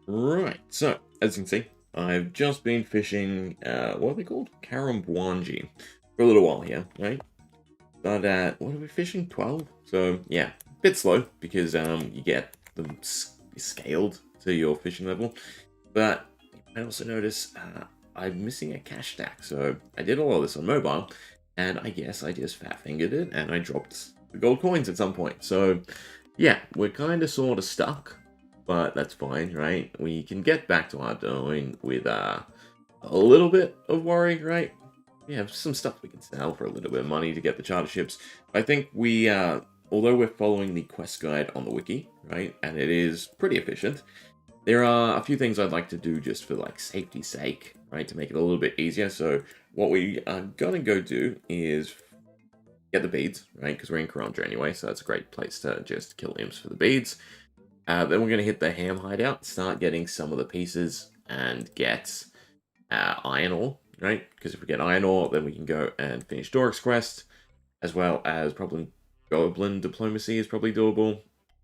Right, so, as you can see, I've just been fishing, what are they called? Karambwanji, for a little while here, right? But, what are we fishing? 12? So, yeah, a bit slow, because, you get them scaled to your fishing level. But, you might also notice, I'm missing a cash stack, so I did all of this on mobile, and I guess I just fat-fingered it, and I dropped the gold coins at some point. So, yeah, we're kind of sort of stuck, but that's fine, right? We can get back to our doing with a little bit of worry, right? We have some stuff we can sell for a little bit of money to get the charter ships. I think we, although we're following the quest guide on the wiki, right, and it is pretty efficient, there are a few things I'd like to do just for like safety's sake, right, to make it a little bit easier. So what we are gonna go do is get the beads, right, because we're in Karanja anyway, so that's a great place to just kill imps for the beads. Then we're going to hit the ham hideout, start getting some of the pieces, and get iron ore, right? Because if we get iron ore, then we can go and finish Doric's quest, as well as probably Goblin Diplomacy is probably doable.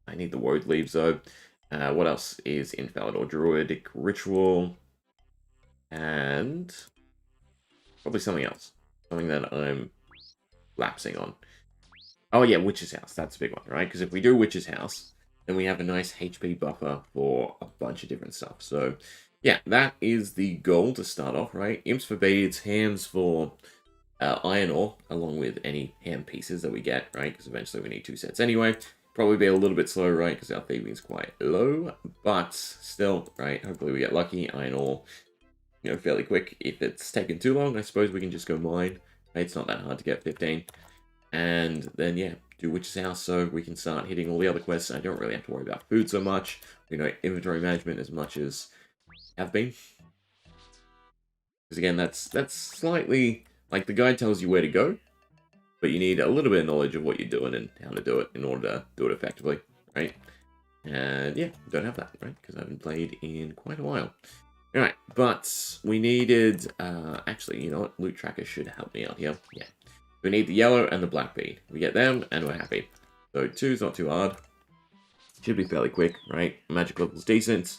I need the Woad Leaves, though. What else is invalid or Druidic Ritual? And probably something else. Something that I'm lapsing on. Oh yeah, Witch's House. That's a big one, right? Because if we do Witch's House, then we have a nice HP buffer for a bunch of different stuff. So yeah, that is the goal to start off, right? Imps for beads, hams for iron ore, along with any ham pieces that we get, right? Because eventually we need 2 sets anyway. Probably be a little bit slow, right? Because our thieving is quite low, but still, right? Hopefully we get lucky. Iron ore, fairly quick. If it's taken too long, I suppose we can just go mine. Right? It's not that hard to get 15. And then, yeah, do Witch's House so we can start hitting all the other quests. I don't really have to worry about food so much. Inventory management as much as have been. Because again, that's slightly, like, the guide tells you where to go, but you need a little bit of knowledge of what you're doing and how to do it in order to do it effectively, right? And yeah, don't have that, right? Because I haven't played in quite a while. Alright, but we needed, actually, you know what? Loot Tracker should help me out here. Yeah. We need the yellow and the black bead. We get them, and we're happy. So 2's not too hard. Should be fairly quick, right? Magic level's decent.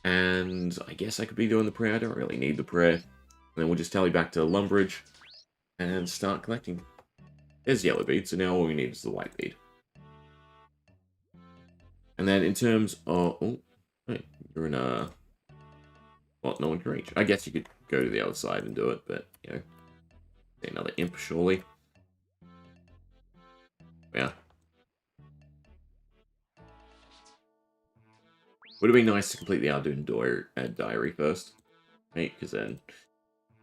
And I guess I could be doing the prayer. I don't really need the prayer. And then we'll just tally back to Lumbridge and start collecting. There's yellow bead, so now all we need is the white bead. And then in terms of... Oh, wait, you're in a... Well, no one can reach. I guess you could go to the other side and do it, but, another imp, surely. Yeah. Would have been nice to complete the Ardoon diary first, right? Because then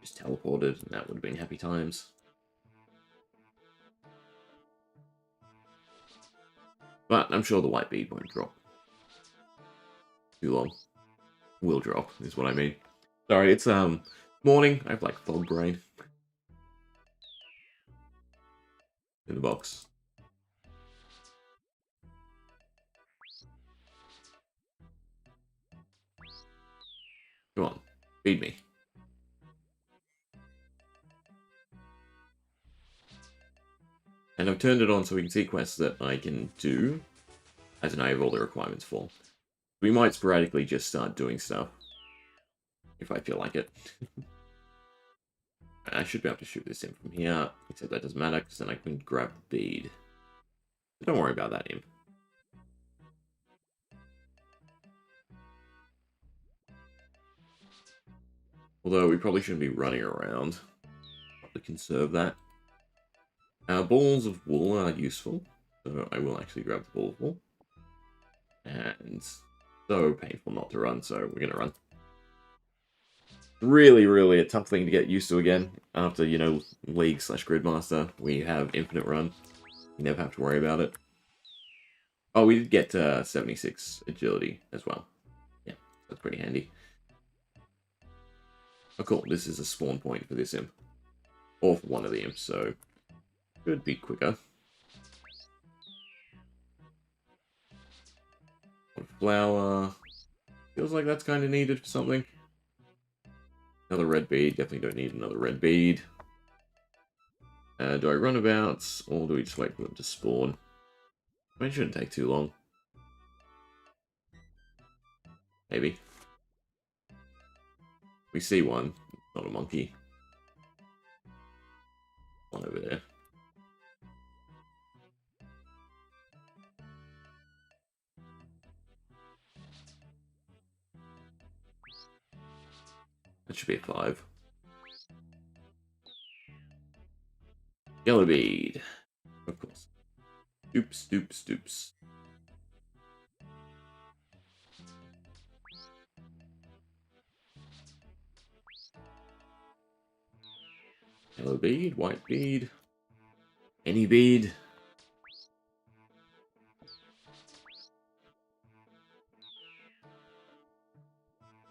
just teleported, and that would have been happy times. But I'm sure the white bead won't drop too long. Will drop, is what I mean. Sorry, it's morning. I have like fog brain in the box. Come on, feed me. And I've turned it on so we can see quests that I can do, as in I have all the requirements for. We might sporadically just start doing stuff, if I feel like it. I should be able to shoot this in from here, except that doesn't matter, because then I can grab the bead. But don't worry about that, imp. Although we probably shouldn't be running around. Probably conserve that. Balls of wool are useful, so I will actually grab the ball of wool. And so painful not to run, so we're gonna run. Really, really a tough thing to get used to again. After, League/Gridmaster, we have infinite run. You never have to worry about it. Oh, we did get 76 agility as well. Yeah, that's pretty handy. Oh, cool. This is a spawn point for this imp. Or for one of the imps, so should be quicker. Flower. Feels like that's kind of needed for something. Another red bead. Definitely don't need another red bead. Do I run about, or do we just wait for them to spawn? It shouldn't take too long. Maybe. We see one. Not a monkey. One over there. That should be a 5. Yellow bead. Of course. Stoops, stoops, stoops. Yellow bead, white bead. Any bead.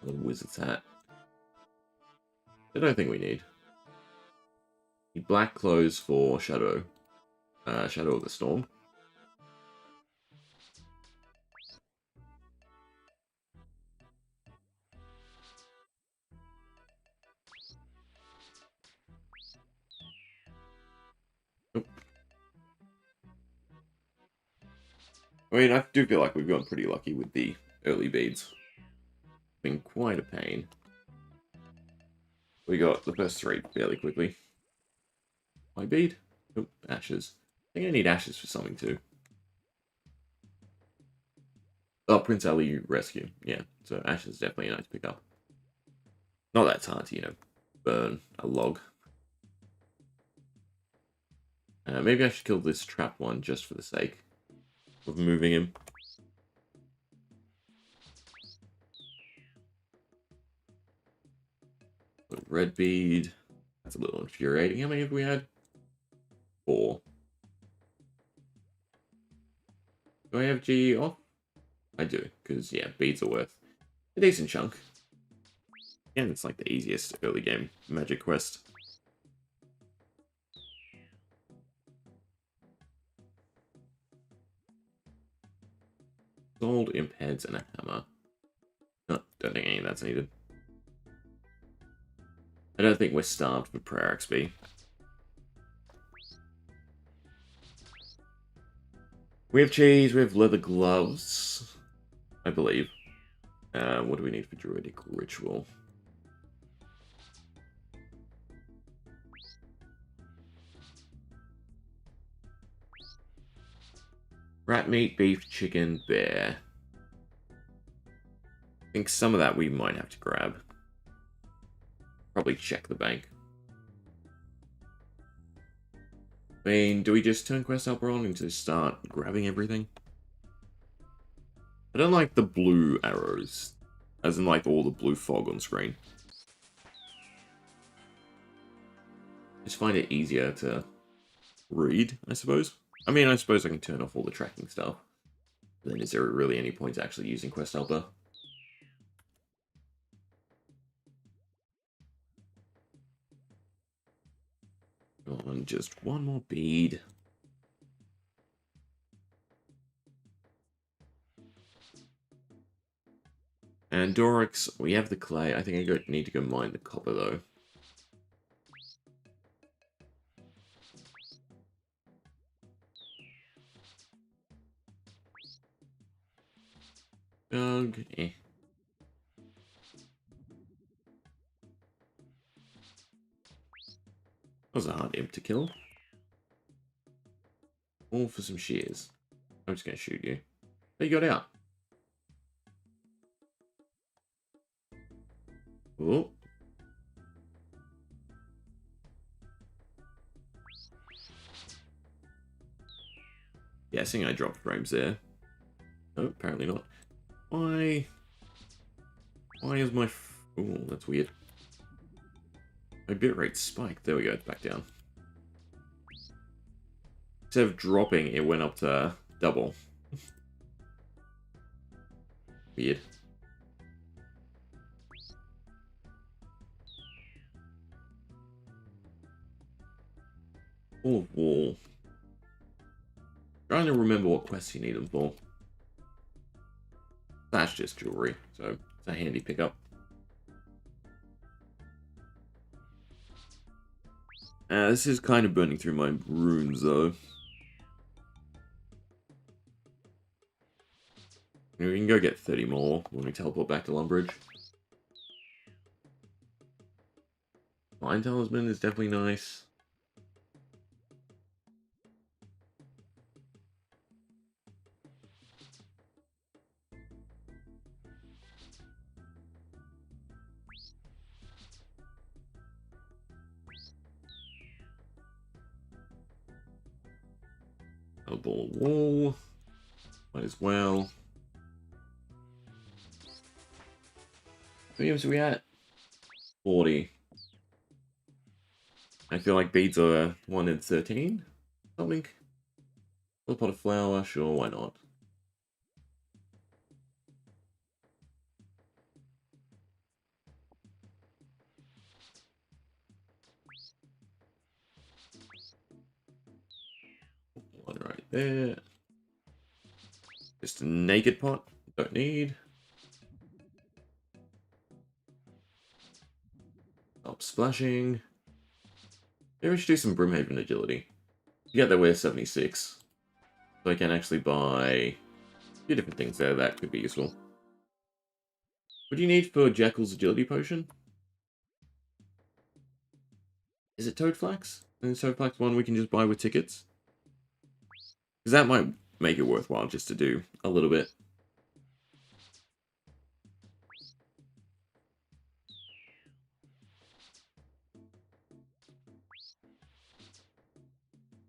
A wizard's hat. I don't think we need. Need black clothes for Shadow. Shadow of the Storm. Nope. I mean, I do feel like we've gotten pretty lucky with the early beads. Been quite a pain. We got the first 3 fairly quickly. White bead? Nope, ashes. I think I need ashes for something too. Oh, Prince Ali Rescue. Yeah, so ashes is definitely a nice pick up. Not that it's hard to, you know, burn a log. Maybe I should kill this trap one just for the sake of moving him. Red bead. That's a little infuriating. How many have we had? 4. Do I have GE off? I do, because, yeah, beads are worth a decent chunk. And it's like the easiest early game magic quest. Gold, imp heads, and a hammer. Oh, don't think any of that's needed. I don't think we're starved for prayer XP. We have cheese, we have leather gloves, I believe. What do we need for druidic ritual? Rat meat, beef, chicken, bear. I think some of that we might have to grab. Probably check the bank. I mean, do we just turn quest helper on and just start grabbing everything? I don't like the blue arrows. As in, like, all the blue fog on screen. I just find it easier to read, I suppose. I mean, I suppose I can turn off all the tracking stuff. Then is there really any point actually using quest helper? Come on, just one more bead. And Dorix, we have the clay. I think I need to go mine the copper, though. Doug, eh. That was a hard imp to kill. All for some shears. I'm just going to shoot you. Oh, you got out. Oh. Guessing I dropped frames there. No, apparently not. Why? Why is my... Oh, that's weird. My bitrate spiked. There we go, it's back down. Instead of dropping, it went up to double. Weird. Oh, wall. Trying to remember what quests you need them for. That's just jewelry, so it's a handy pickup. This is kind of burning through my runes, though. We can go get 30 more when we teleport back to Lumbridge. Flying Talisman is definitely nice. A ball wall. Might as well. How many are we at? 40. I feel like beads are 1 in 13. Something. A pot of flour, sure, why not? One right there. Just a naked pot. Don't need. Stop splashing. Maybe we should do some Brimhaven agility. You get that we're 76. So I can actually buy a few different things there that could be useful. What do you need for Jackal's agility potion? Is it Toadflax? And Toadflax one we can just buy with tickets? Because that might make it worthwhile just to do a little bit.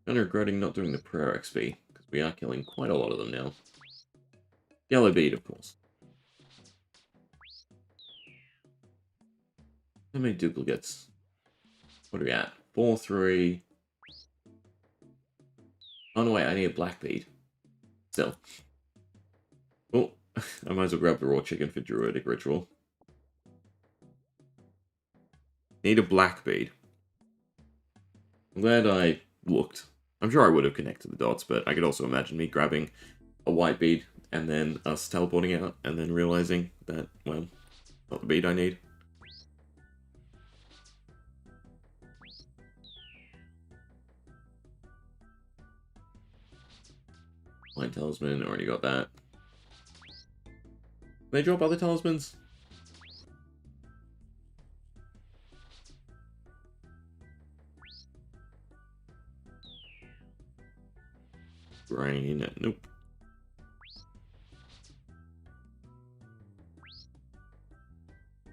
Kind of regretting not doing the prayer XP, because we are killing quite a lot of them now. Yellow bead, of course. How many duplicates? What are we at? 4, 3. Oh no, wait, I need a black bead. Still. Oh, I might as well grab the raw chicken for Druidic Ritual. Need a black bead. I'm glad I looked. I'm sure I would have connected the dots, but I could also imagine me grabbing a white bead and then us teleporting out and then realizing that, well, not the bead I need. Light Talisman, already got that. Can they drop other talismans? Brain, nope.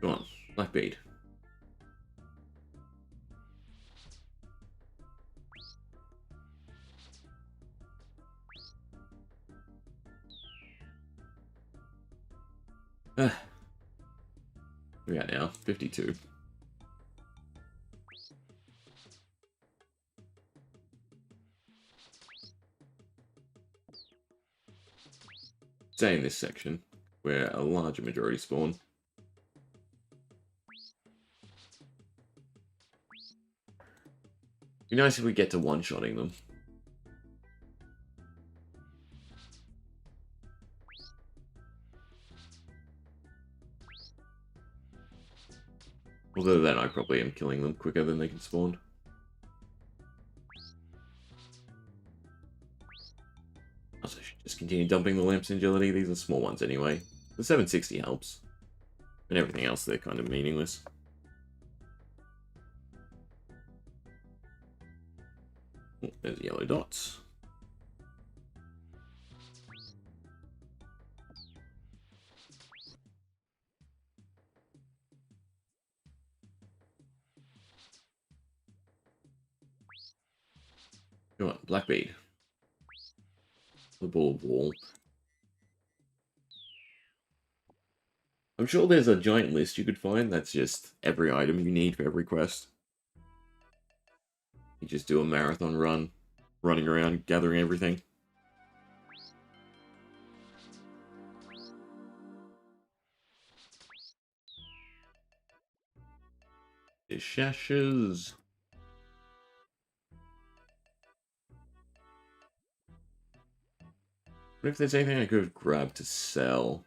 Come on, black bead. What we got now? 52. Stay in this section, where a larger majority spawn. Be nice if we get to one-shotting them. Although then I probably am killing them quicker than they can spawn. Also, I should just continue dumping the lamps in agility. These are small ones anyway. The 760 helps. And everything else, they're kind of meaningless. Oh, there's yellow dots. Come on, black bead. The ball wall. I'm sure there's a giant list you could find that's just every item you need for every quest. You just do a marathon run, running around, gathering everything. Shashes. What if there's anything I could grab to sell?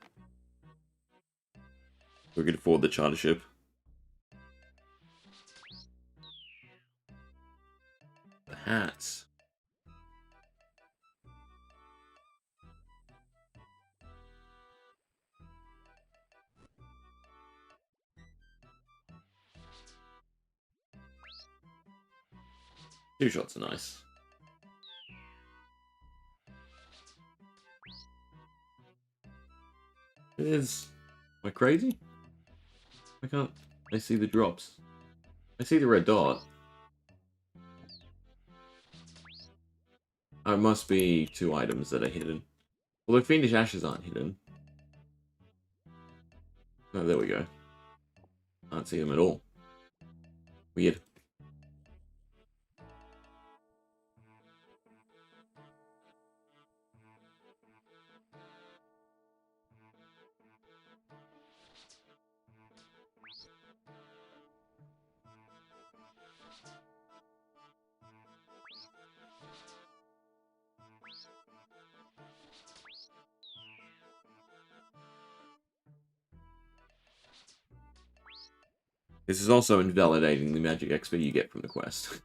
We could afford the charter ship. The hats. Two shots are nice. It is. Am I crazy? I can't. I see the drops. I see the red dot. Oh, it must be 2 items that are hidden. Although Fiendish Ashes aren't hidden. Oh, there we go. Can't see them at all. Weird. This is also invalidating the magic XP you get from the quest.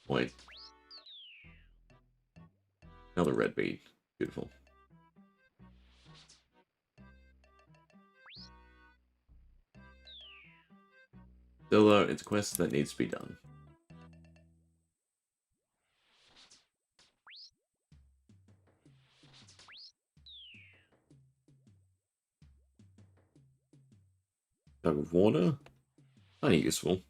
Wait. Another red bead. Beautiful. Still though, it's a quest that needs to be done. Tug of water. Kind of useful.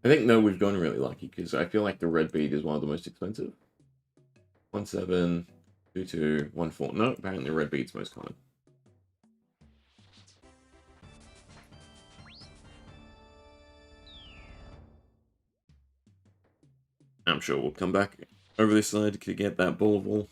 I think, no, we've gone really lucky, because I feel like the red bead is one of the most expensive. 17, 22, 14. No, apparently red bead's most common. I'm sure we'll come back over this side to get that ball of wool.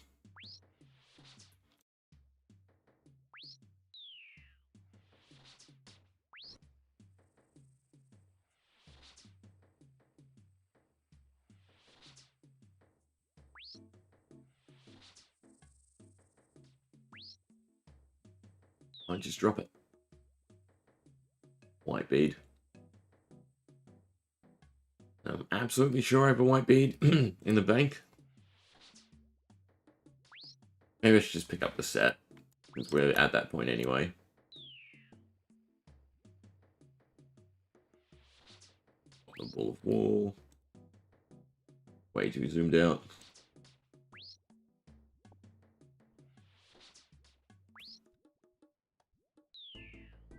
I just drop it. White bead. I'm absolutely sure I have a white bead in the bank. Maybe I should just pick up the set, since we're at that point anyway. A ball of wool. Way too zoomed out.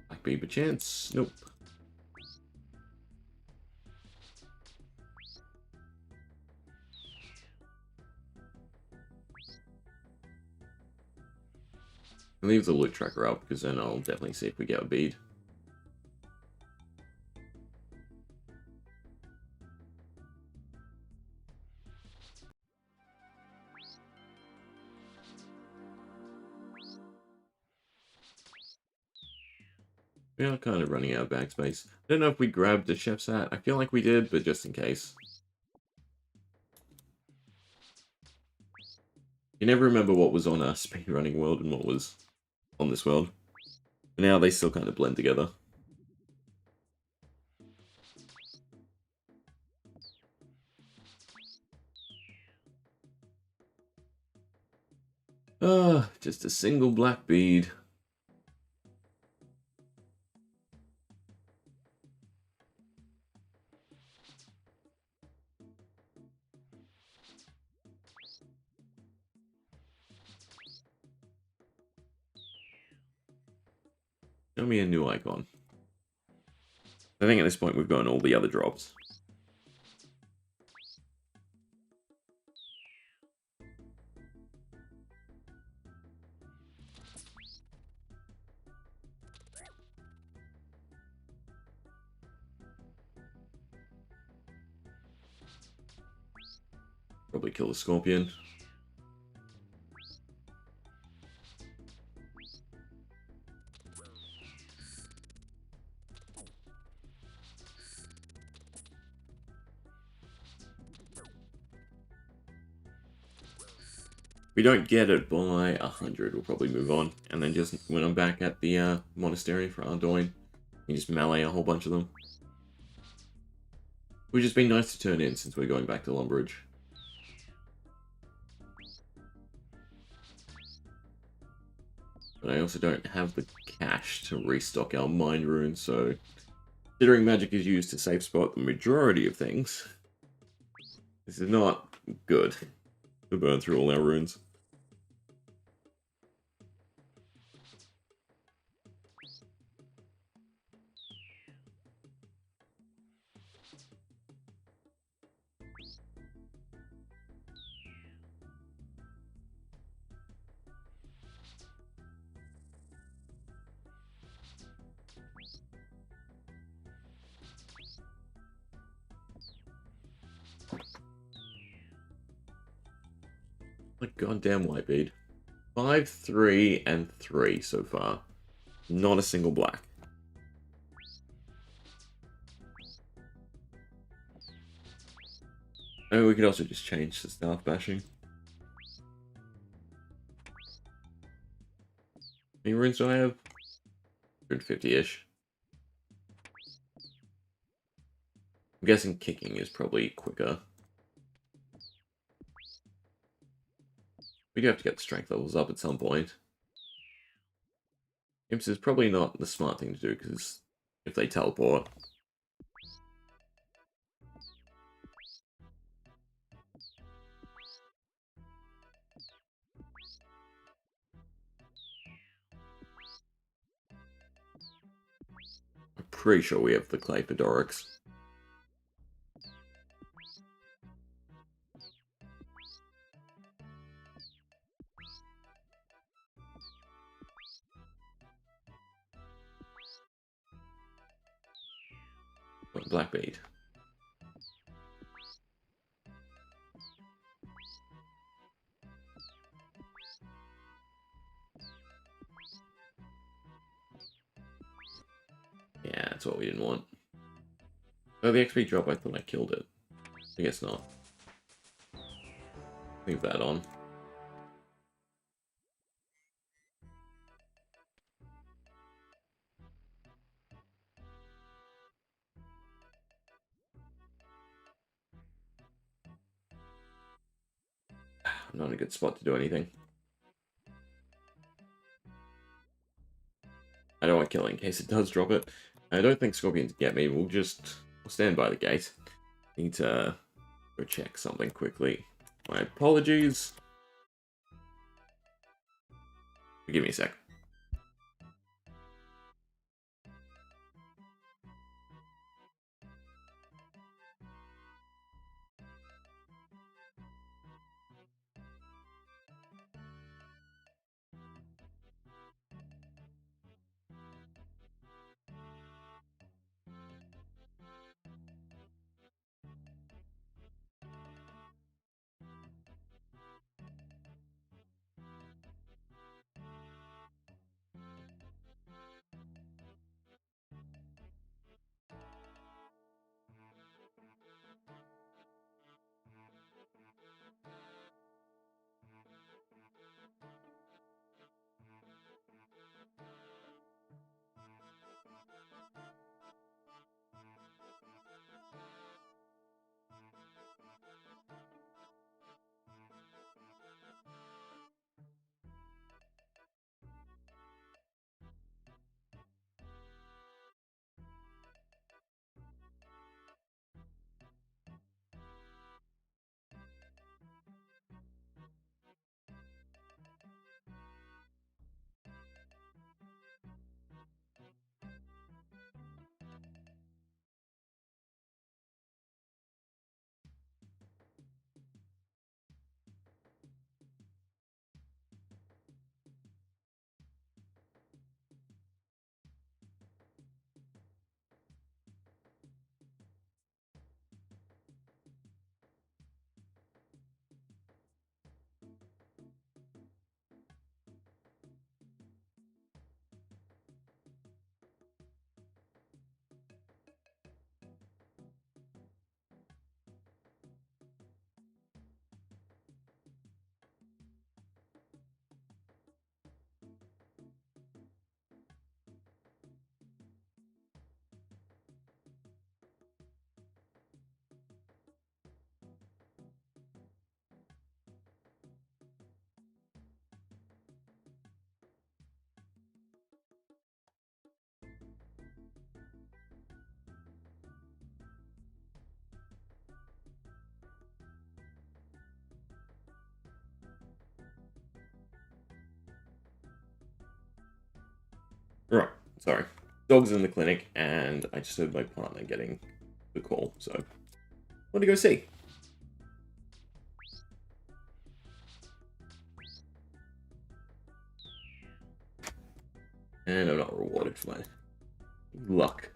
Black bead by chance. Nope. Leave the loot tracker up, because then I'll definitely see if we get a bead. We are kind of running out of backspace. I don't know if we grabbed the chef's hat. I feel like we did, but just in case. You never remember what was on a speedrunning world and what was on this world. But now they still kind of blend together. Ah, just a single black bead. Show me a new icon. I think at this point we've gotten all the other drops. Probably kill the scorpion. If we don't get it by 100, we'll probably move on. And then just, when I'm back at the monastery for Ardoin, you just melee a whole bunch of them. Would just be nice to turn in since we're going back to Lumbridge. But I also don't have the cash to restock our mind runes, so considering magic is used to safe spot the majority of things, this is not good to burn through all our runes. Like goddamn white bead. 5, 3, and 3 so far. Not a single black. Oh, we could also just change the staff bashing. How many runes do I have? 150-ish. I'm guessing kicking is probably quicker. We do have to get the strength levels up at some point. Imps is probably not the smart thing to do, because if they teleport... I'm pretty sure we have the clay for Dorix. Black bead. Yeah, that's what we didn't want. Oh, the XP drop, I thought I killed it. I guess not. Leave that on. I'm not in a good spot to do anything. I don't want to kill it in case it does drop it. I don't think Scorpions get me. We'll stand by the gate. Need to go check something quickly. My apologies. Give me a sec. Right, sorry. Dog's in the clinic, and I just heard my partner getting the call, so want to go see. And I'm not rewarded for my luck.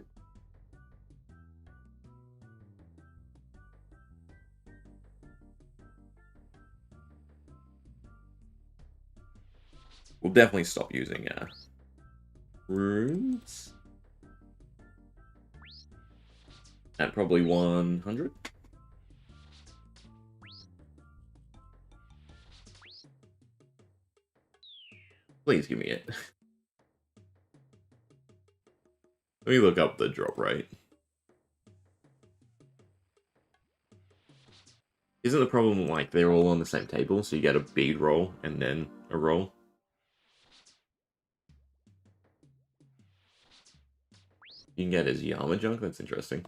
We'll definitely stop using runes at probably 100. Please give me it. Let me look up the drop rate. Isn't the problem like they're all on the same table, so you get a bead roll and then a roll? You can get his Yama junk, that's interesting.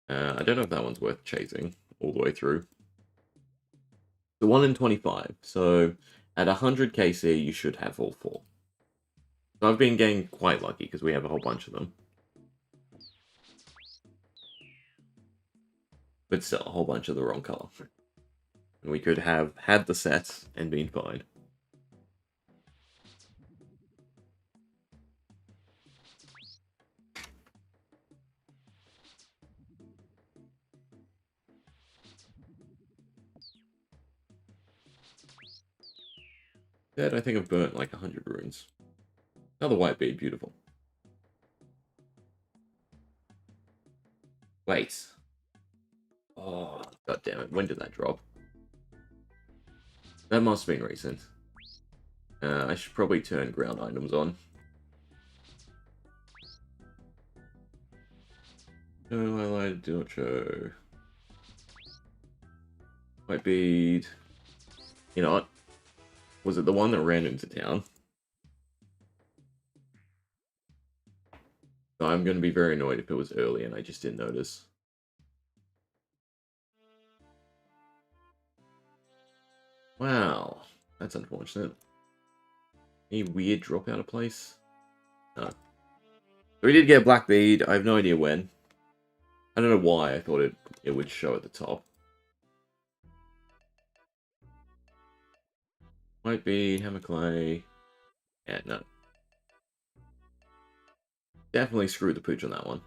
I don't know if that one's worth chasing all the way through. The 1 in 25, so at 100 KC you should have all 4. So I've been getting quite lucky because we have a whole bunch of them. But still, a whole bunch of the wrong color. And we could have had the set and been fine. Instead, I think I've burnt like 100 runes. Another white bead, beautiful. Wait. Oh, god damn it. When did that drop? That must have been recent. I should probably turn ground items on. No, highlighted, do not show. White bead. You know what? Was it the one that ran into town? So I'm going to be very annoyed if it was early and I just didn't notice. Wow. That's unfortunate. Any weird drop out of place? No. So we did get a black bead. I have no idea when. I don't know why I thought it would show at the top. White bead, hammer clay. Yeah, no. Definitely screwed the pooch on that one.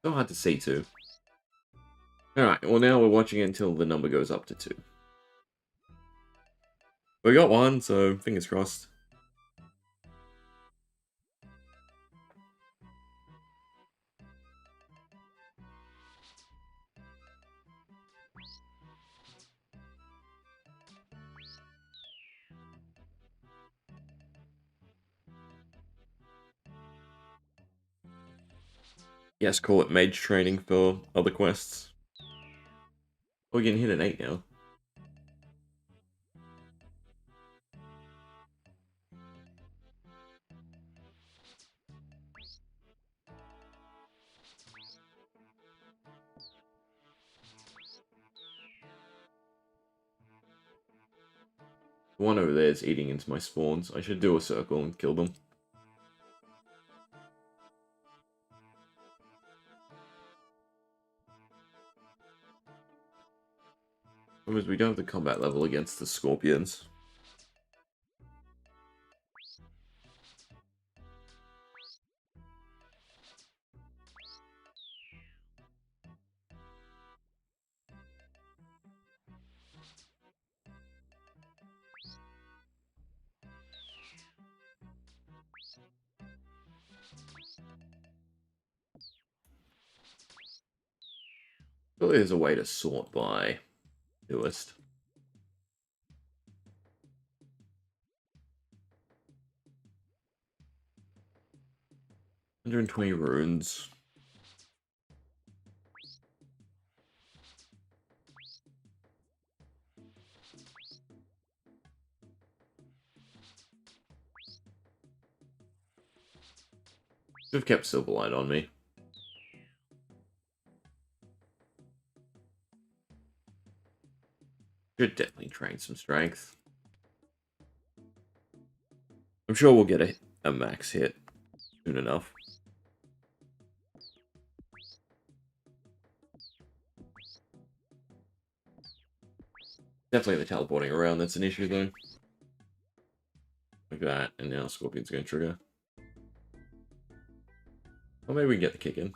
So hard to see too. Alright, well now we're watching it until the number goes up to 2. We got 1, so fingers crossed. Yes, call it mage training for other quests. We're getting hit at 8 now. The one over there is eating into my spawns. I should do a circle and kill them. Because we don't have the combat level against the scorpions. Surely there's a way to sort by newest. 120 runes. Should have kept Silverlight on me. Should definitely train some strength. I'm sure we'll get a max hit soon enough. Definitely the teleporting around that's an issue though. Like that, and now Scorpion's going to trigger. Or maybe we can get the kick in.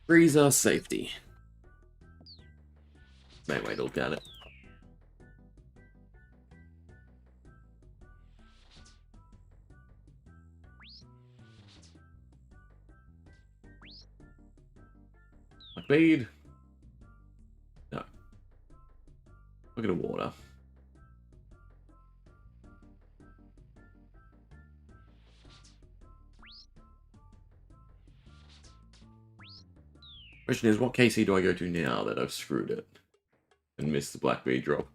Freeze our safety. Main way to look at it. Like speed. No. Look at the water. Question is, what KC do I go to now that I've screwed it and missed the black bead drop?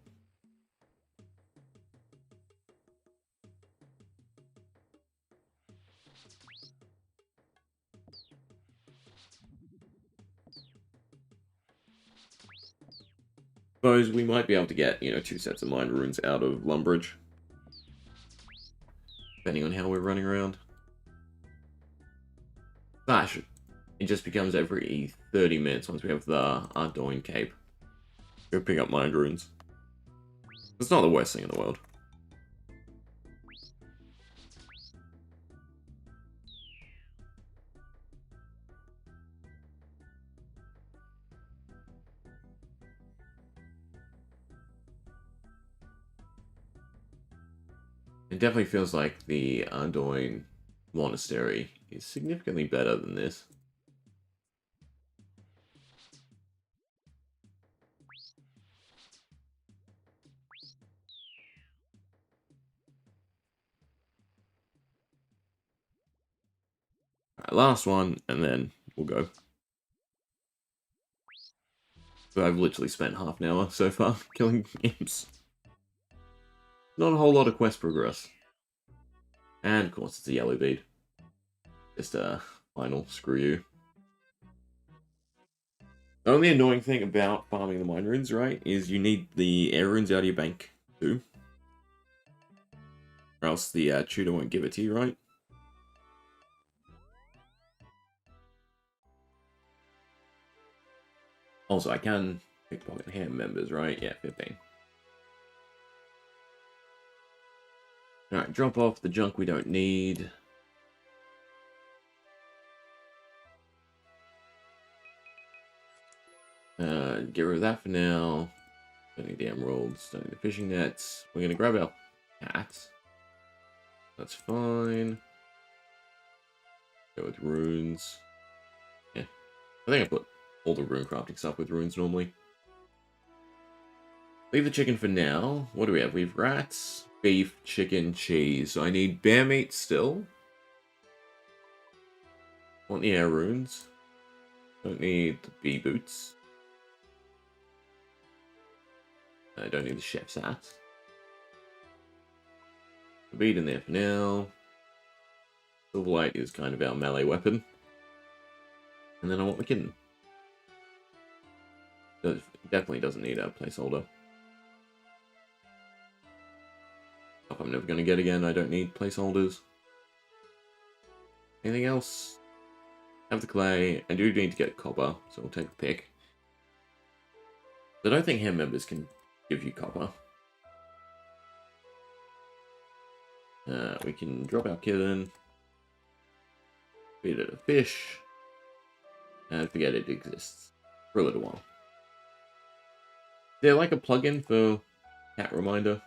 Suppose we might be able to get, 2 sets of mind runes out of Lumbridge. Depending on how we're running around. Gosh, it just becomes every 30 minutes once we have the Ardoin Cape. Go pick up mind runes. It's not the worst thing in the world. It definitely feels like the Ardoin Monastery is significantly better than this. Alright, last one, and then we'll go. So I've literally spent half an hour so far killing imps. Not a whole lot of quest progress. And of course it's a yellow bead. Just a final screw you. The only annoying thing about farming the mind runes, right, is you need the air runes out of your bank too. Or else the tutor won't give it to you, right? Also, I can pickpocket ham members, right? Yeah, 15. Alright, drop off the junk we don't need. Get rid of that for now. Don't need the emeralds, don't need the fishing nets. We're going to grab our cats. That's fine. Go with runes. Yeah. I think I put all the rune crafting stuff with runes normally. Leave the chicken for now. What do we have? We have rats, beef, chicken, cheese. So I need bear meat still. Want the air runes. Don't need the bee boots. I don't need the chef's hat. The bead in there for now. Silverlight is kind of our melee weapon. And then I want the kitten. It definitely doesn't need a placeholder. Stuff I'm never going to get again, I don't need placeholders. Anything else? Have the clay. I do need to get copper, so we'll take the pick. But I don't think ham members can give you copper. We can drop our kitten. Feed it a fish. And forget it exists. For a little while. Is there like a plugin for cat reminder?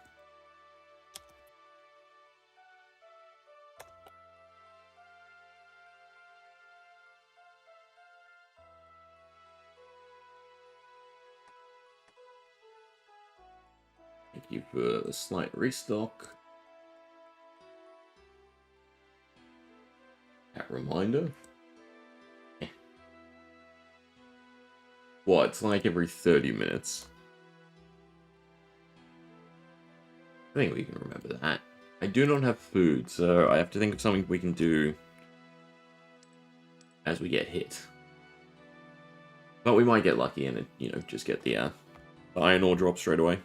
Thank you for the slight restock. Cat reminder. What? It's like every 30 minutes. I think we can remember that. I do not have food, so I have to think of something we can do as we get hit. But we might get lucky and, you know, just get the iron ore drop straight away.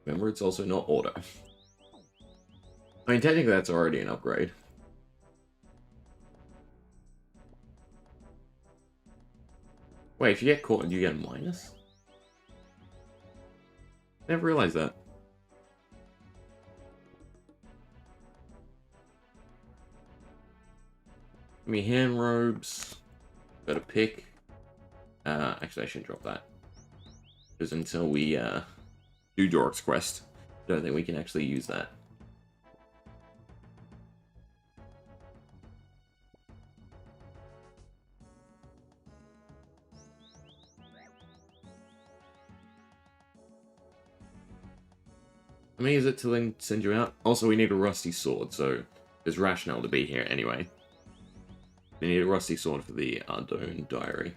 Remember, it's also not auto. I mean, technically that's already an upgrade. Wait, if you get caught, do you get a minus? Never realized that. Give me hand robes. Got a pick. Actually, I shouldn't drop that. Because until we do Dork's Quest, I don't think we can actually use that. How many is it to then send you out? Also, we need a rusty sword, so there's rationale to be here anyway. We need a rusty sword for the Ardone Diary.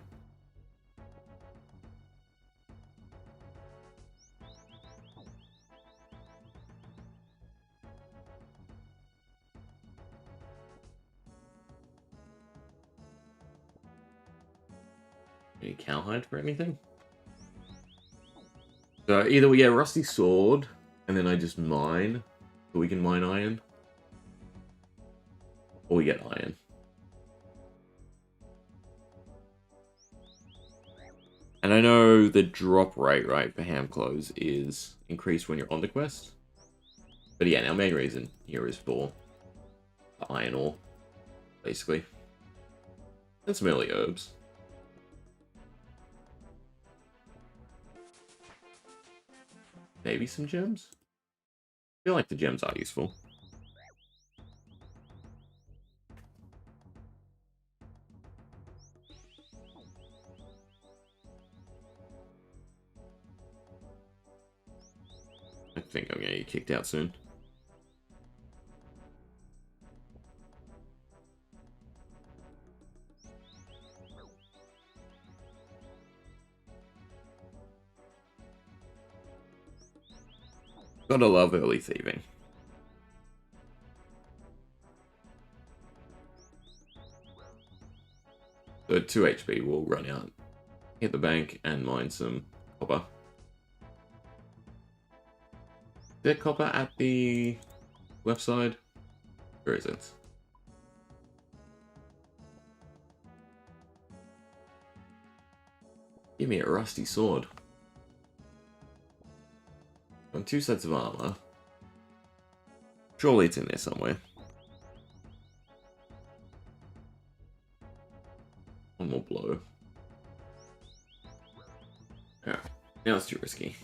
Any cowhide for anything? So either we get a rusty sword, and then I just mine, so we can mine iron, or we get iron. And I know the drop rate, right, for ham clothes is increased when you're on the quest. But yeah, our main reason here is for iron ore, basically. And some early herbs. Maybe some gems? I feel like the gems are useful. I think I'm gonna get kicked out soon. Gotta love early thieving. So at 2 HP, we'll run out, hit the bank, and mine some copper. Is there copper at the left side? Where is it? Give me a rusty sword. On 2 sets of armor. Surely it's in there somewhere. One more blow. Alright, now it's too risky.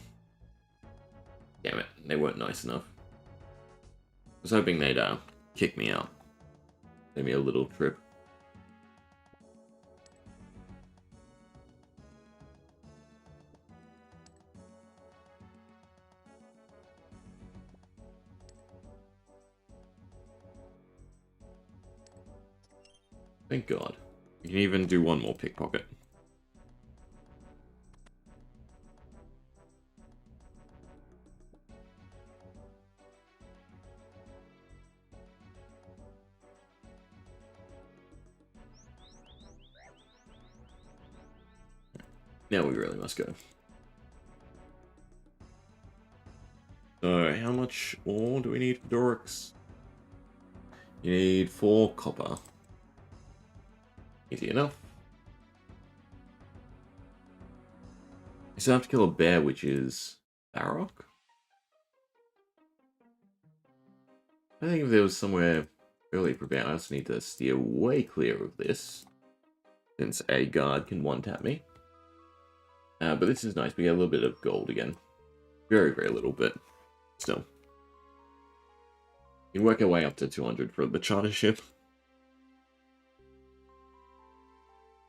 Damn it, they weren't nice enough. I was hoping they'd kick me out. Maybe a little trip. Thank God. You can even do one more pickpocket. Now we really must go. So, how much ore do we need for Dorix? You need 4 copper. Easy enough. I still have to kill a bear, which is Barrock? I think if there was somewhere really prepared, I also need to steer way clear of this, since a guard can one-tap me. But this is nice, we get a little bit of gold again. Very, very little, but still. We can work our way up to 200 for the charter ship.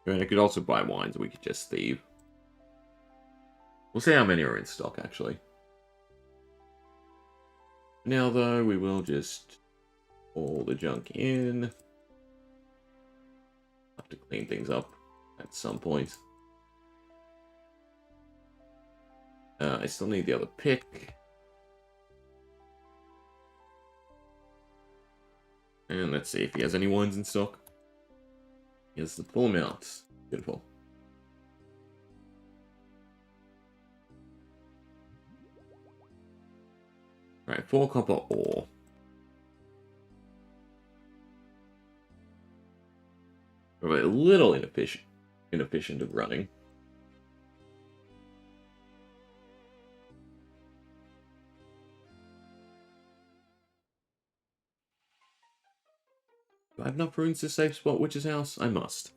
And I could also buy wines, or we could just thieve. We'll see how many are in stock, actually. Now, though, we will just all the junk in. Have to clean things up at some point. I still need the other pick. And let's see if he has any wines in stock. He has the full amount. Beautiful. Alright, 4 copper ore. Probably a little inefficient of running. Do I have enough runes to safe spot Witch's house? I must.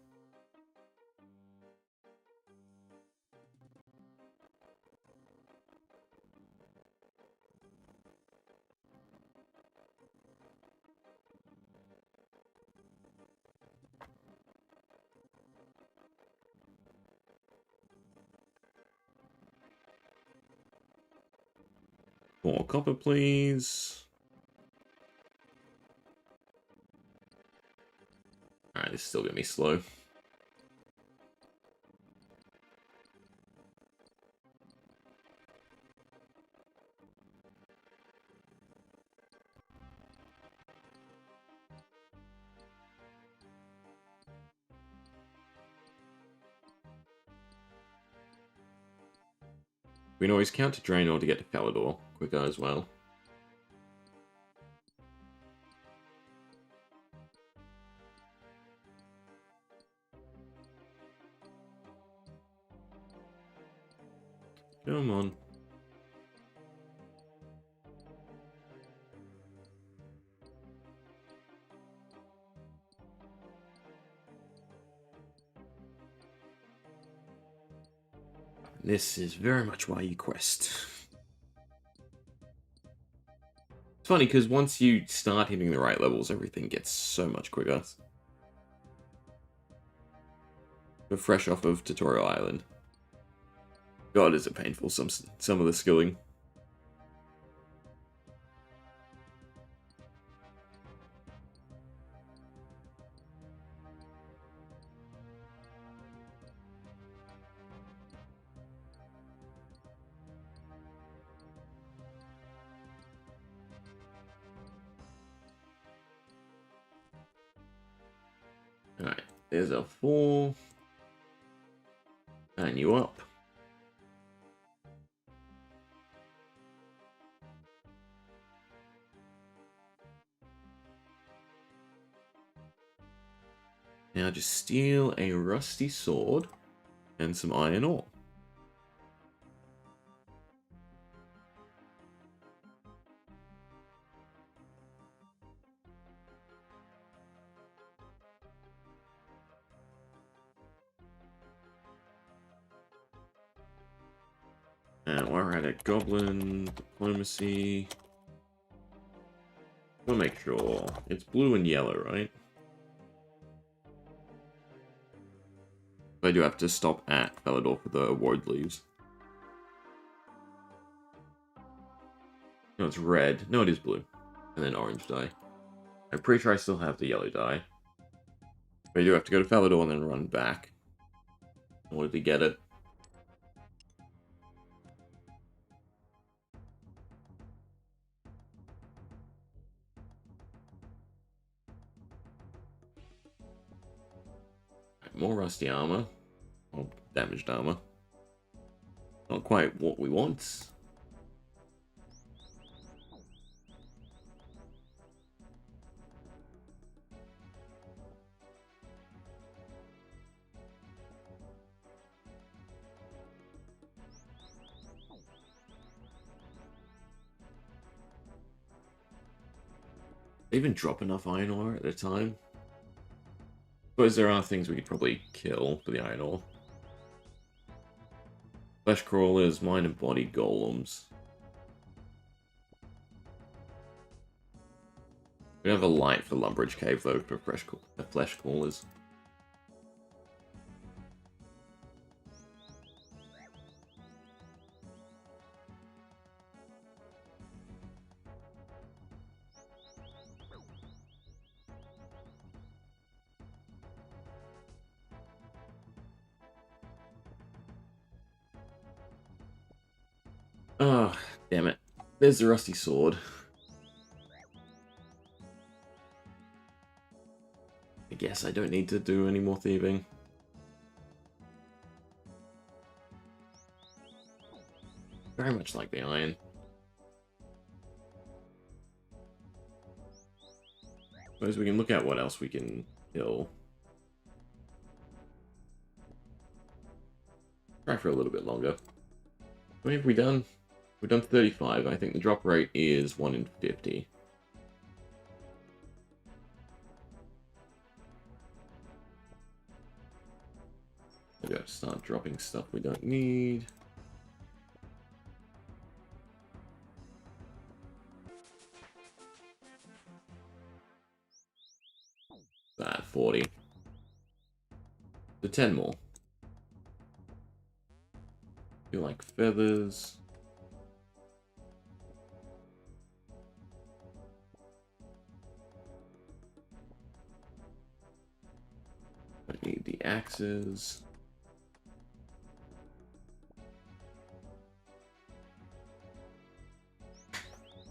More copper, please. Alright, this is still gonna be slow. We can always counter Draenor to get to Falador quicker as well. Come on. This is very much why you quest. It's funny, because once you start hitting the right levels, everything gets so much quicker. We're fresh off of Tutorial Island. God, is it painful, some of the skilling. Alright, there's a 4. And you up. Now just steal a rusty sword and some iron ore. And we're at a goblin diplomacy. We'll make sure it's blue and yellow, right? I do have to stop at Falador for the award leaves. No, it's red. No, it is blue. And then orange dye. I'm pretty sure I still have the yellow dye. But I do have to go to Falador and then run back in order to get it. More rusty armor. Or damaged armor. Not quite what we want. They even drop enough iron ore at a time. Suppose there are things we could probably kill for the iron ore. Flesh crawlers, mind and body golems. We don't have a light for Lumbridge Cave though for flesh crawlers. Oh, damn it. There's the rusty sword. I guess I don't need to do any more thieving. Very much like the iron. Suppose we can look at what else we can kill. Try for a little bit longer. What have we done? We've done 35. I think the drop rate is 1 in 50. Maybe I have to start dropping stuff we don't need. That 40. So 10 more. Feel like feathers. I need the axes.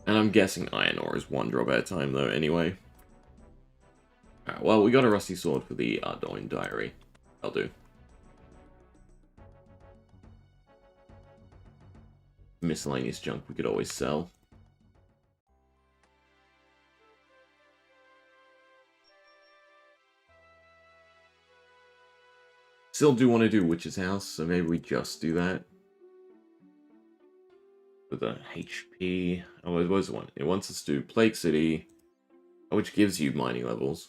And I'm guessing iron ore is 1 drop at a time though anyway. Alright, well we got a rusty sword for the Ardoin diary. I'll do. Miscellaneous junk we could always sell. Still do want to do Witch's House, so maybe we just do that. With a HP. Oh, what was the one? It wants us to do Plague City, which gives you mining levels.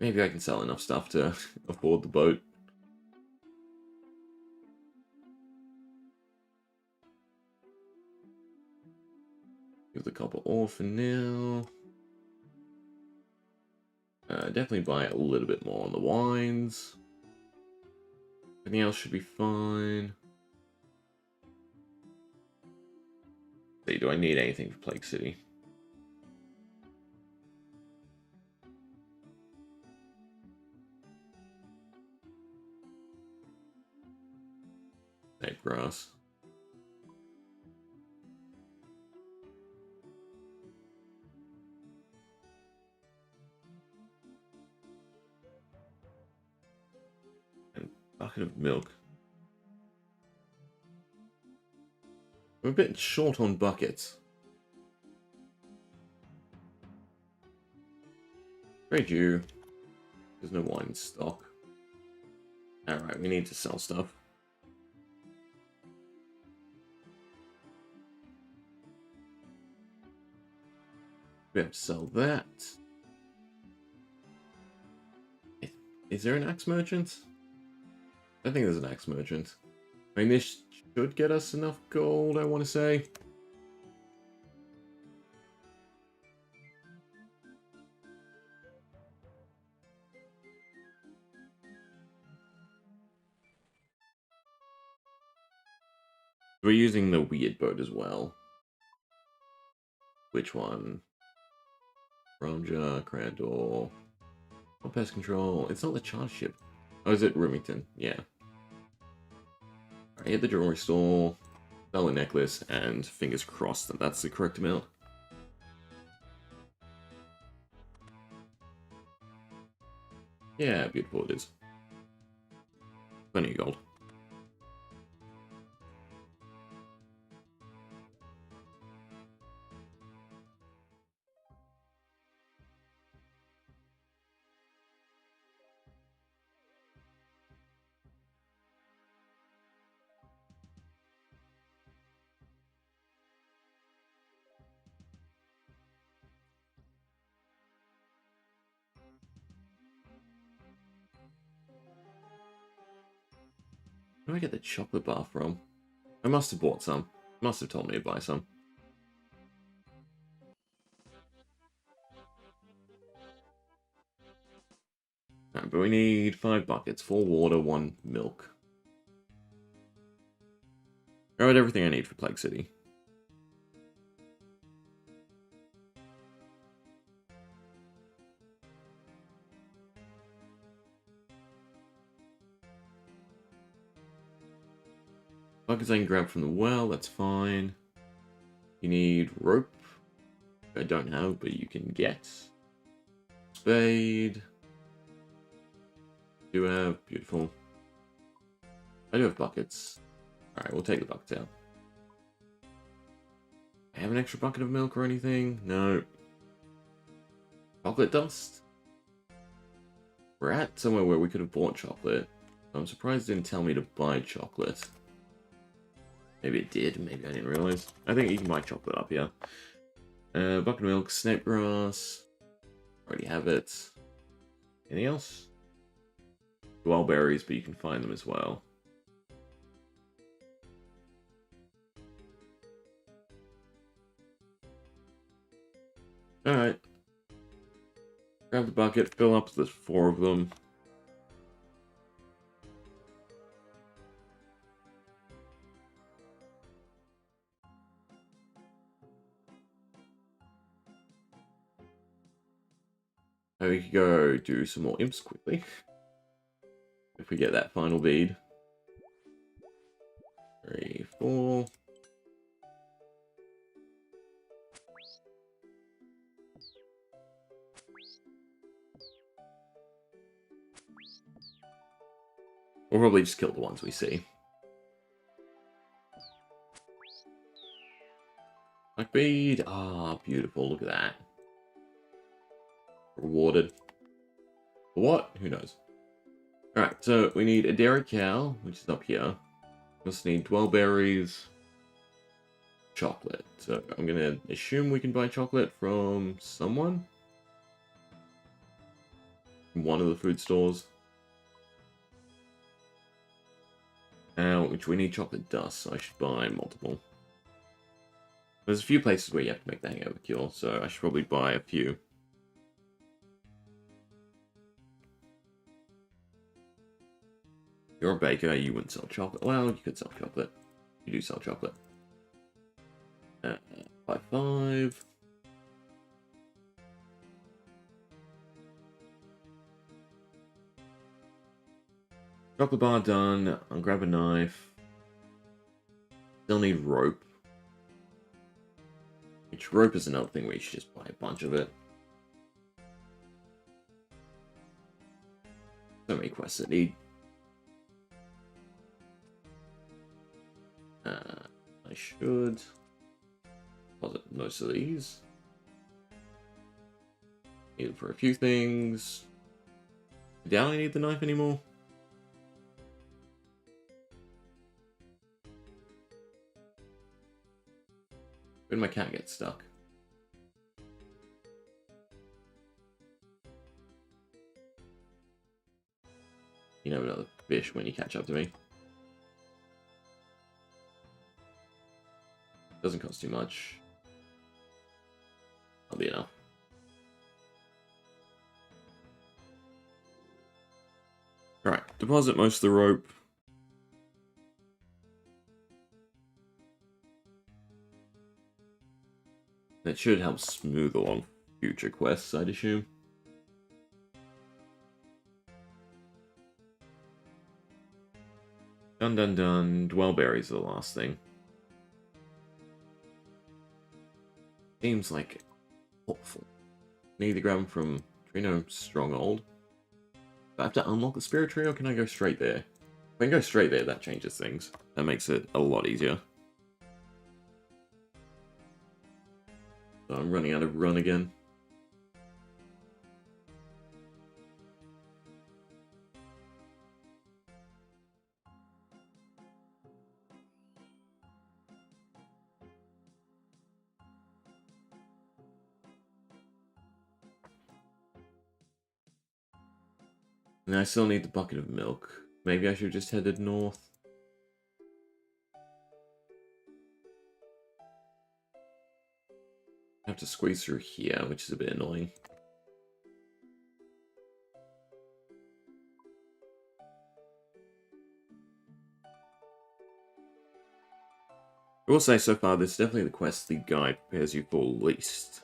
Maybe I can sell enough stuff to afford the boat. Give the copper ore for now. Definitely buy a little bit more on the wines. Everything else should be fine. See, do I need anything for Plague City? Snake grass. And bucket of milk. I'm a bit short on buckets. Trade you. There's no wine in stock. Alright, we need to sell stuff. We have to sell that. Is there an axe merchant? I think there's an axe merchant. I mean, this should get us enough gold, I want to say. We're using the weird boat as well. Which one? Ramja, Crandall. Oh, pest control. It's not the charge ship. Oh, is it Remington? Yeah. Alright, hit the jewelry store, sell a necklace, and fingers crossed that that's the correct amount. Yeah, beautiful it is. Plenty of gold. Where do I get the chocolate bar from? I must have bought some. Must have told me to buy some. Right, but we need 5 buckets, 4 water, 1 milk. Alright, everything I need for Plague City. Buckets I can grab from the well, that's fine. You need rope. I don't have, but you can get. Spade. Do have, beautiful. I do have buckets. Alright, we'll take the buckets out. I have an extra bucket of milk or anything? No. Chocolate dust? We're at somewhere where we could have bought chocolate. I'm surprised it didn't tell me to buy chocolate. Maybe it did, maybe I didn't realize. I think you can buy chocolate up here. Bucket of milk, snake grass. Already have it. Anything else? Wild berries, but you can find them as well. Alright. Grab the bucket, fill up, there's 4 of them. Now we could go do some more imps quickly. If we get that final bead. 3, 4. We'll probably just kill the ones we see. Black bead. Ah, beautiful. Look at that. Rewarded. For what? Who knows? Alright, so we need a dairy cow, which is up here. We also need dwellberries. Chocolate. So I'm going to assume we can buy chocolate from someone. From one of the food stores. Which we need chocolate dust, so I should buy multiple. There's a few places where you have to make the hangover cure, so I should probably buy a few. You're a baker, you wouldn't sell chocolate. Well, you could sell chocolate. You do sell chocolate. 5, 5. Chocolate bar done. I'll grab a knife. Still need rope. Which rope is another thing where you should just buy a bunch of it. So many quests that need. I should deposit most of these. Need them for a few things. I doubt I need the knife anymore. Where did my cat get stuck? You know another fish when you catch up to me. Doesn't cost too much. That'll be enough. Alright, deposit most of the rope. That should help smooth along future quests, I'd assume. Done, done, done. Dwellberries are the last thing. Seems like awful. Need to grab them from Trino Stronghold. Do I have to unlock the Spirit Tree, or can I go straight there? If I can go straight there, that changes things. That makes it a lot easier. So I'm running out of run again. And I still need the bucket of milk. Maybe I should have just headed north. I have to squeeze through here, which is a bit annoying. I will say so far, this is definitely the quest the guide prepares you for least.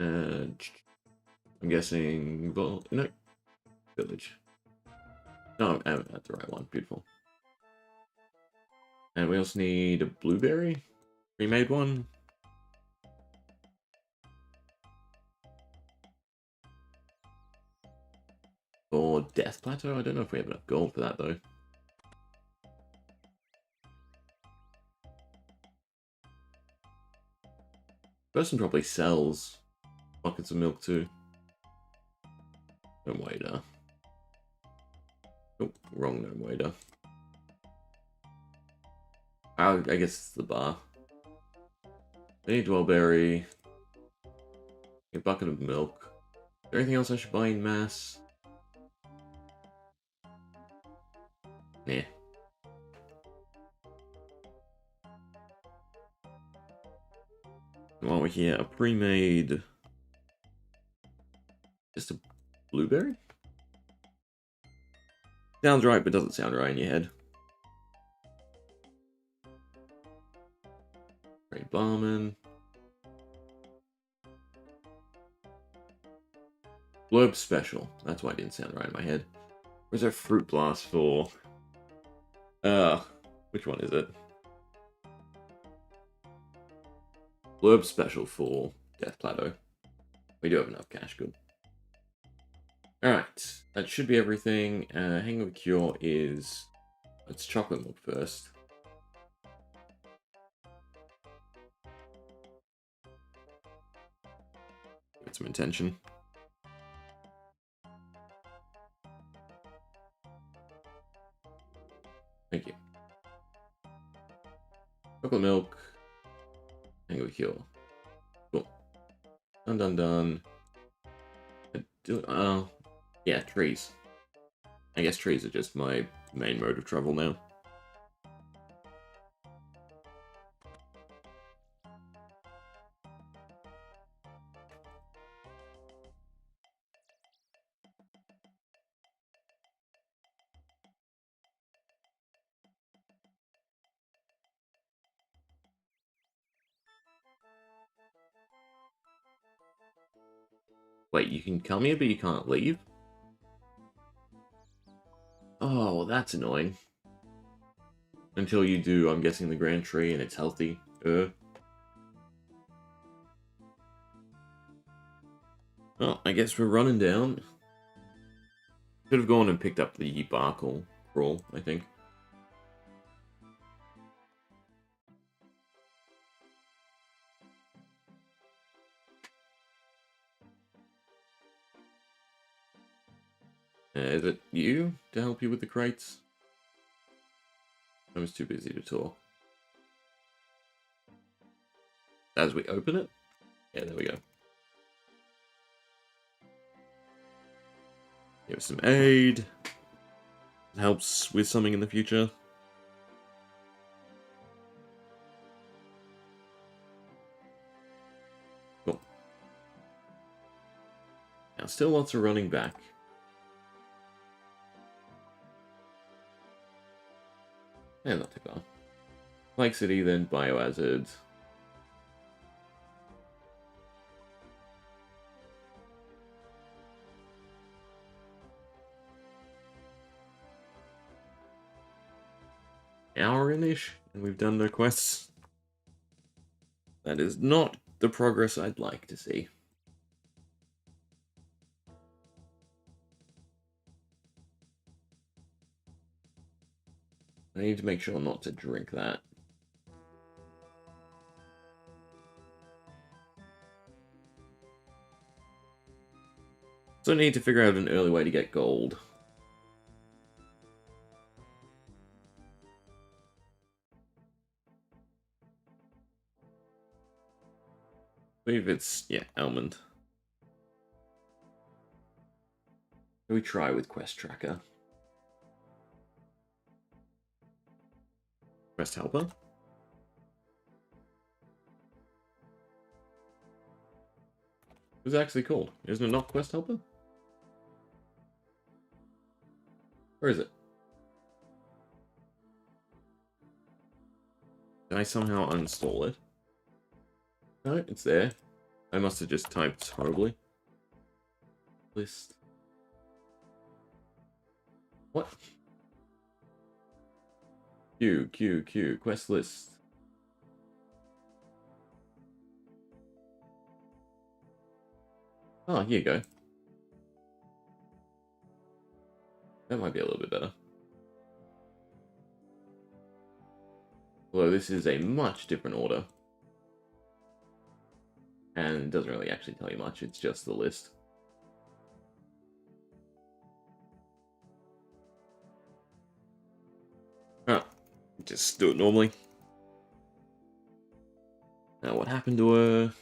I'm guessing, well, no, village. No, I'm at the right one. Beautiful. And we also need a blueberry. Remade one. Or Death Plateau. I don't know if we have enough gold for that, though. Person probably sells buckets of milk, too. No waiter. Oh, wrong no waiter. I guess it's the bar. I need dwellberry. A bucket of milk. Is there anything else I should buy in mass? Yeah. While we're here, a pre-made... Just a blueberry? Sounds right, but doesn't sound right in your head. Great barman. Blurb special. That's why it didn't sound right in my head. Where's our fruit blast for? Which one is it? Blurb special for Death Plateau. We do have enough cash, good. Alright, that should be everything. Hangover cure is... Let's chocolate milk first. Give it some attention. Thank you. Chocolate milk. Hangover cure. Cool. Done. Yeah, trees. I guess trees are just my main mode of travel now. Wait, you can come here, but you can't leave? Oh, well, that's annoying. Until you do, I'm guessing, the Grand Tree and it's healthy. Well, I guess we're running down. Should have gone and picked up the Barkle crawl, I think. Is it you to help you with the crates? I was too busy to talk. As we open it? Yeah, there we go. Give us some aid. It helps with something in the future. Cool. Now, still lots of running back. Yeah, not too far. Lake City, then Biohazard. Hour-ish, and we've done no quests. That is not the progress I'd like to see. I need to make sure not to drink that. So I need to figure out an early way to get gold. I believe it's, yeah, almond. Can we try with Quest Tracker? Quest Helper? What's it actually called? Isn't it not Quest Helper? Where is it? Did I somehow uninstall it? No, it's there. I must have just typed horribly. List. What? Q. Quest list. Oh, here you go. That might be a little bit better. Although this is a much different order. And it doesn't really actually tell you much, it's just the list. Oh, just do it normally. Now what happened to her?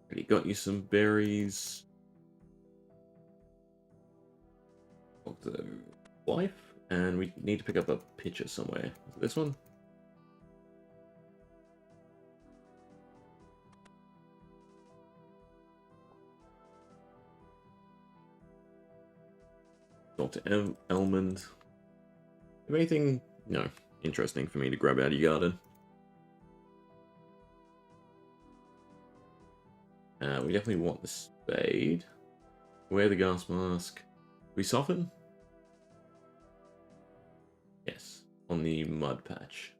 Already got you some berries. Talk to the wife, and we need to pick up a picture somewhere. Is it this one? Talk to Elmond. Have anything, no, interesting for me to grab out of your garden? We definitely want the spade. Wear the gas mask. We soften? Yes, on the mud patch.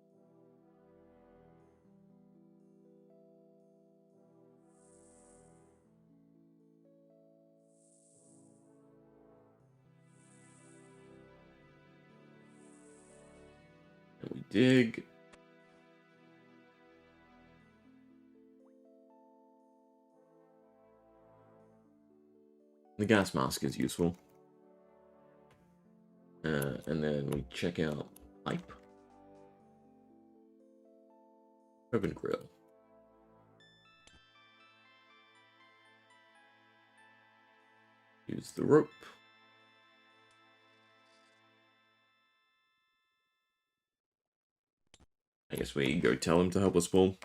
And we dig. The gas mask is useful. And then we check out pipe. Open grill. Use the rope. I guess we go tell him to help us pull.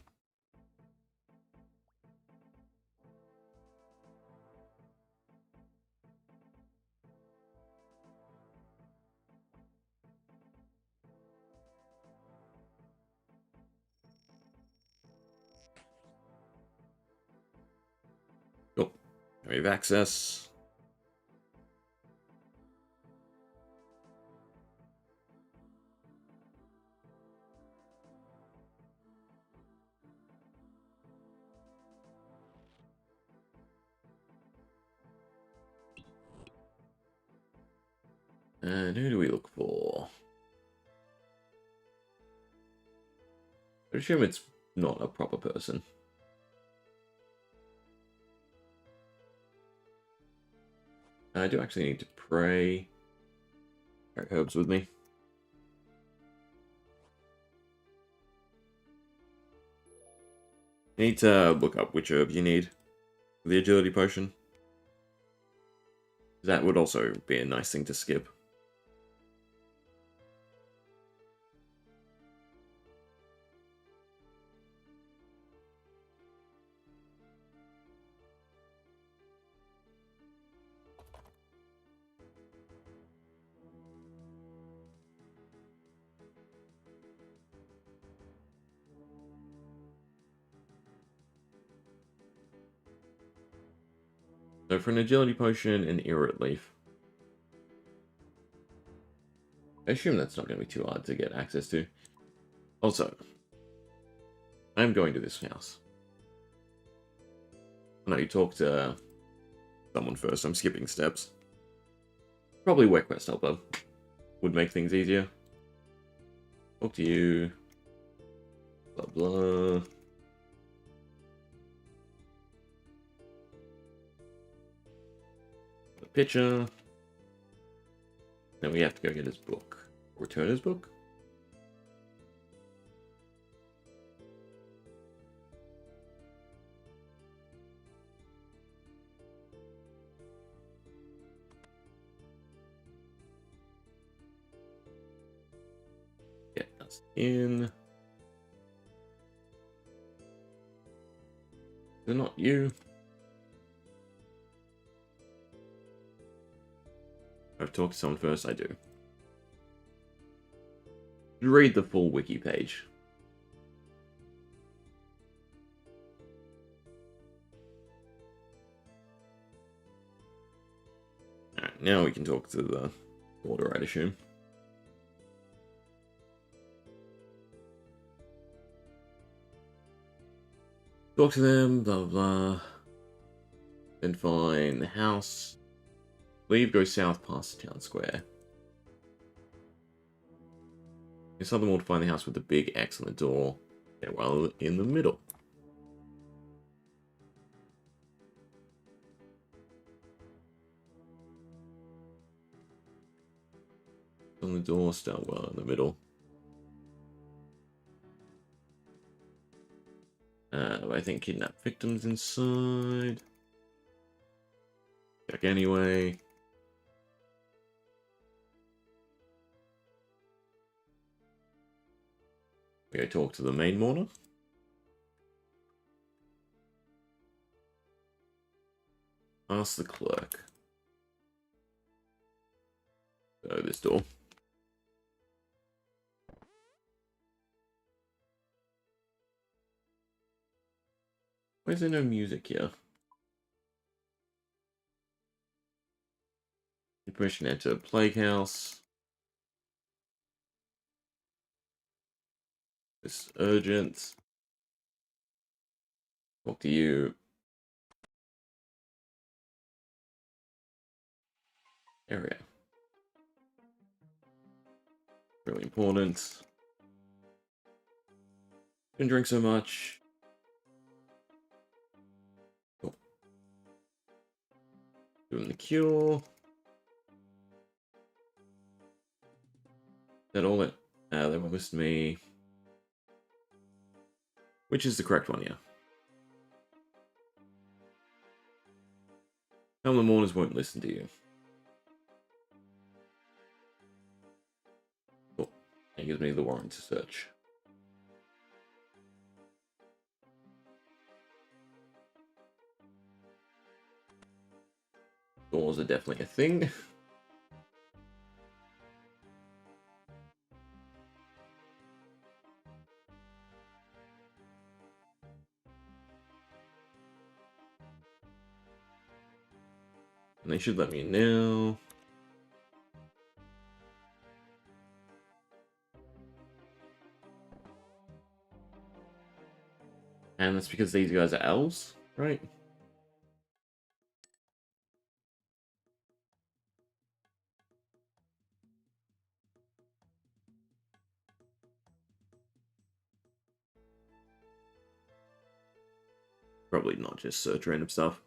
Cool. We have access. And who do we look for? I assume it's not a proper person. I do actually need to pray. Carry herbs with me. You need to look up which herb you need for the agility potion. That would also be a nice thing to skip. So for an agility potion, an irrit leaf. I assume that's not going to be too hard to get access to. Also, I'm going to this house. No, you talk to someone first. I'm skipping steps. Probably where quest helper would make things easier. Talk to you. Blah blah. A picture. Then we have to go get his book. Return his book? Get us in. They're not you. I've talked to someone first, I do. Read the full wiki page. Alright, now we can talk to the order, I'd assume. Talk to them, blah blah blah. Then find the house. Leave, go south past the town square. In southern wall to find the house with the big X on the door. Yeah, well, in the middle. On the door, start well in the middle. I think kidnapped victims inside. Check anyway. We go talk to the main mourner. Ask the clerk. Go this door. Why is there no music here? Permission to enter a plague house. It's urgent. Talk to you. Area. Really important. Didn't drink so much. Cool. Doing the cure. That all it? They will list me. Which is the correct one, yeah. Tell them the mourners won't listen to you. Cool. It gives me the warrant to search. Doors are definitely a thing. And they should let me in now. And that's because these guys are elves, right? Probably not just search random stuff.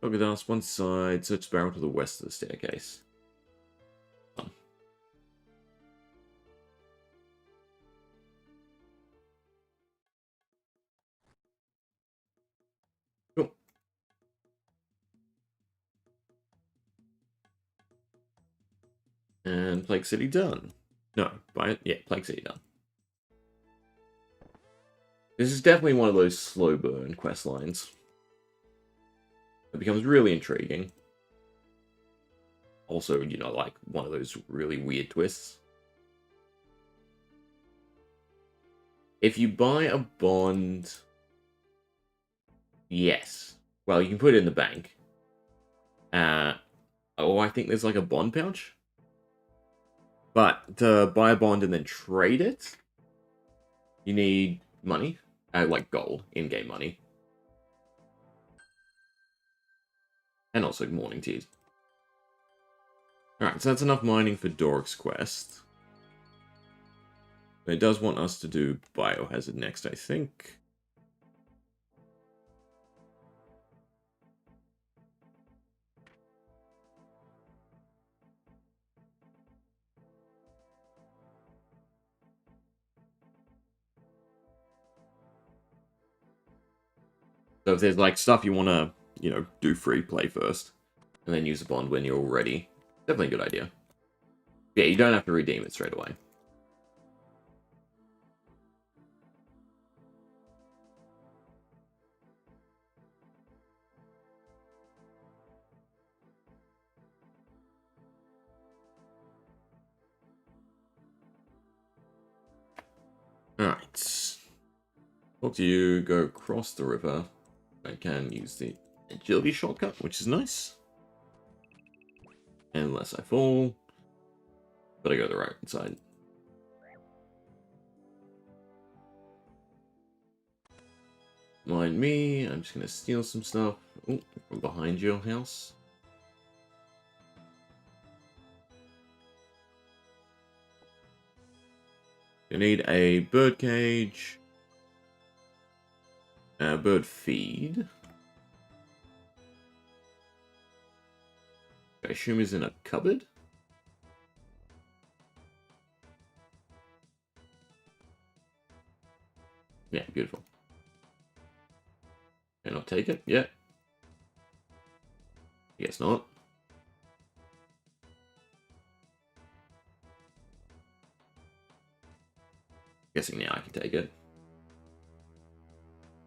Crocodiles, one side, search barrel to the west of the staircase. Cool. And Plague City done. No, yeah, Plague City done. This is definitely one of those slow burn quest lines. It becomes really intriguing. Also, you know, like one of those really weird twists. If you buy a bond... Yes. Well, you can put it in the bank. Oh, I think there's like a bond pouch. But to buy a bond and then trade it, you need money. Like gold, in-game money. And also morning teas. Alright, so that's enough mining for Doric's quest. But it does want us to do Biohazard next, I think. So if there's like stuff you want to, you know, do free play first, and then use a bond when you're all ready, definitely a good idea. Yeah, you don't have to redeem it straight away. Alright. Talk to you, go across the river. I can use the agility shortcut, which is nice. Unless I fall. But I go the right side. Mind me, I'm just gonna steal some stuff from behind your house. You need a bird cage, a bird feed. I assume is in a cupboard. Yeah, beautiful. Can I take it? Yeah. Guess not. Guessing now I can take it.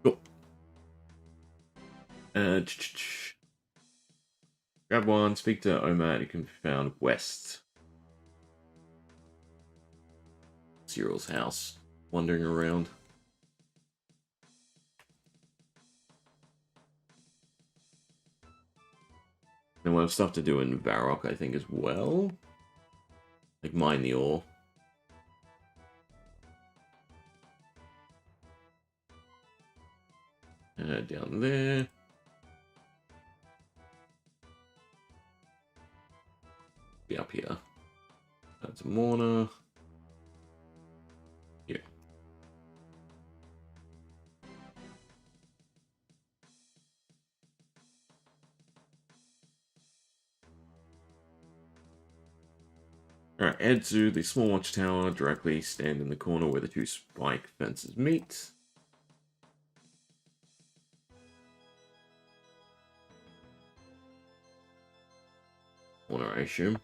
Cool. Grab one, speak to Omar, you can be found west. Cyril's house, wandering around. And we'll have stuff to do in Varrock, I think, as well. Like mine the ore. Down there. Be up here. That's Morna. Here. Alright, head to the small watchtower. Directly stand in the corner where the two spike fences meet. Corner, I assume.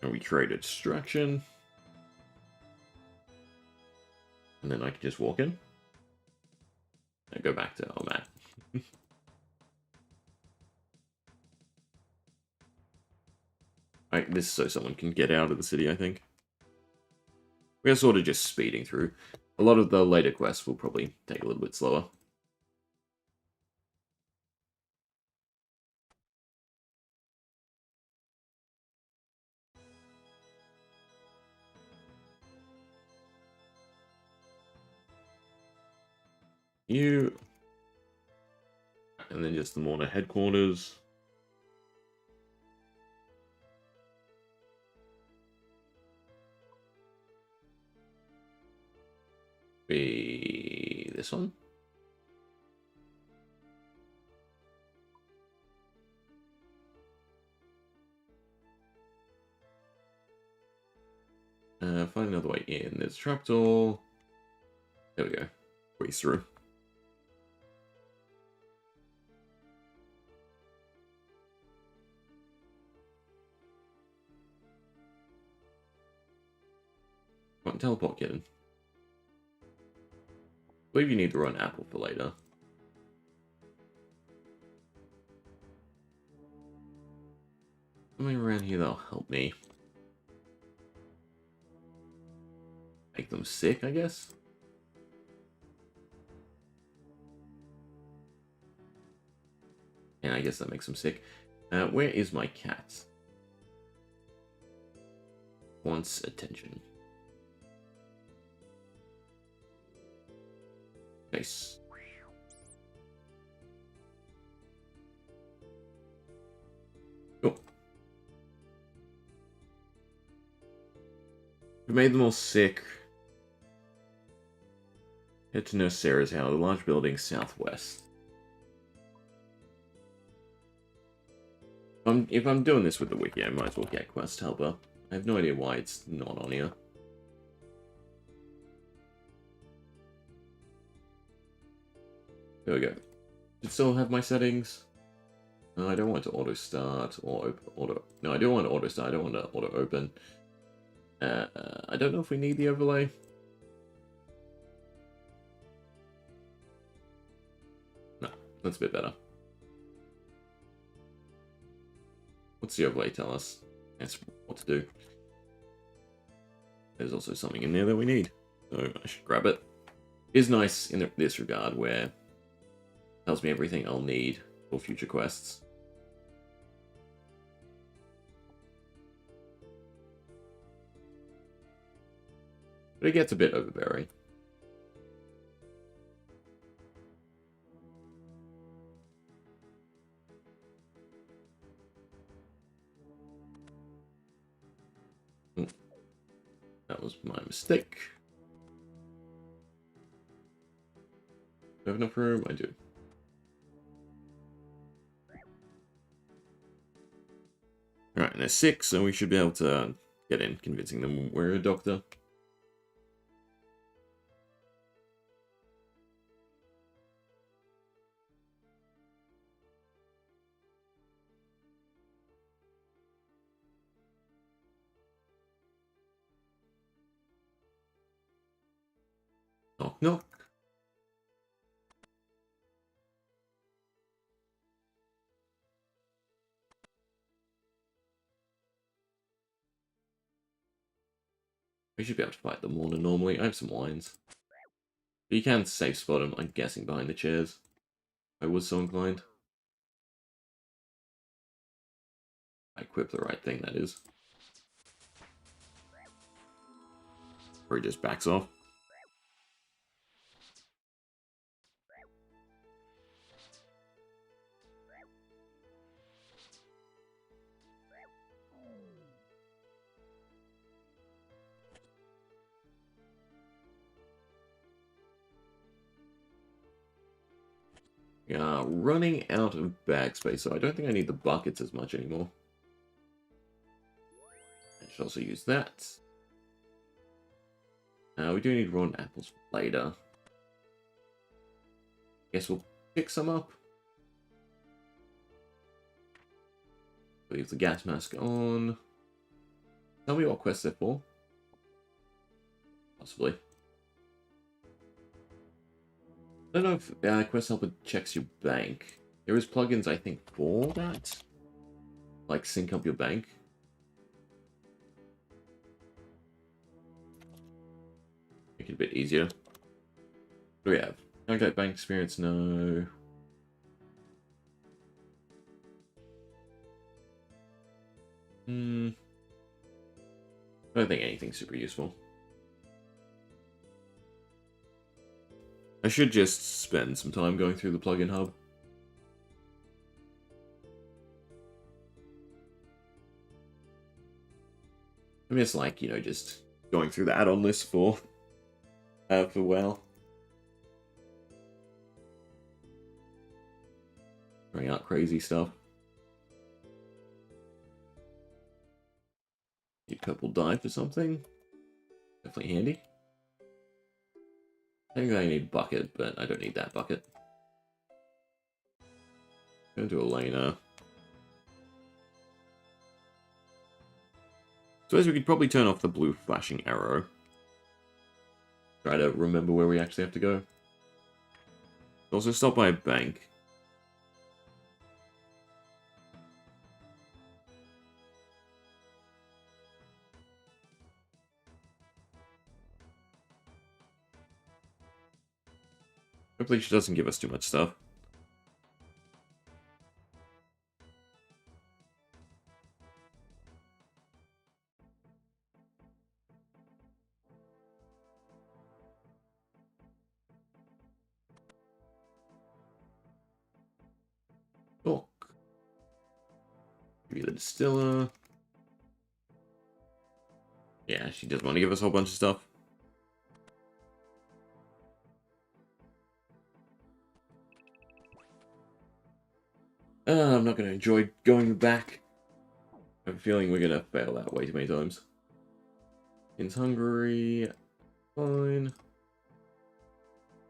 And we create a distraction. And then I can just walk in. And go back to our map. This is so someone can get out of the city, I think. We're sort of just speeding through. A lot of the later quests will probably take a little bit slower. You. And then just the Morna headquarters. Be this one. Find another way in. There's a trapdoor. There we go. Way through. Come on, teleport, get in. I believe you need the run apple for later. Something around here that'll help me. Make them sick, I guess? Yeah, I guess that makes them sick. Where is my cat? Wants attention. Nice. Cool. We made them all sick. Head to Nurse Sarah's house, a large building southwest. If I'm doing this with the wiki, I might as well get Quest Helper. I have no idea why it's not on here. There we go. Should still have my settings. No, I don't want to auto start or auto. No, I do want to auto start. I don't want to auto open. I don't know if we need the overlay. No, that's a bit better. What's the overlay tell us? That's what to do. There's also something in there that we need, so I should grab it. It is nice in this regard where it tells me everything I'll need for future quests. But it gets a bit overbearing. That was my mistake. Do I have enough room? I do. Alright, and there's 6, so we should be able to get in, convincing them we're a doctor. Knock, knock. We should be able to fight them more than normally. I have some wines. But you can safe spot them, I'm guessing, behind the chairs. I was so inclined. I equip the right thing, that is. Or he just backs off. Yeah, running out of bag space, so I don't think I need the buckets as much anymore. I should also use that. We do need raw apples for later. Guess we'll pick some up. Leave the gas mask on. Tell me what quests they're for. Possibly. I don't know if Quest Helper checks your bank. There is plugins, I think, for that. Like, sync up your bank. Make it a bit easier. What do we have? Don't get bank experience, no. I don't think anything's super useful. I should just spend some time going through the plugin hub. I mean, it's like, you know, just going through the add-on list for WoW. Trying out crazy stuff. Need purple dye for something. Definitely handy. I think I need bucket, but I don't need that bucket. Go to Elena. So as we could probably turn off the blue flashing arrow. Try to remember where we actually have to go. Also stop by a bank. Hopefully she doesn't give us too much stuff. Oh. Give you the distiller. Yeah, she does want to give us a whole bunch of stuff. I'm not going to enjoy going back. I have a feeling we're going to fail that way too many times. In's hungry. Fine.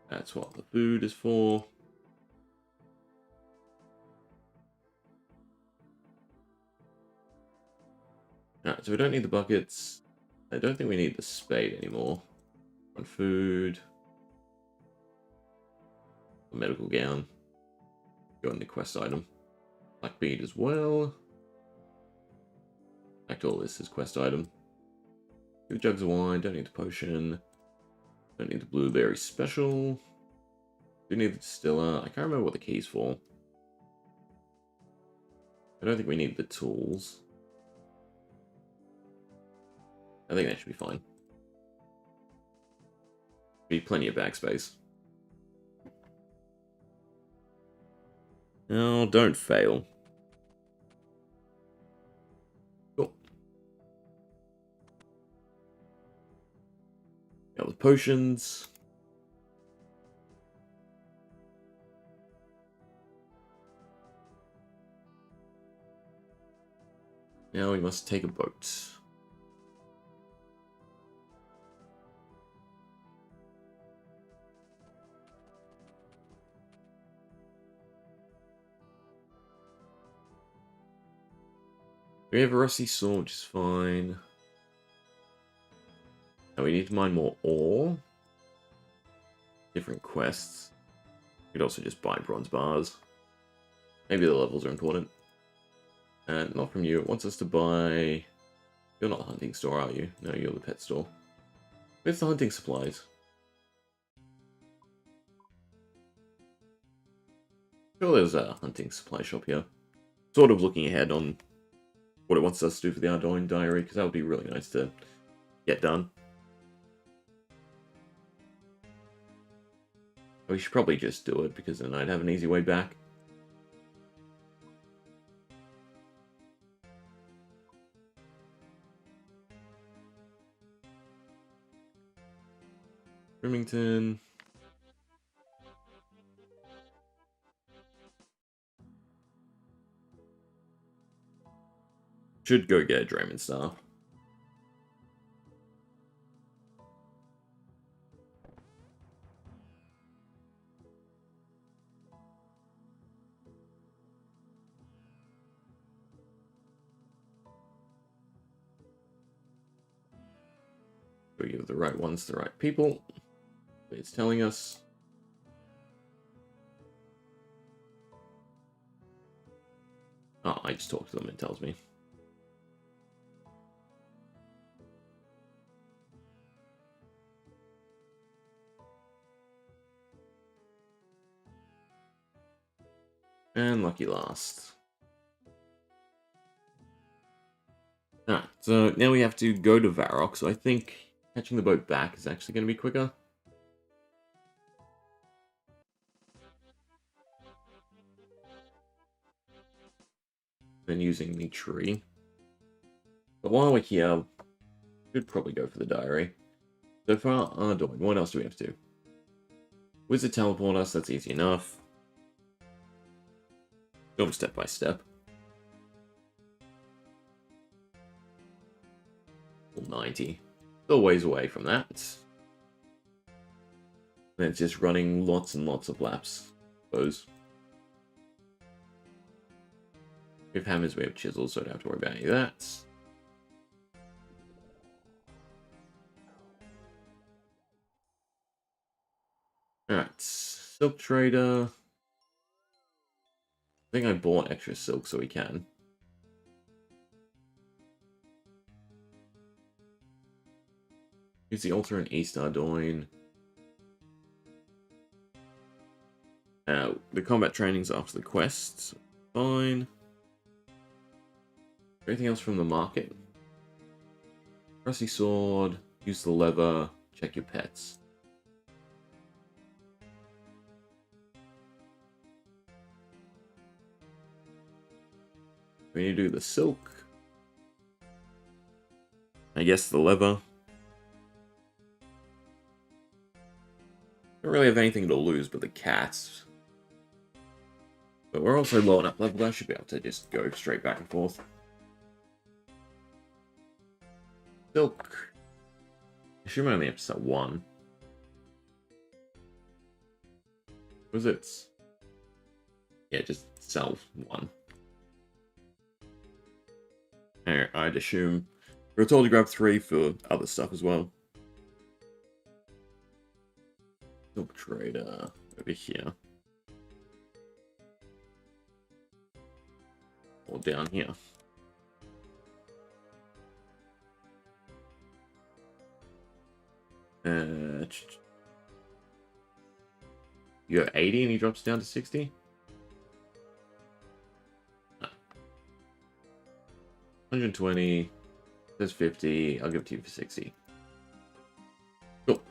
That's what the food is for. Alright, so we don't need the buckets. I don't think we need the spade anymore. On food. A medical gown. Go on the quest item. Black bead as well. Back to all this is quest item. 2 jugs of wine, don't need the potion. Don't need the blueberry special. Do need the distiller. I can't remember what the key's for. I don't think we need the tools. I think that should be fine. Be plenty of backspace. No, don't fail. Cool. Got the potions. Now we must take a boat. We have a rusty sword, which is fine. Now we need to mine more ore. Different quests. We could also just buy bronze bars. Maybe the levels are important. And not from you. It wants us to buy... You're not the hunting store, are you? No, you're the pet store. Where's the hunting supplies? Sure, there's a hunting supply shop here. Sort of looking ahead on what it wants us to do for the Ardougne Diary, because that would be really nice to get done. We should probably just do it, because then I'd have an easy way back. Remington. Should go get a Draymond Star. We give the right ones to the right people. It's telling us. Oh, I just talk to them and it tells me. And lucky last. Alright, so now we have to go to Varrock, so I think catching the boat back is actually going to be quicker. Than using the tree. But while we're here, we should probably go for the diary. So for our Ardougne, what else do we have to do? Wizard teleport us, that's easy enough. Go step by step. 90. Still ways away from that. And it's just running lots and lots of laps, I suppose. We have hammers, we have chisels, so I don't have to worry about any of that. Alright, silk trader. I think I bought extra silk so we can. Use the altar in East Ardougne. The combat training's after the quests. Fine. Anything else from the market? Rusty sword, use the lever, check your pets. We need to do the silk. I guess the lever. Don't really have anything to lose but the cats. But we're also low enough level, I should be able to just go straight back and forth. Silk. I should only have to sell one. Was it? Yeah, just sell one. I'd assume. We were told to grab 3 for other stuff as well. Silk trader over here. Or down here. You have 80 and he drops down to 60? 120. There's 50. I'll give it to you for 60. Cool.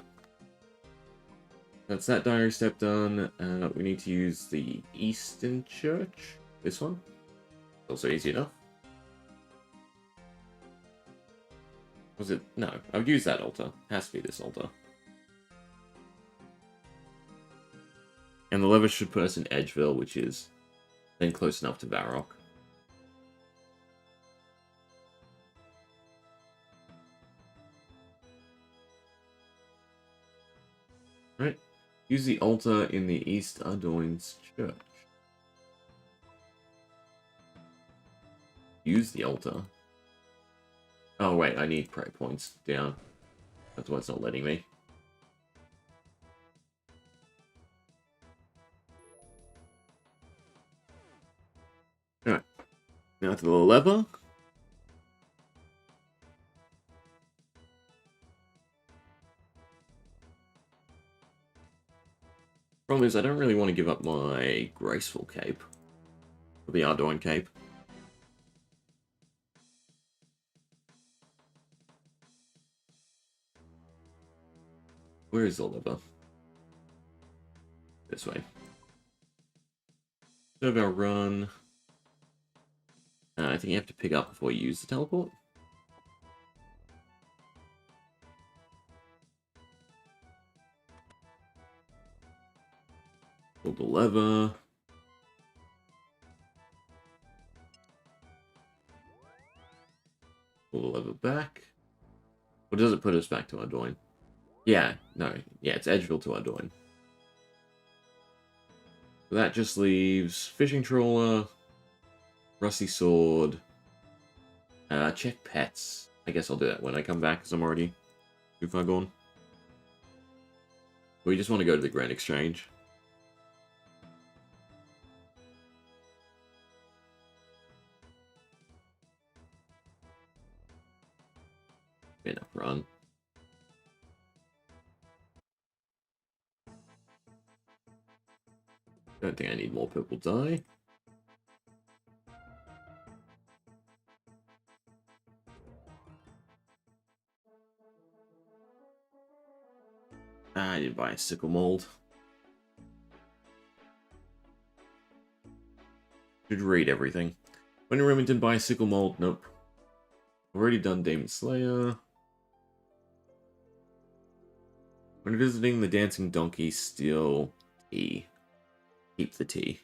That's that diary step done. We need to use the Eastern Church. This one. Also easy enough. Was it? No, I've used that altar. Has to be this altar. And the lever should put us in Edgeville, which is then close enough to Varrock. Right. Use the altar in the East Ardoin's Church. Use the altar. Oh wait, I need prayer points down. That's why it's not letting me. Alright. Now to the lever. Problem is, I don't really want to give up my graceful cape. Or the Ardoin cape. Where is the lever? This way. Serve our run. I think you have to pick up before you use the teleport. Pull the lever. Pull the lever back. Or does it put us back to Ardoin? Yeah, no. Yeah, it's Edgeville to Ardoin. So that just leaves Fishing Trawler, Rusty Sword, check pets. I guess I'll do that when I come back, because I'm already too far gone. We just want to go to the Grand Exchange. Enough run. Don't think I need more purple dye. I didn't buy a sickle mold. Should read everything. When in Remington, buy a sickle mold. Nope. Already done Demon Slayer. When visiting the Dancing Donkey, steal tea. Keep the tea.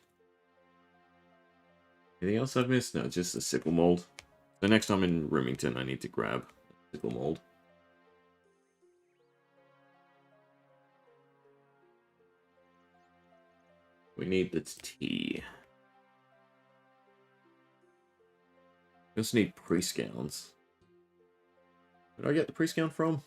Anything else I've missed? No, just a sickle mold. The next time in Remington, I need to grab a sickle mold. We need the tea. We also need priest gowns. Where do I get the priest gown from?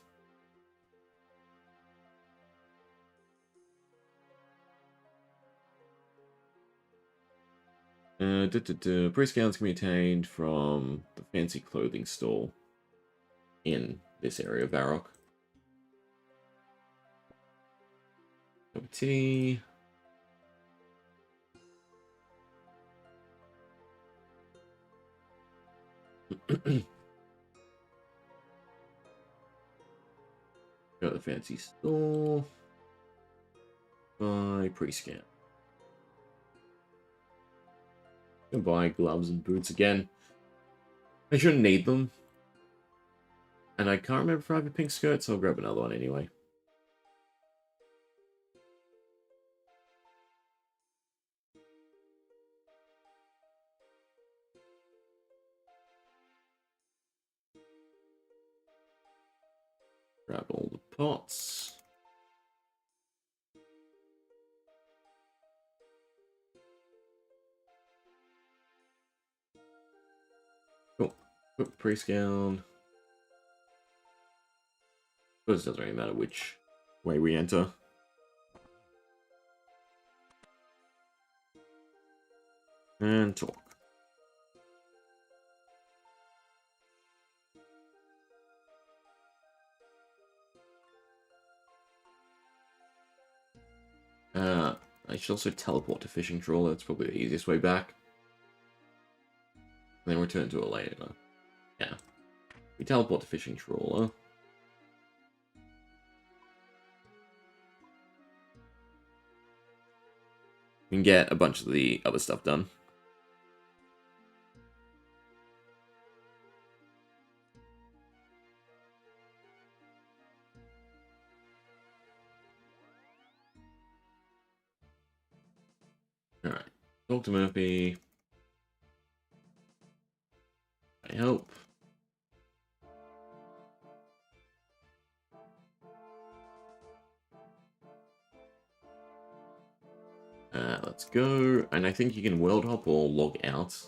Priest gowns can be obtained from the fancy clothing store in this area of Varrock. Cup of tea. Got the fancy store. Buy priest gown. Gonna buy gloves and boots again. I shouldn't need them. And I can't remember if I have a pink skirt, so I'll grab another one anyway. Grab all the pots. Cool. Quick priest gown. But it doesn't really matter which way we enter. And talk. I should also teleport to fishing trawler. That's probably the easiest way back. And then return to it later. Yeah. We teleport to fishing trawler. We can get a bunch of the other stuff done. Alright. Talk to Murphy. I help. Let's go. And I think you can world hop or log out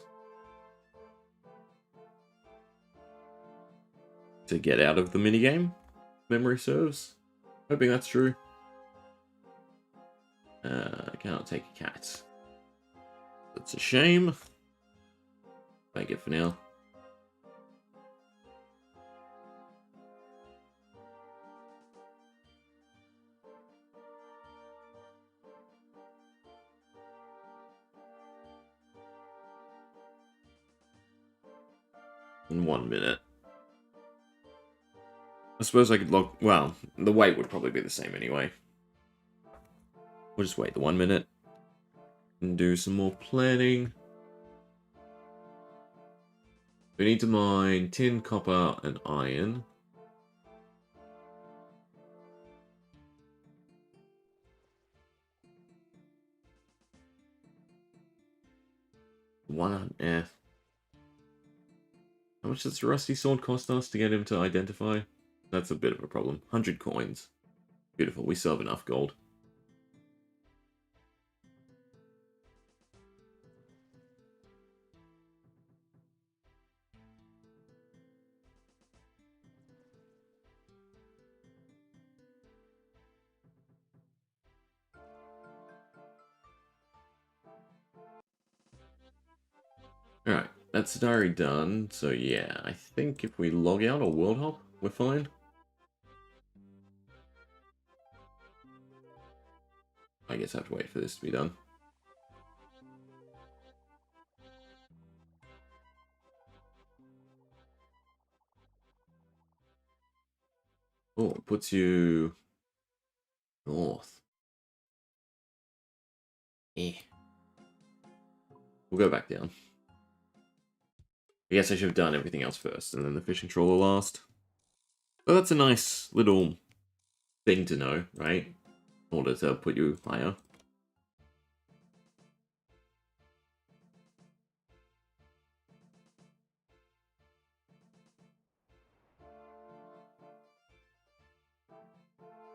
to get out of the minigame. Memory serves. Hoping that's true. I cannot take a cat. That's a shame. Thank it for now. In 1 minute. I suppose I could log... Well, the wait would probably be the same anyway. We'll just wait the 1 minute. And do some more planning. We need to mine tin, copper, and iron. How much does the rusty sword cost us to get him to identify? That's a bit of a problem. 100 coins. Beautiful, we still have enough gold. Alright, that's the diary done. So yeah, I think if we log out or world hop, we're fine. I guess I have to wait for this to be done. Oh, it puts you north. Eh. We'll go back down. I guess I should have done everything else first, and then the fishing trawler last. But that's a nice little thing to know, right? In order to put you higher.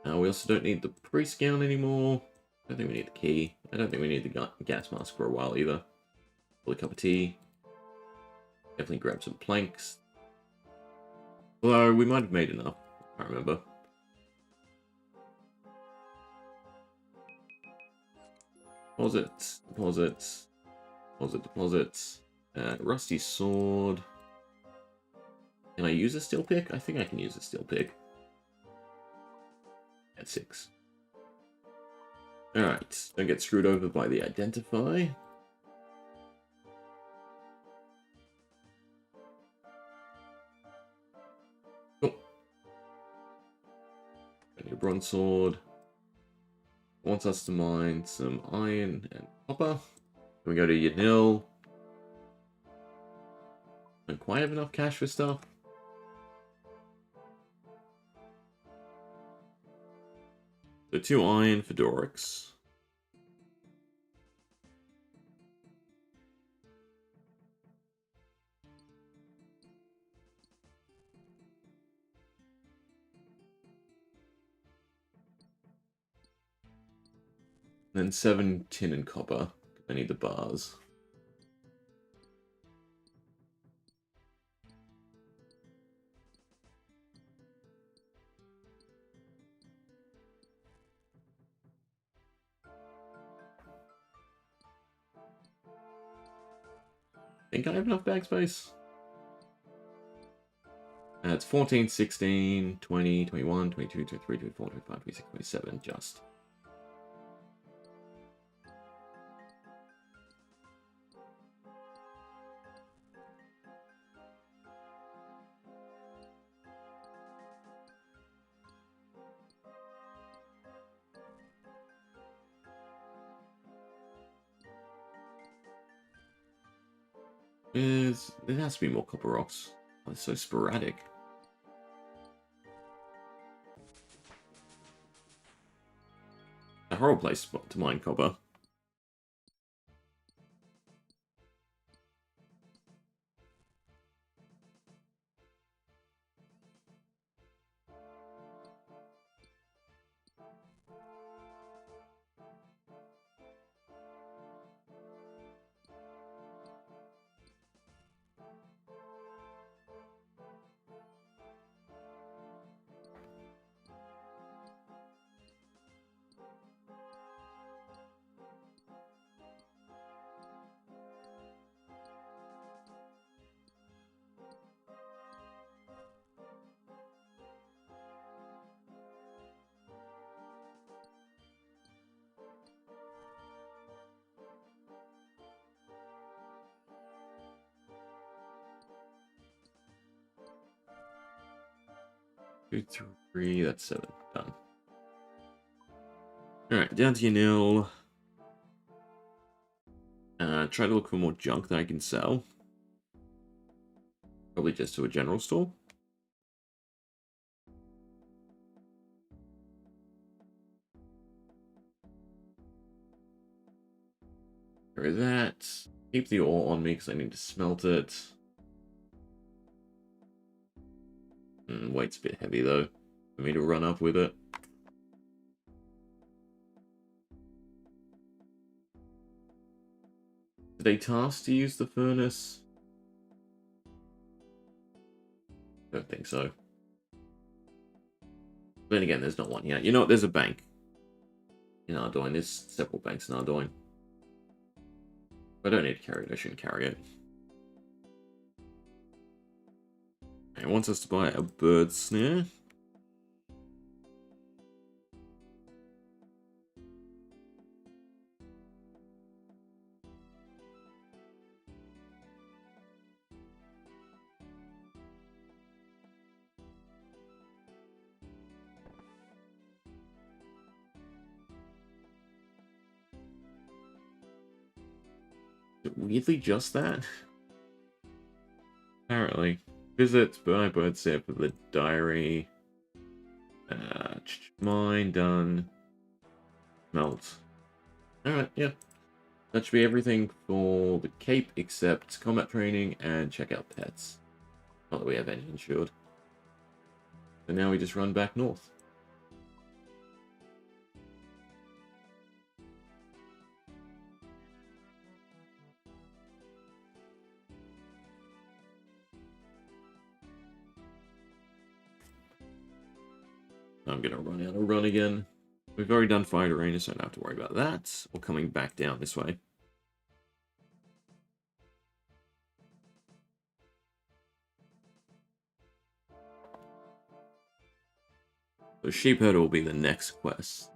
Now we also don't need the priest gown anymore. I don't think we need the key. I don't think we need the gas mask for a while either. Pull a cup of tea. Definitely grab some planks. Although we might have made enough. I can't remember. Deposits. Deposits. Deposit. Deposits. Rusty sword. Can I use a steel pick? I think I can use a steel pick. At 6. Alright. Don't get screwed over by the identify. Oh. Got your bronze sword. Wants us to mine some iron and copper. Then we go to Yanil. Don't quite have enough cash for stuff. So 2 iron for Dorix. Then 7 tin and copper. I need the bars. Think I have enough bag space? It's 14, 16, 20, 21, 22, 23, 24, 25, 26, 27, just. There has to be more copper rocks. Oh, it's so sporadic. A horrible place to mine copper. Two, three, that's 7. Done. Alright, down to your nil. Try to look for more junk that I can sell. Probably just to a general store. Carry that. Keep the ore on me because I need to smelt it. Weight's a bit heavy though for me to run up with it. Did they task to use the furnace? Don't think so. But then again, there's not one here. You know what? There's a bank in Ardoyne. There's several banks in Ardoyne. If I don't need to carry it, I shouldn't carry it. It wants us to buy a bird snare. Is it weirdly just that? Apparently. Visit, buy bird snare for the diary. Mine done. Melt. Alright, yeah. That should be everything for the Cape except combat training and check out pets. Not that we have any insured. So now we just run back north. I'm gonna run out of run again. We've already done Fire Arena, so I don't have to worry about that. Or coming back down this way. So Sheepherder will be the next quest.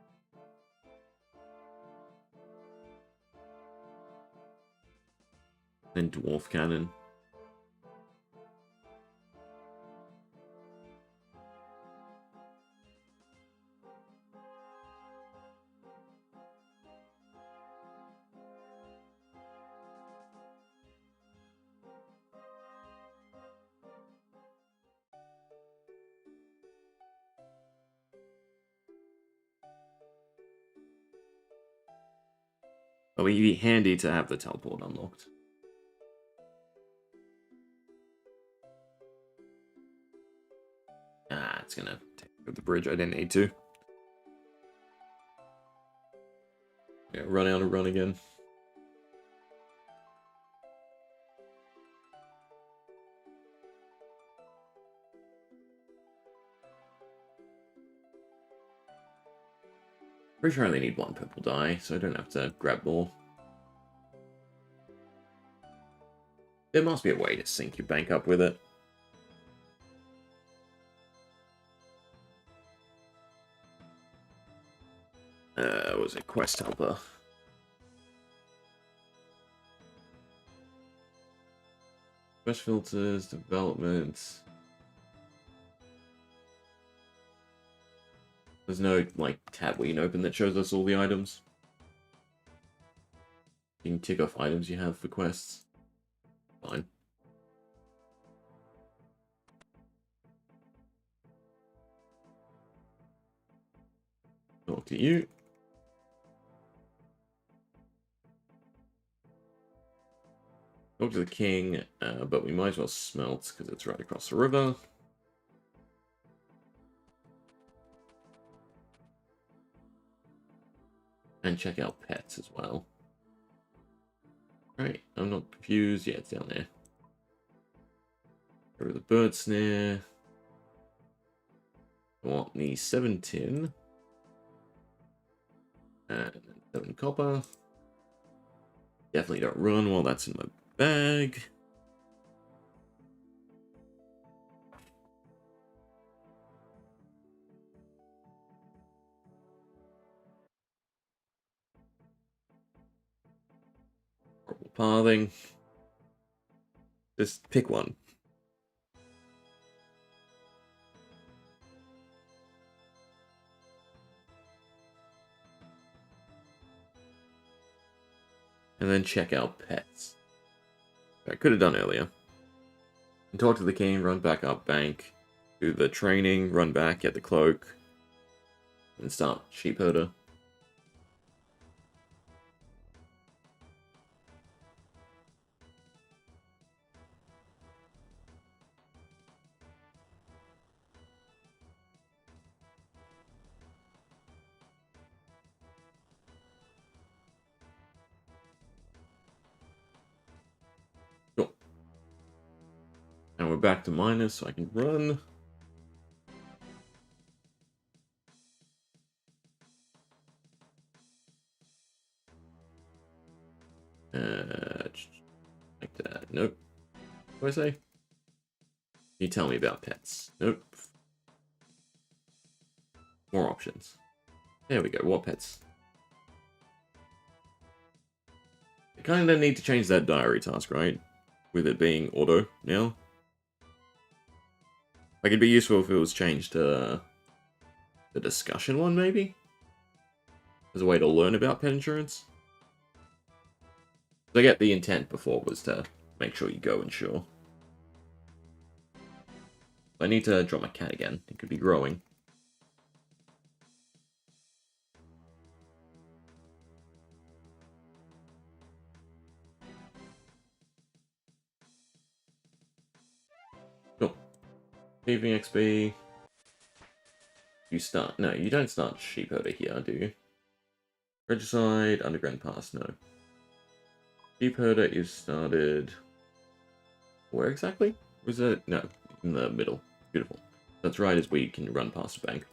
Then Dwarf Cannon. It'll be handy to have the teleport unlocked. Ah, it's gonna take the bridge. I didn't need to. Yeah, run out and run again. Pretty sure I only need one purple dye, so I don't have to grab more. There must be a way to sync your bank up with it. Was it quest helper? Quest filters, development. There's no, like, tab we can open that shows us all the items. You can tick off items you have for quests. Fine. Talk to you. Talk to the king, but we might as well smelt because it's right across the river. And check out pets as well. Right, I'm not confused. Yeah, it's down there. Go to the bird snare. I want the 7 tin. And 7 copper. Definitely don't run while that's in my bag. Horrible pathing. Just pick one. And then check out pets. I could have done earlier. And talk to the king, run back up bank, do the training, run back, get the cloak, and start sheep herder. Cool. And we're back to minus, so I can run. Like that. Nope. What do I say? You tell me about pets. Nope. More options. There we go. What pets? I kind of need to change that diary task, right? With it being auto now. Like, it'd be useful if it was changed to the discussion one, maybe? As a way to learn about pet insurance. I get the intent before was to make sure you go insure. I need to draw my cat again. It could be growing. Cool. Leaving XP. You start. No, you don't start sheep herder here, do you? Regicide, Underground Pass, no. Sheep herder is started. Where exactly? Was it? No, in the middle. Beautiful. That's right, as we can run past a bank.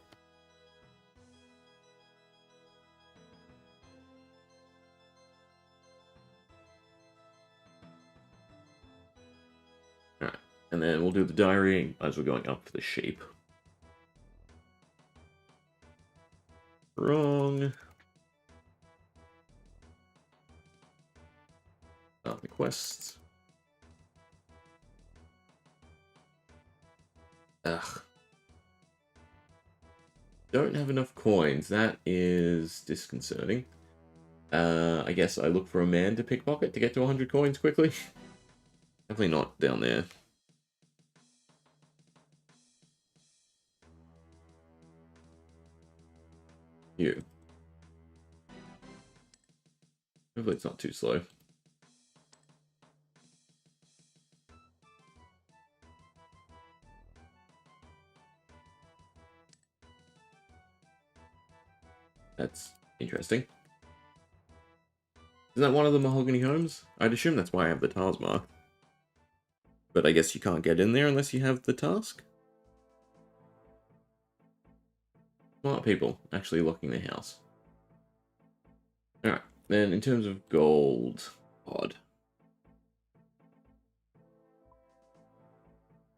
Alright, and then we'll do the diary as we're going up for the sheep. Wrong. Start the quest. Ugh. Don't have enough coins. That is disconcerting. I guess I look for a man to pickpocket to get to 100 coins quickly. Definitely not down there. You. Hopefully it's not too slow. That's interesting. Is that one of the mahogany homes? I'd assume that's why I have the tiles marked. But I guess you can't get in there unless you have the task? Smart people actually locking their house. Alright, then in terms of gold, odd.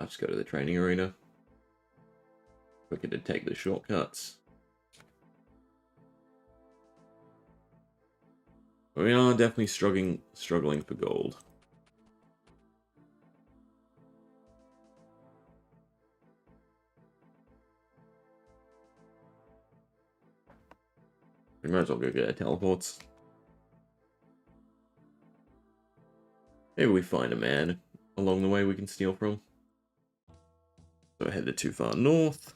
I'll just go to the training arena. Quicker to take the shortcuts. We are definitely struggling for gold. We might as well go get our teleports. Maybe we find a man along the way we can steal from. So headed too far north.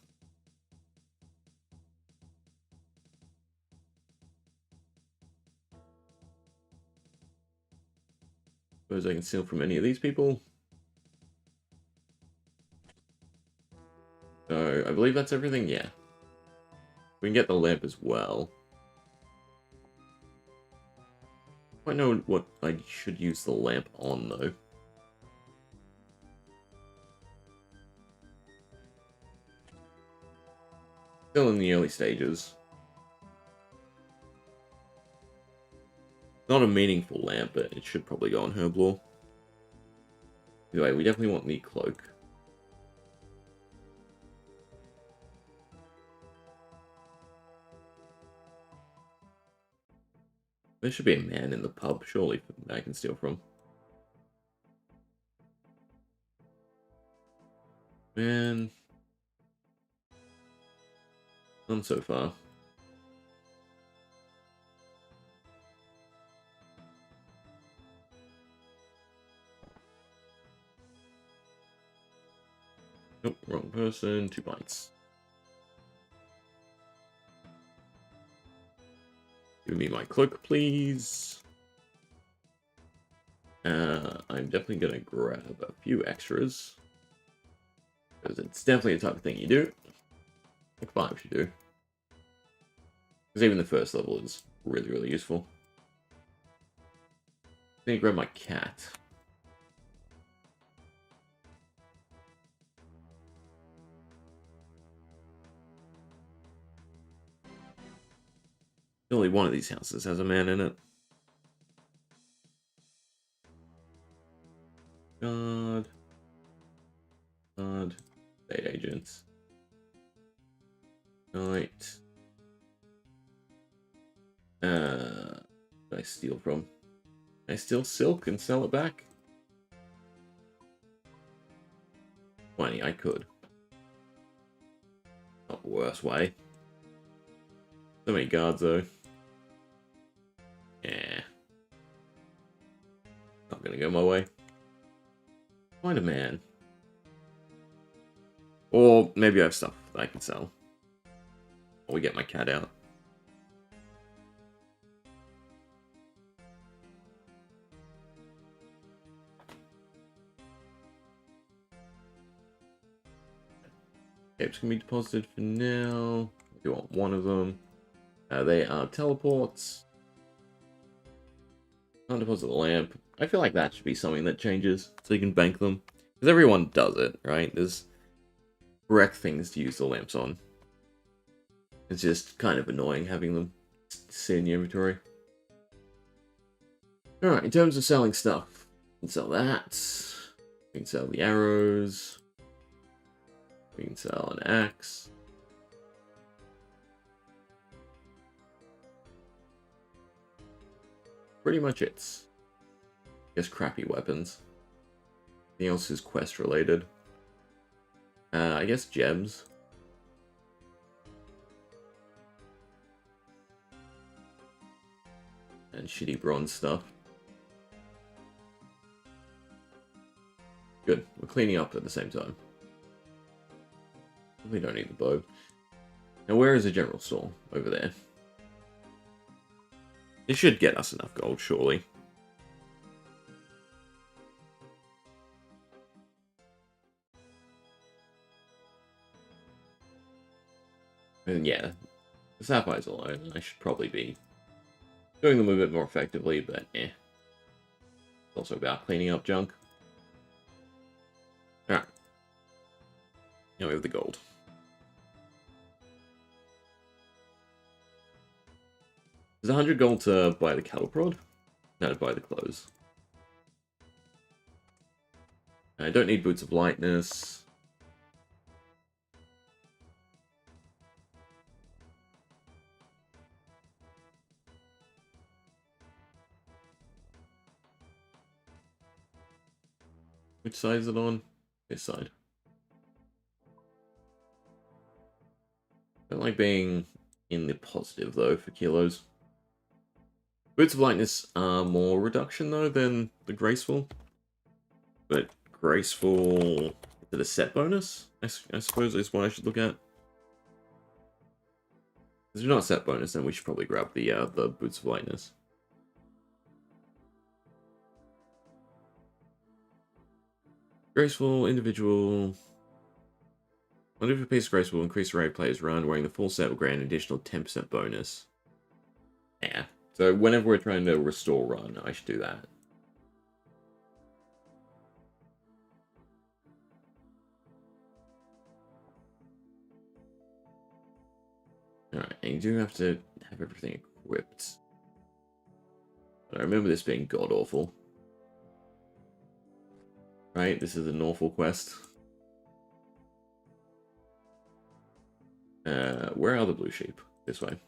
Suppose I can steal from any of these people. So I believe that's everything, yeah. We can get the lamp as well. I don't know what I should use the lamp on, though. Still in the early stages. Not a meaningful lamp, but it should probably go on Herblore. Anyway, we definitely want the cloak. There should be a man in the pub, surely, that I can steal from. Man. None so far. Nope, wrong person. 2 pints. Give me my cloak, please. I'm definitely gonna grab a few extras. Because it's definitely the type of thing you do. Like 5 should do. Because even the first level is really, really useful. Let me grab my cat. Only one of these houses has a man in it. God. God. State agents. Night. Did I steal from? Can I steal silk and sell it back? Funny, I could. Not the worst way. So many guards though. Yeah. Not gonna go my way. Find a man. Or maybe I have stuff that I can sell. Or we get my cat out. Capes can be deposited for now. I do want one of them. They are teleports. Can't deposit the lamp. I feel like that should be something that changes so you can bank them. Because everyone does it, right? There's correct things to use the lamps on. It's just kind of annoying having them sit in your inventory. Alright, in terms of selling stuff, we can sell that. We can sell the arrows. We can sell an axe. Pretty much it's just crappy weapons. Anything else is quest related. I guess gems. And shitty bronze stuff. Good. We're cleaning up at the same time. We don't need the bow. Now where is the general store? Over there. It should get us enough gold, surely. And yeah, the sapphires alone, I should probably be doing them a bit more effectively, but eh. It's also about cleaning up junk. Alright. Now we have the gold. Is 100 gold to buy the cattle prod? No, to buy the clothes. I don't need boots of lightness. Which side is it on? This side. I don't like being in the positive, though, for kilos. Boots of lightness are more reduction, though, than the graceful. But graceful... Is it a set bonus? I suppose is what I should look at. If it's not a set bonus, then we should probably grab the Boots of Lightness. Graceful, individual... Whenever your piece graceful will increase the rate of players run, wearing the full set will grant an additional 10% bonus. Yeah. So whenever we're trying to restore run, I should do that. Alright, and you do have to have everything equipped. But I remember this being god-awful. Right, this is an awful quest. Where are the blue sheep? This way.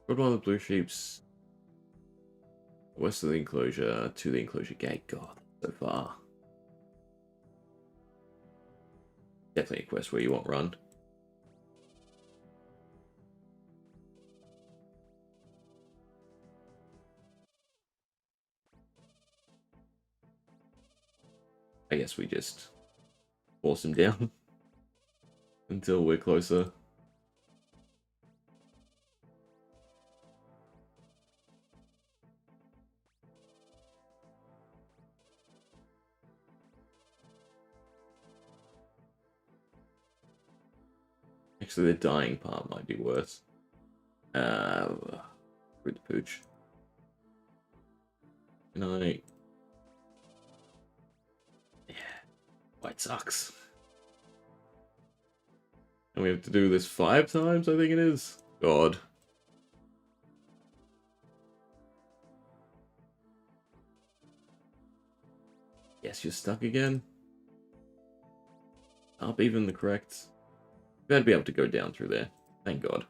What are the blue sheeps? West of the enclosure to the enclosure gate. God, so far. Definitely a quest where you want run. I guess we just force him down until we're closer. Actually, the dying part might be worse. With the pooch. Can I... Yeah. White sucks. And we have to do this 5 times, I think it is. God. Yes, you're stuck again. Up even the correct. Better be able to go down through there. Thank God.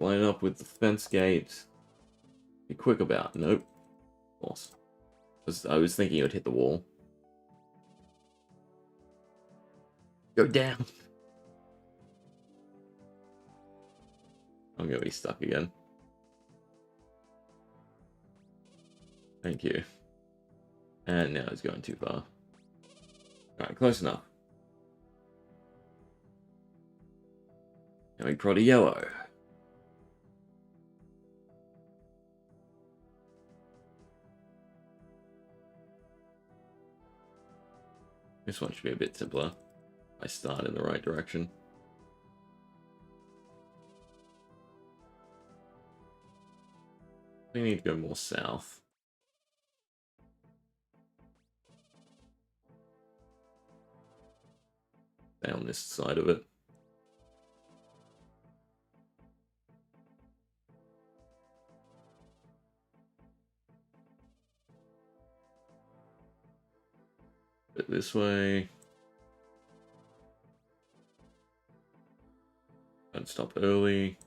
Line up with the fence gate. Be quick about. Nope. Of course. I was thinking it would hit the wall. Go down. I'm gonna be stuck again. Thank you. And now he's going too far. Alright, close enough. Now we prod a yellow. This one should be a bit simpler. I start in the right direction. We need to go more south. Stay on this side of it. Bit this way. Don't stop early.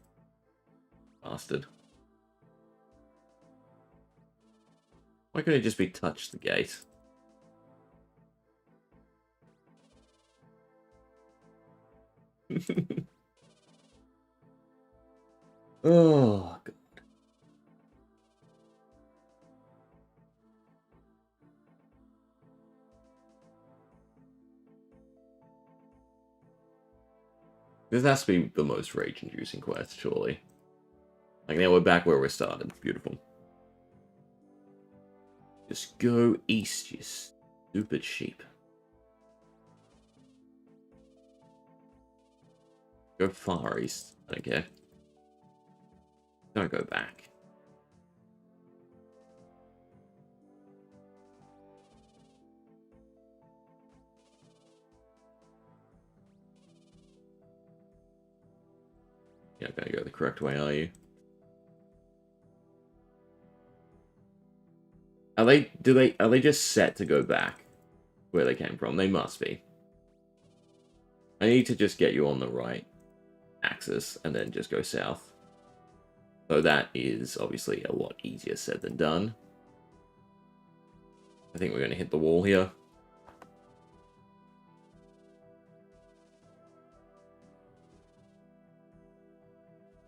Bastard. Why couldn't it just be touch the gate? Oh, God. This has to be the most rage-inducing quest, surely. Like, now we're back where we started. Beautiful. Just go east, you stupid sheep. Go far east. I don't care. Don't go back. You're not gonna go the correct way, are you? Are they just set to go back where they came from? They must be. I need to just get you on the right axis and then just go south. So that is obviously a lot easier said than done. I think we're going to hit the wall here.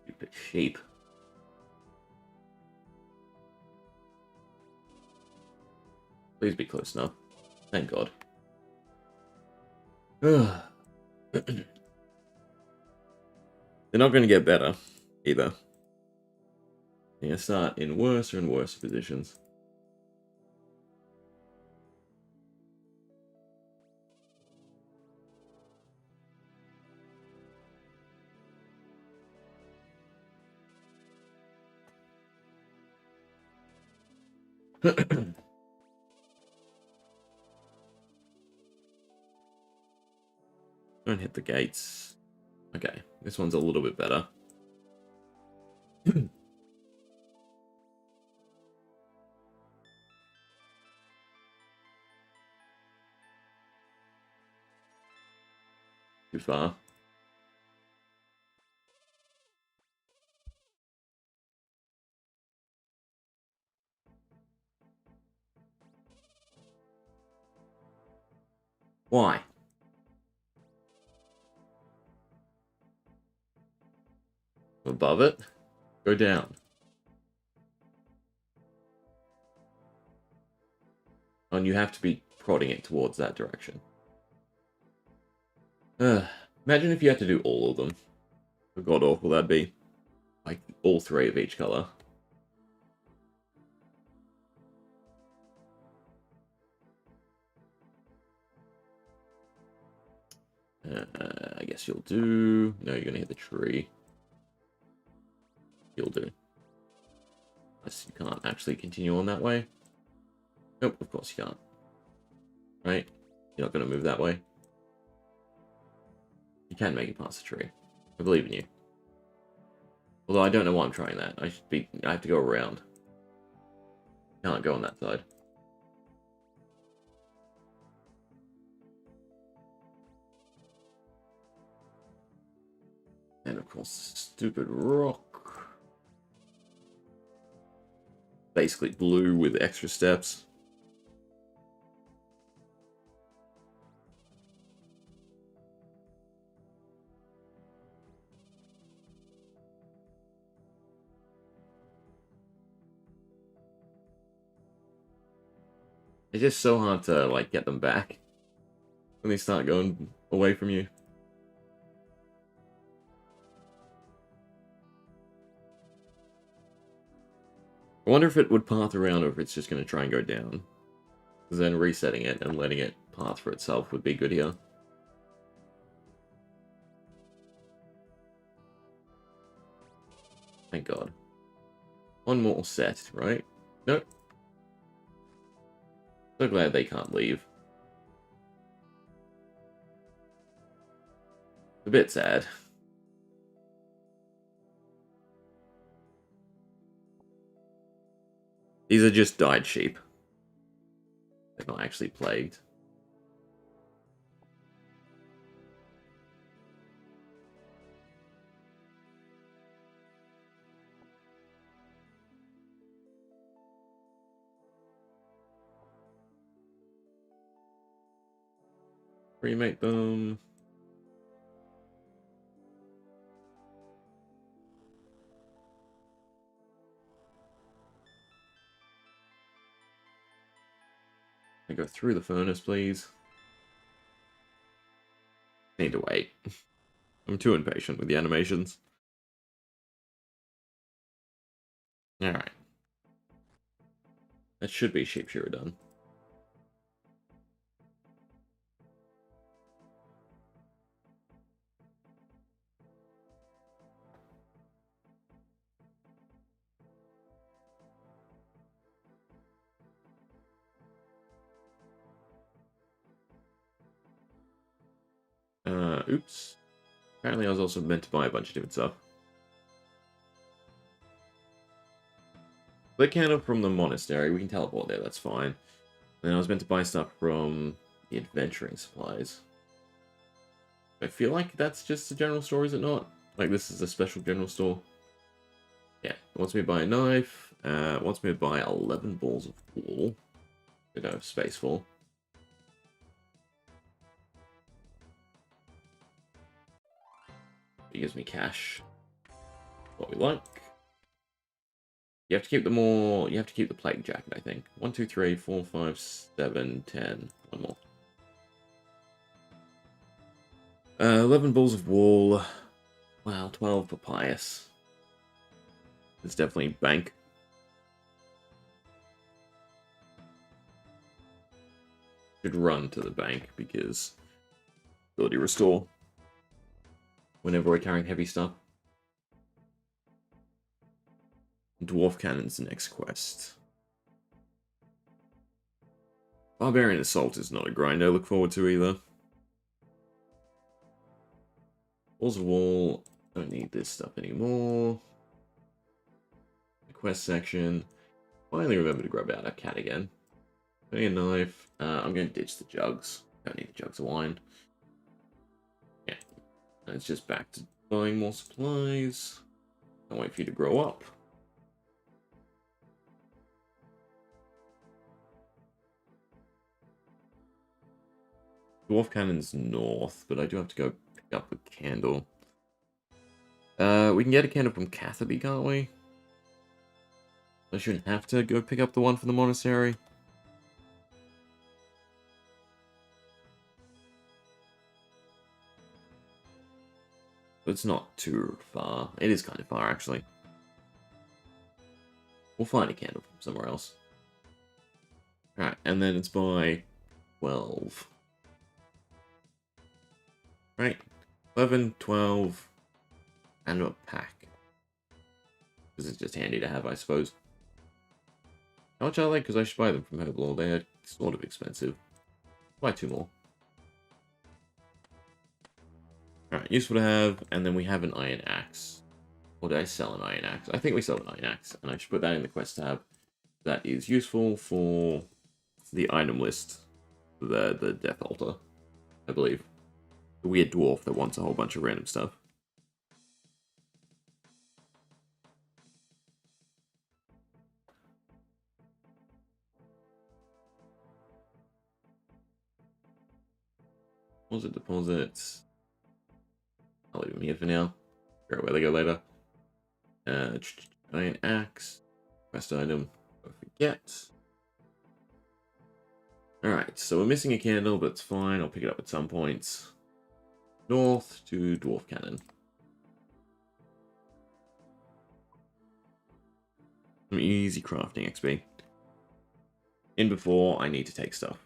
Stupid sheep. Please be close enough. Thank God. They're not going to get better, either. They're going to start in worse and worse positions. Don't hit the gates. Okay, this one's a little bit better. Too far. Why? Above it? Go down. And you have to be prodding it towards that direction. Imagine if you had to do all of them. How god awful that'd be. Like, all three of each color. I guess you'll do... No, you're gonna hit the tree. You'll do. Unless you can't actually continue on that way. Nope, of course you can't. Right? You're not gonna move that way. You can make it past the tree. I believe in you. Although I don't know why I'm trying that. I have to go around. Can't go on that side. And of course, stupid rock. Basically blue with extra steps. It's just so hard to, like, get them back when they start going away from you. I wonder if it would path around or if it's just going to try and go down. Because then resetting it and letting it path for itself would be good here. Thank God. One more set, right? Nope. So glad they can't leave. A bit sad. These are just died sheep. They're not actually plagued. Remake them. Go through the furnace, please. Need to wait. I'm too impatient with the animations. Alright. That should be sheep shearer done. Oops. Apparently I was also meant to buy a bunch of different stuff. Click counter from the monastery. We can teleport there, that's fine. And I was meant to buy stuff from the adventuring supplies. I feel like that's just a general store, is it not? Like this is a special general store. Yeah, it wants me to buy a knife. It wants me to buy 11 balls of wool. We don't have space for. It gives me cash. What we like. You have to keep the more. You have to keep the plague jacket, I think. 1, 2, 3, 4, 5, 7, 10. One more. 11 balls of wool. Wow, 12 papyrus. It's definitely bank. Should run to the bank because ability restore whenever we're carrying heavy stuff. Dwarf Cannon's the next quest. Barbarian Assault is not a grind I look forward to either. Walls of Wall. Don't need this stuff anymore. The quest section. Finally remember to grab out our cat again. Getting a knife. I'm going to ditch the jugs. Don't need the jugs of wine. Yeah. And it's just back to buying more supplies. Can't wait for you to grow up. Dwarf Cannon's north, but I do have to go pick up a candle. We can get a candle from Catherby, can't we? I shouldn't have to go pick up the one from the monastery. But it's not too far. It is kind of far, actually. We'll find a candle from somewhere else. Alright, and then it's by 12. Right. 11, 12, and a pack. This is just handy to have, I suppose. How much are they? Because I should buy them from Herblore. They are sort of expensive. Buy 2 more. Alright, useful to have. And then we have an iron axe. Or did I sell an iron axe? I think we sell an iron axe. And I should put that in the quest tab. That is useful for the item list. The Death Altar, I believe. The weird dwarf that wants a whole bunch of random stuff. Deposit, deposits. I'll leave them here for now. Figure out where they go later. Giant axe. Quest item. Don't forget. Alright, so we're missing a candle, but it's fine. I'll pick it up at some point. North to Dwarf Cannon. Some easy crafting XP. In before I need to take stuff.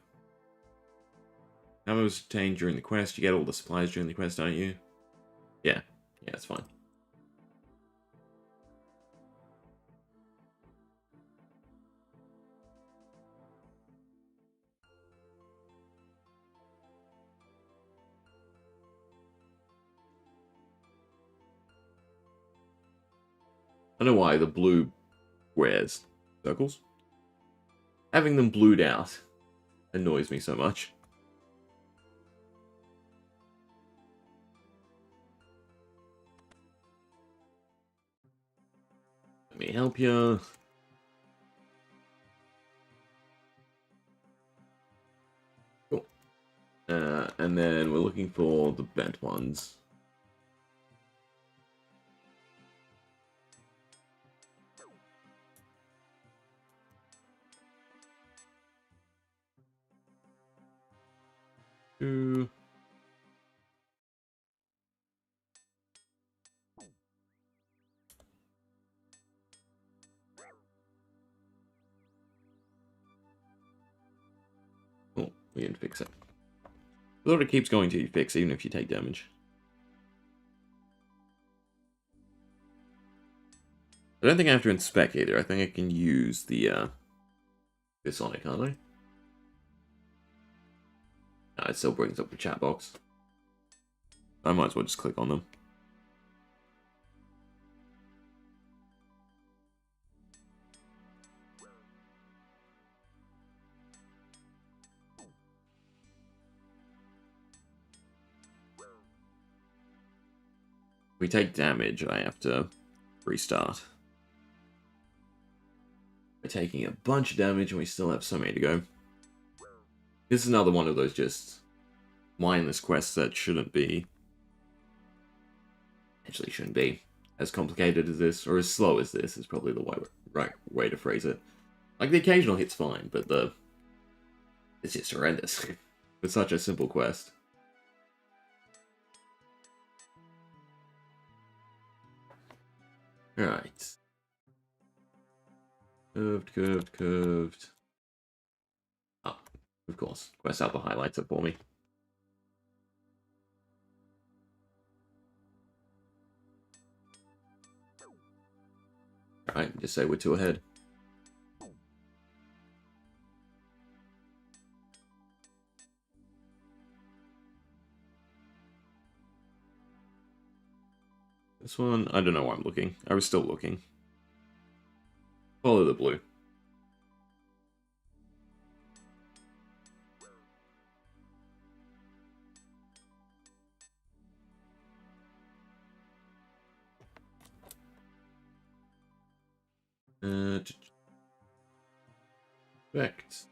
Ammo was obtained during the quest. You get all the supplies during the quest, don't you? Yeah. Yeah, that's fine. I don't know why the blue squares, circles, having them blued out annoys me so much. Let me help you. Cool. And then we're looking for the bent ones. Two. Oh, we didn't fix it. I thought it keeps going till you fix, even if you take damage. I don't think I have to inspect either. I think I can use the this on it, can't I? No, it still brings up the chat box. I might as well just click on them. If we take damage, I have to restart. We're taking a bunch of damage and we still have so many to go. This is another one of those just mindless quests that shouldn't be... Actually shouldn't be as complicated as this, or as slow as this is probably the right way to phrase it. Like, the occasional hit's fine, but it's just horrendous. For such a simple quest. Alright. Curved. Oh, of course. Quest Helper highlights it for me. Alright, just say we're 2 ahead. This one, I don't know why I'm looking. I was still looking. Follow the blue. Perfect.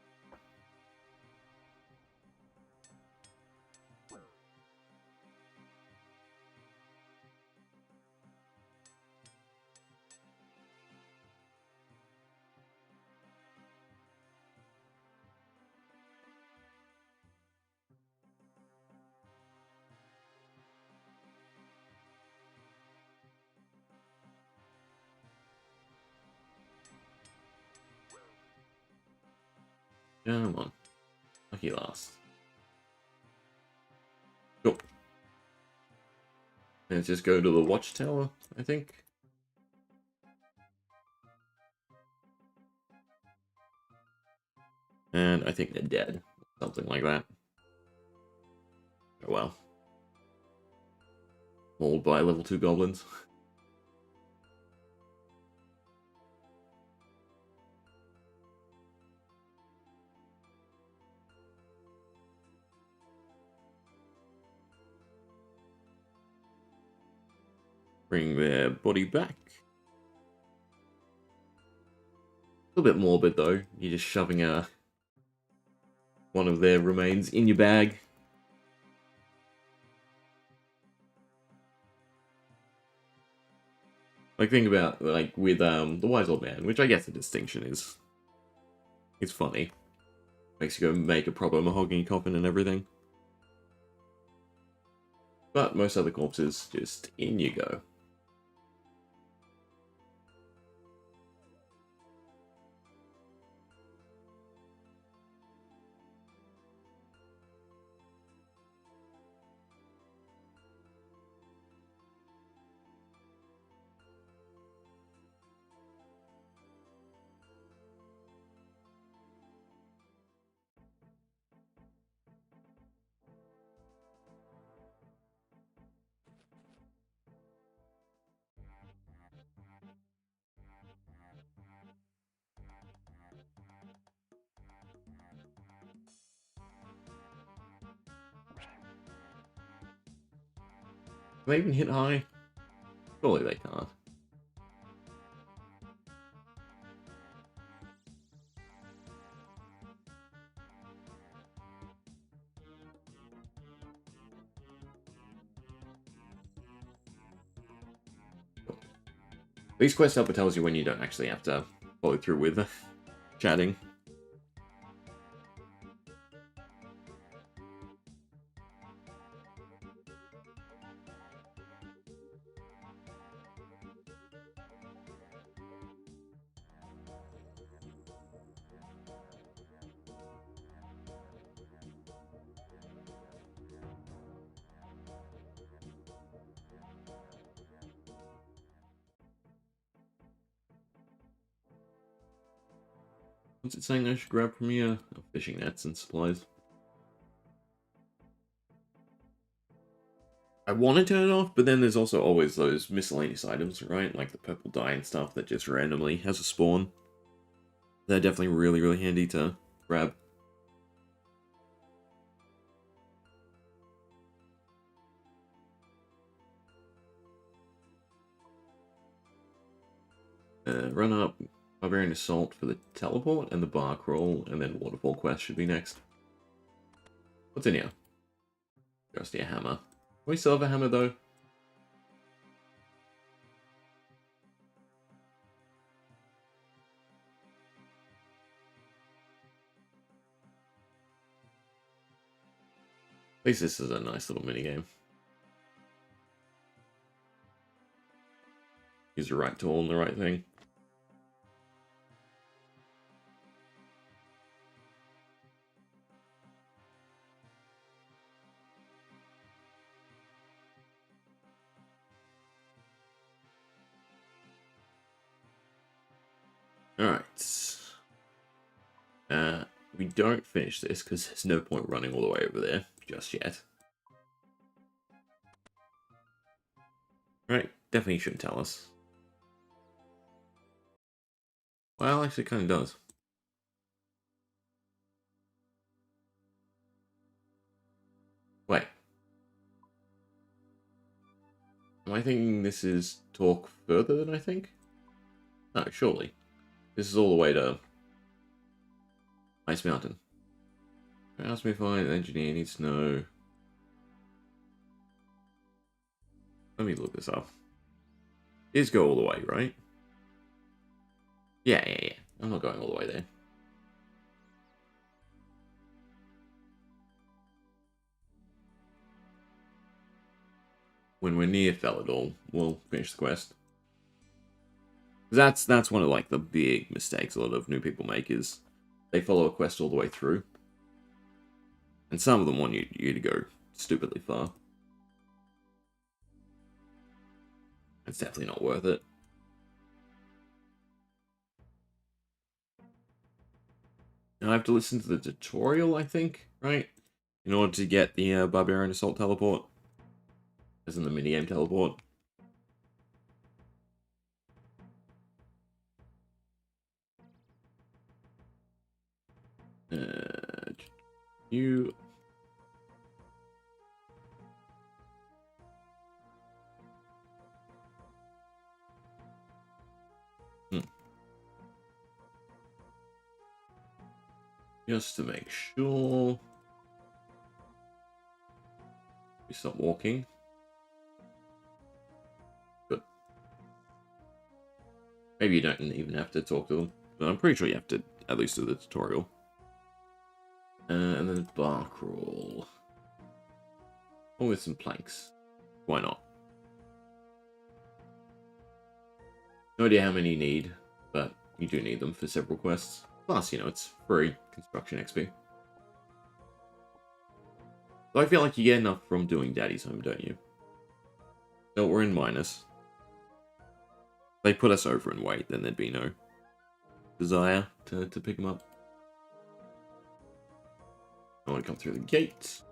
Come on. Lucky last. Cool. Let's just go to the watchtower, I think. And I think they're dead. Something like that. Oh well. Mauled by level 2 goblins. Bring their body back. A little bit morbid though. You're just shoving one of their remains in your bag. Like, think about, like, with the Wise Old Man, which I guess the distinction is funny. Makes you go make a proper mahogany coffin and everything. But most other corpses, just in you go. Can they even hit high? Surely they can't. At least Quest Helper tells you when you don't actually have to follow through with chatting. What's it saying I should grab from here? Oh, fishing nets and supplies. I want to turn it off, but then there's also always those miscellaneous items, right? Like the purple dye and stuff that just randomly has a spawn. They're definitely really, really handy to grab. Run up Barbarian Assault for the teleport and the bar crawl, and then Waterfall quest should be next. What's in here? Just a hammer. We still have a hammer, though. At least this is a nice little minigame. Use the right tool and the right thing. Alright. We don't finish this because there's no point running all the way over there just yet. Right, definitely shouldn't tell us. Well, actually it kind of does. Wait. Am I thinking this is talk further than I think? No, surely. This is all the way to Ice Mountain. Ask me if an engineer needs to know. Let me look this up. These go all the way, right? Yeah. I'm not going all the way there. When we're near Felidor, we'll finish the quest. That's one of like the big mistakes a lot of new people make is they follow a quest all the way through. And some of them want you to go stupidly far. It's definitely not worth it. Now I have to listen to the tutorial, I think, right? In order to get the Barbarian Assault teleport. As in the minigame teleport. You... Just to make sure. We stop walking. Good. Maybe you don't even have to talk to them. But I'm pretty sure you have to at least do the tutorial. And then bar crawl. Oh, with some planks. Why not? No idea how many you need, but you do need them for several quests. Plus, you know, it's free construction XP. So I feel like you get enough from doing Daddy's Home, don't you? So we're in minus. If they put us over in weight, then there'd be no desire to pick them up. I want to come through the gates.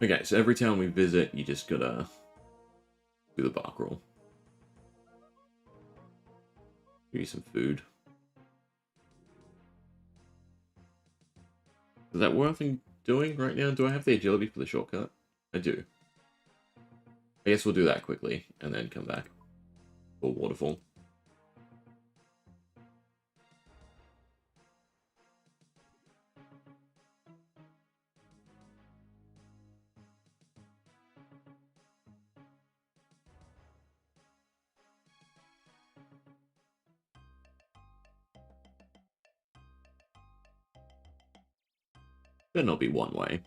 Okay, so every town we visit, you just gotta do the bar crawl. Give you some food. Is that worth doing right now? Do I have the agility for the shortcut? I do. I guess we'll do that quickly, and then come back. For waterfall. Better not be one way.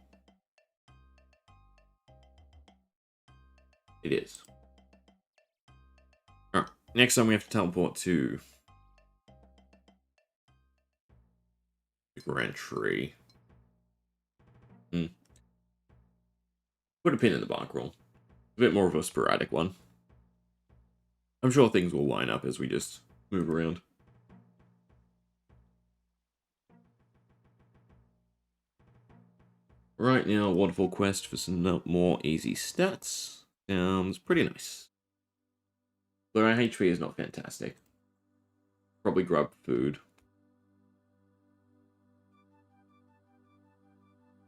It is. Alright, next time we have to teleport to the Grand Tree. Put a pin in the bar crawl. A bit more of a sporadic one. I'm sure things will line up as we just move around. Right now, waterfall quest for some more easy stats. Sounds pretty nice. But our HP is not fantastic. Probably grub food.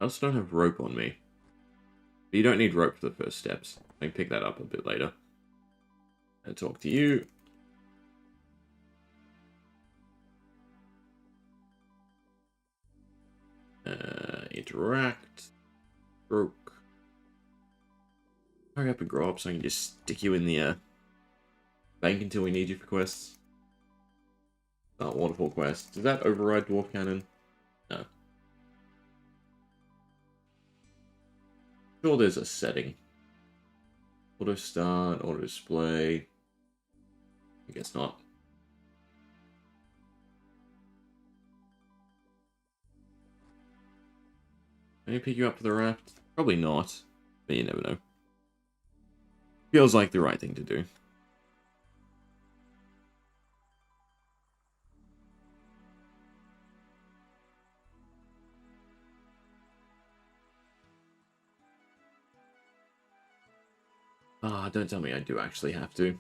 I also don't have rope on me. But you don't need rope for the first steps. I can pick that up a bit later. And talk to you. interact. Broke. Hurry up and grow up so I can just stick you in the bank until we need you for quests. Oh, waterfall quest. Does that override Dwarf Cannon? No. Sure, there's a setting. Auto start, auto display. I guess not. Can I pick you up for the raft? Probably not, but you never know. Feels like the right thing to do. Ah, don't tell me I do actually have to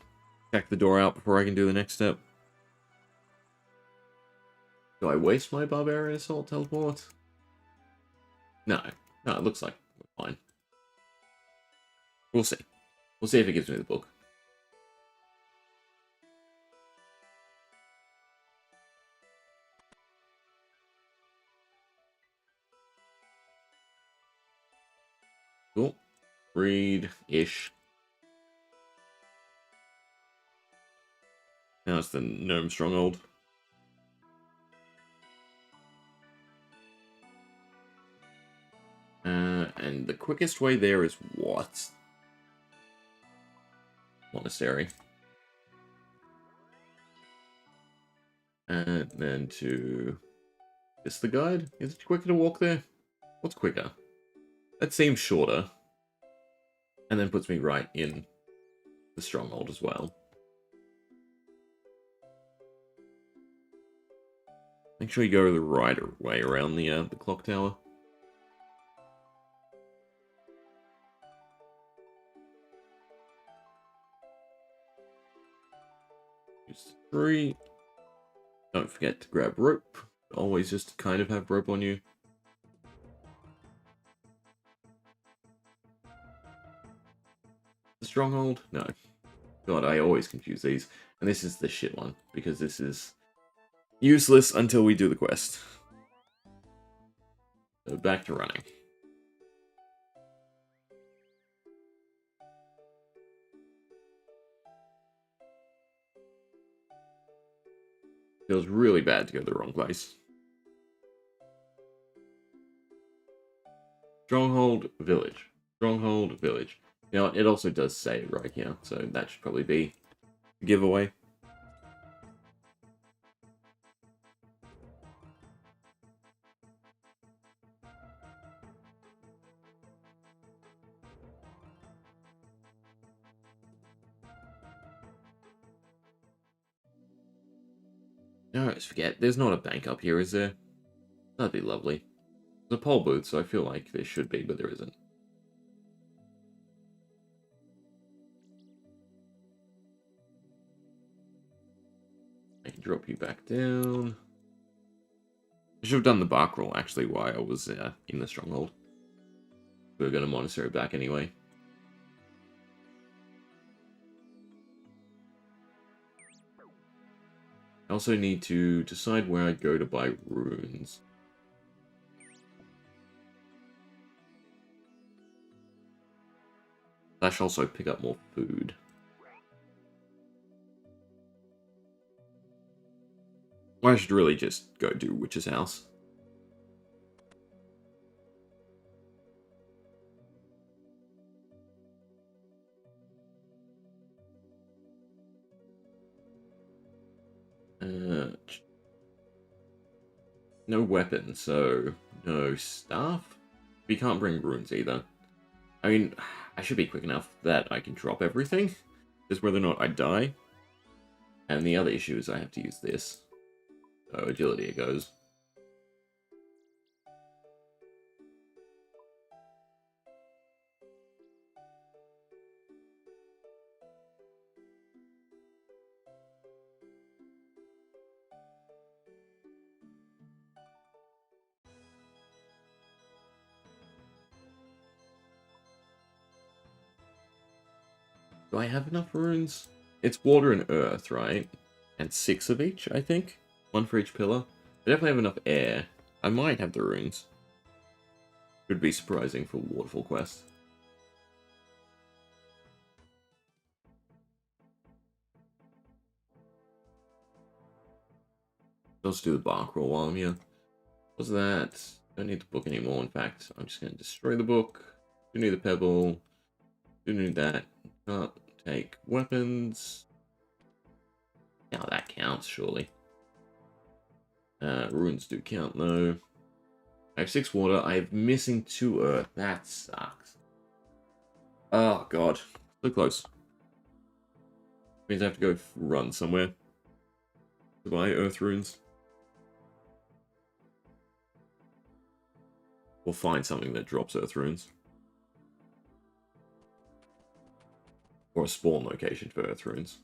check the door out before I can do the next step. Do I waste my Barbarian Assault teleport? No. No, it looks like we're fine. We'll see. We'll see if it gives me the book. Cool. Read-ish. Now it's the Gnome Stronghold. And the quickest way there is what? Monastery. And then to... Is the guide? Is it quicker to walk there? What's quicker? That seems shorter. And then puts me right in the stronghold as well. Make sure you go the right way around the clock tower. Use the tree. Don't forget to grab rope. Always just kind of have rope on you. The stronghold? No. God, I always confuse these. And this is the shit one, because this is useless until we do the quest. So back to running. Feels really bad to go to the wrong place. Stronghold Village. Stronghold Village. You know, it also does say it right here, so that should probably be a giveaway. No, let's forget. There's not a bank up here, is there? That'd be lovely. There's a poll booth, so I feel like there should be, but there isn't. I can drop you back down. I should have done the bark roll, actually, while I was in the stronghold. We were going to monastery back anyway. I also need to decide where I go to buy runes. I should also pick up more food. Or I should really just go do Witch's house. No weapon, so no staff. We can't bring runes either. I mean, I should be quick enough that I can drop everything. Just whether or not I die. And the other issue is I have to use this. So agility it goes. Do I have enough runes? It's water and earth, right? And 6 of each, I think? 1 for each pillar. I definitely have enough air. I might have the runes. Could be surprising for Waterfall Quest. Let's do the bark roll while I'm here. What's that? Don't need the book anymore. In fact, I'm just going to destroy the book. Don't need the pebble. Don't need that. Can't take weapons. Now that counts, surely. Runes do count, though. I have 6 water. I'm missing 2 earth. That sucks. Oh, God. So close. Means I have to go run somewhere to buy earth runes. Or find something that drops earth runes. Or a spawn location for earth runes.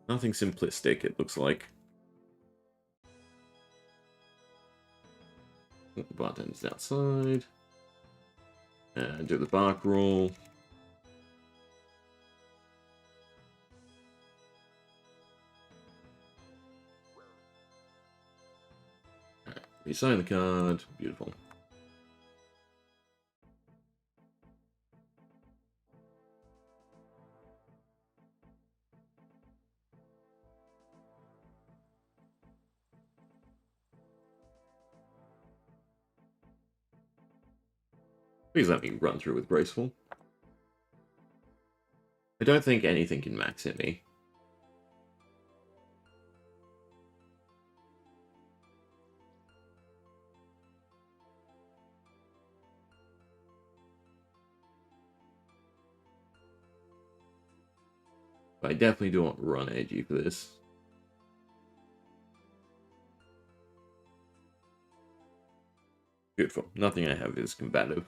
Nothing simplistic, it looks like. Put the buttons outside. And do the bark roll. Resign the card. Beautiful. Please let me run through with Graceful. I don't think anything can max hit me. But I definitely don't want run edgy for this. Beautiful. Nothing I have is combative.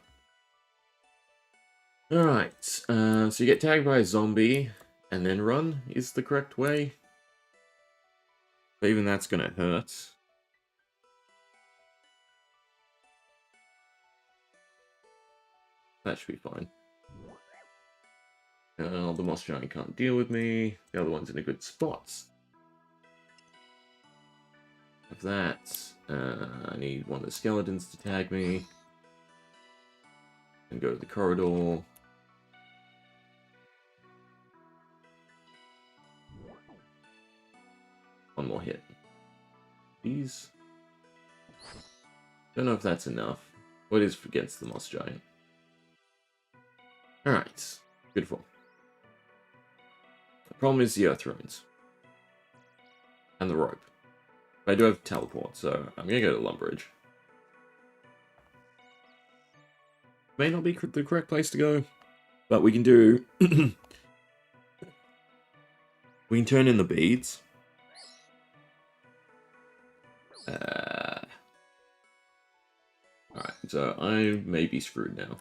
Alright, so you get tagged by a zombie, and then run is the correct way. But even that's gonna hurt. That should be fine. The Moss Giant can't deal with me. The other one's in a good spot. Have that. I need one of the skeletons to tag me. And go to the corridor. One more hit. These. Don't know if that's enough. What is against the Moss Giant? Alright. Beautiful. The problem is the earth runes. And the rope. But I do have teleport, so I'm gonna go to Lumbridge. May not be the correct place to go, but we can do... we can turn in the beads. Alright, so I may be screwed now.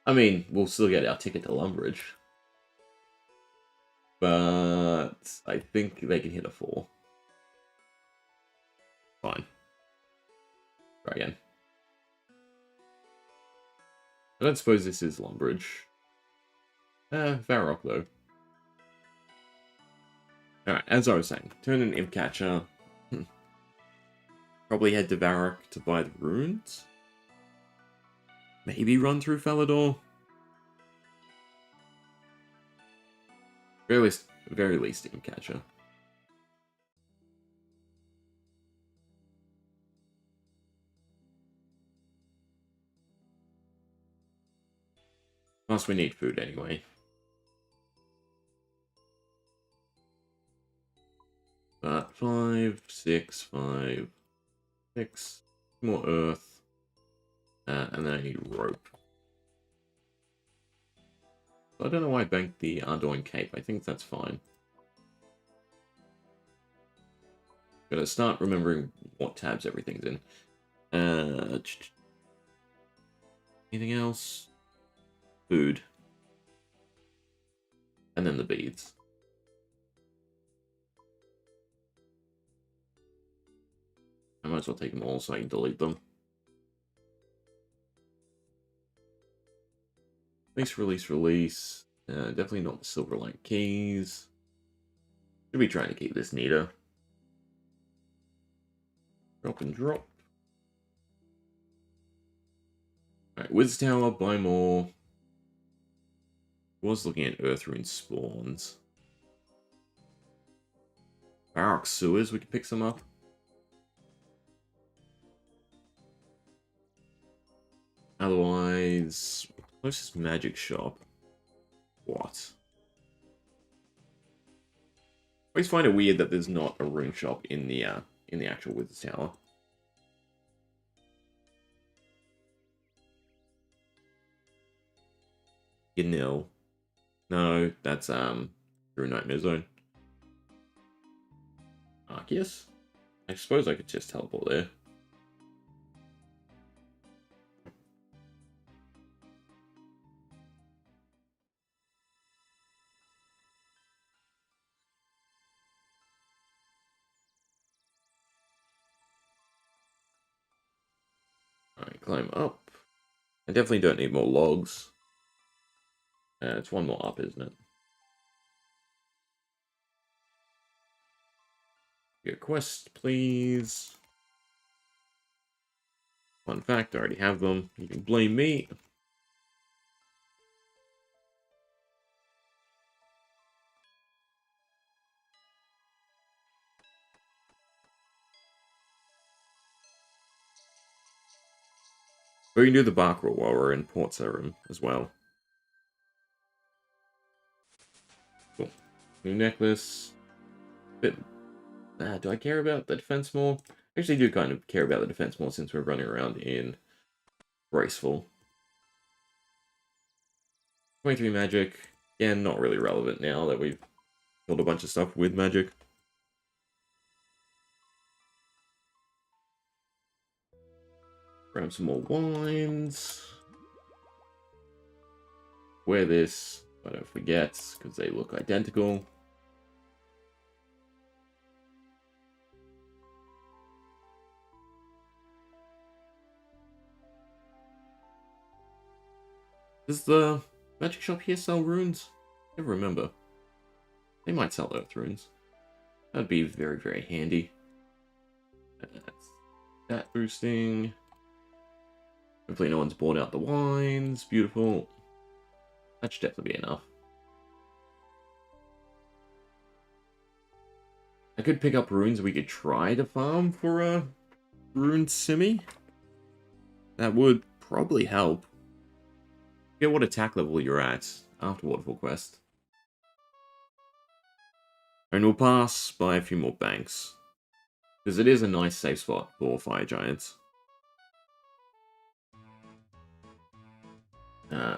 I mean, we'll still get our ticket to Lumbridge. But I think they can hit a 4. Fine. Try again. I don't suppose this is Lumbridge. Varrock, though. Alright, as I was saying, turn in Imp Catcher. Probably head to Varrock to buy the runes. Maybe run through Falador. Very least Imp Catcher. Plus, we need food anyway. But 5, 6, 5, 6. More earth. And then I need rope. I don't know why I banked the Ardoin Cape. I think that's fine. Gotta start remembering what tabs everything's in. Anything else? Food. And then the beads. I might as well take them all so I can delete them. Release. Definitely not the Silverlight keys. Should be trying to keep this neater. Drop and drop. Alright, Wiz Tower, buy more. Was looking at Earth Rune spawns. Barrock Sewers, we could pick some up. Otherwise, closest magic shop. What? I always find it weird that there's not a rune shop in the actual Wizard's Tower. Gnil. No, that's through Nightmare Zone. Arceus? I suppose I could just teleport there. Alright, climb up. I definitely don't need more logs. It's one more up, isn't it? Get a quest, please. Fun fact, I already have them. You can blame me. We can do the bark roll while we're in Port Serum as well. Cool. New necklace. Bit. Do I care about the defense more? I actually do kind of care about the defense more since we're running around in Graceful. 23 magic. Again, not really relevant now that we've killed a bunch of stuff with magic. Grab some more wines. Wear this, but don't forget, because they look identical. Does the magic shop here sell runes? I never remember. They might sell earth runes. That'd be very, very handy. That's that boosting. Hopefully no one's bought out the wines. Beautiful. That should definitely be enough. I could pick up runes we could try to farm for a rune simi. That would probably help. Get what attack level you're at after Waterfall Quest. And we'll pass by a few more banks. Because it is a nice safe spot for fire giants.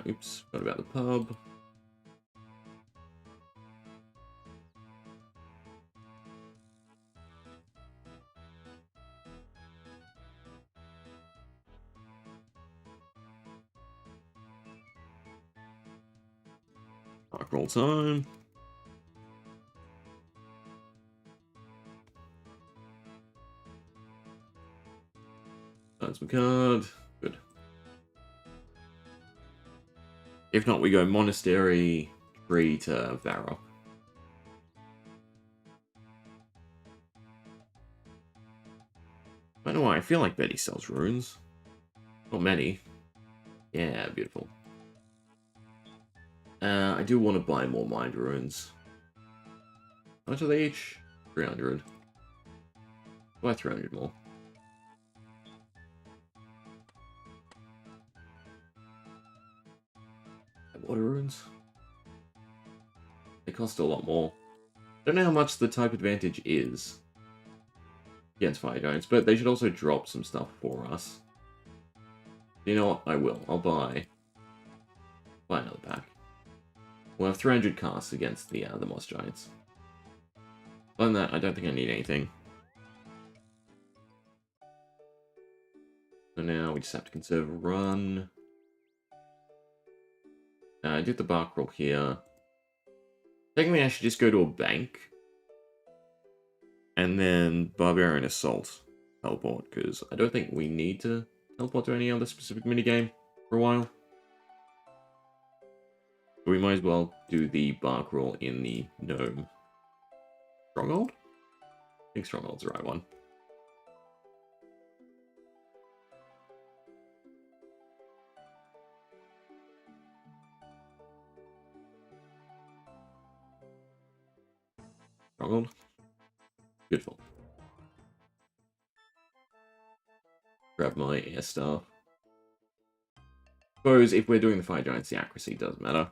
Oops, forgot about the pub. Rock roll time. That's my card. Good. If not, we go Monastery, Tree to Varrock. I don't know why, I feel like Betty sells runes. Not many. Yeah, beautiful. I do want to buy more Mind Runes. How much are they each? 300. Buy 300 more. Water runes? They cost a lot more. Don't know how much the type advantage is against fire giants, but they should also drop some stuff for us. You know what? I will. I'll buy another pack. We'll have 300 casts against the moss giants. Other than that, I don't think I need anything. So now we just have to conserve a run. I did the bark roll here. Technically, I should just go to a bank. And then Barbarian Assault teleport, because I don't think we need to teleport to any other specific minigame for a while. So we might as well do the bark roll in the gnome. Stronghold? I think Stronghold's the right one. Stronghold? Beautiful. Grab my air staff. Suppose if we're doing the fire giants, the accuracy doesn't matter.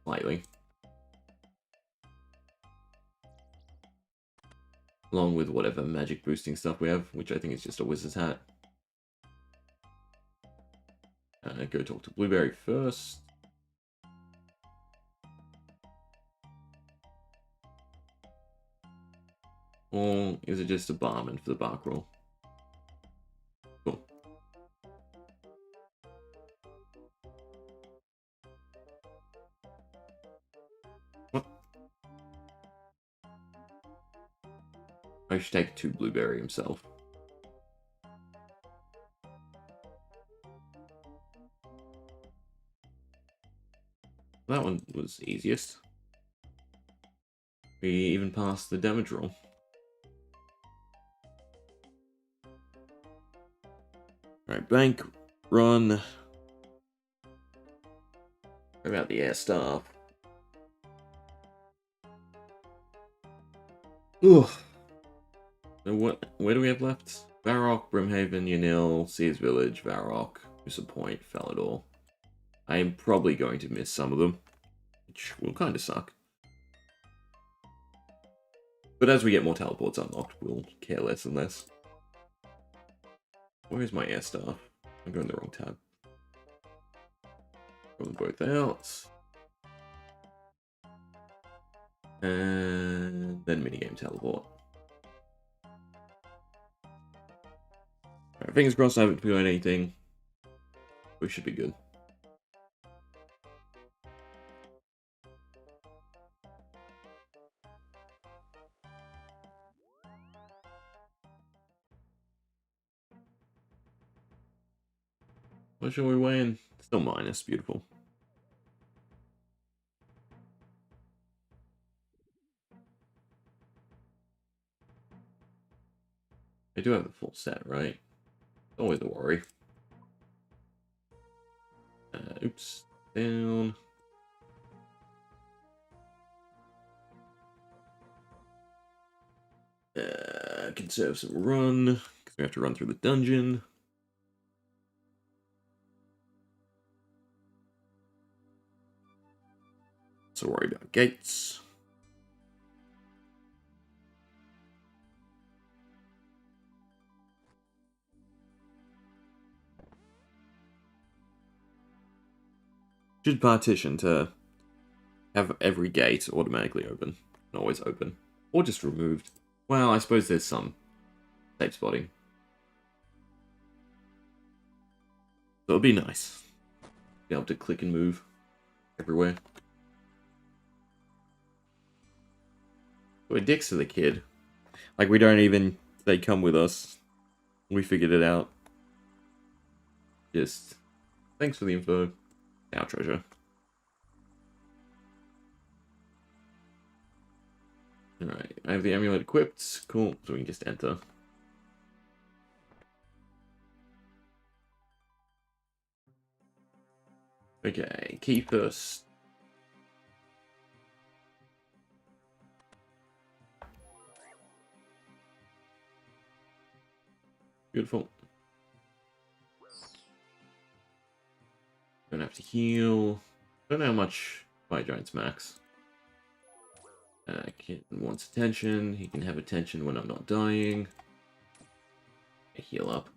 Slightly. Along with whatever magic boosting stuff we have, which I think is just a wizard's hat. Go talk to Blueberry first. Or is it just a barman for the bark roll? Cool. What? I should take it to Blueberry himself. That one was easiest. We even passed the damage roll. Alright, bank, run. What about the air staff? Ugh. So where do we have left? Varrock, Brimhaven, Yanil, Sears Village, Varrock, Moosa Point, Falador. I am probably going to miss some of them, which will kind of suck. But as we get more teleports unlocked, we'll care less and less. Where is my air staff? I'm going the wrong tab. Throw them both out. And then minigame teleport. Alright, fingers crossed I haven't forgotten anything. We should be good. What shall we weigh in? Still minus, beautiful. I do have the full set, right? Always a worry. Oops. Down. Conserve some run, because we have to run through the dungeon. So worry about gates. Should partition to have every gate automatically open. And always open. Or just removed. Well, I suppose there's some safe spotting. So it'll be nice. Be able to click and move everywhere. We're dicks to the kid. Like, we don't even... They come with us. We figured it out. Just... Thanks for the info. Our treasure. Alright, I have the amulet equipped. Cool, so we can just enter. Okay, key first. Beautiful. Don't have to heal. Don't know how much Fire Giant's max. Kid wants attention. He can have attention when I'm not dying. Heal up.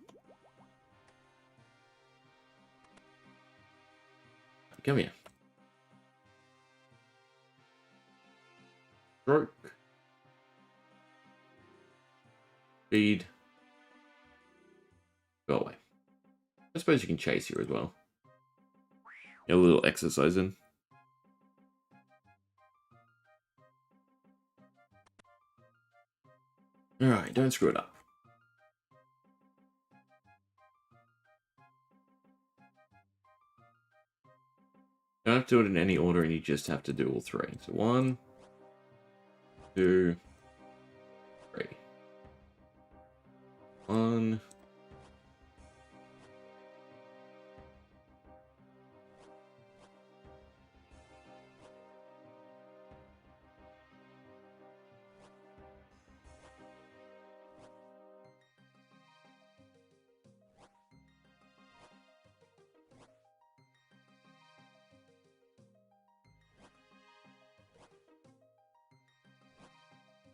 Come here. Stroke. Speed. Go away. I suppose you can chase here as well. A little exercising. Alright, don't screw it up. Don't have to do it in any order, and you just have to do all three. So 1, 2, 3. 1.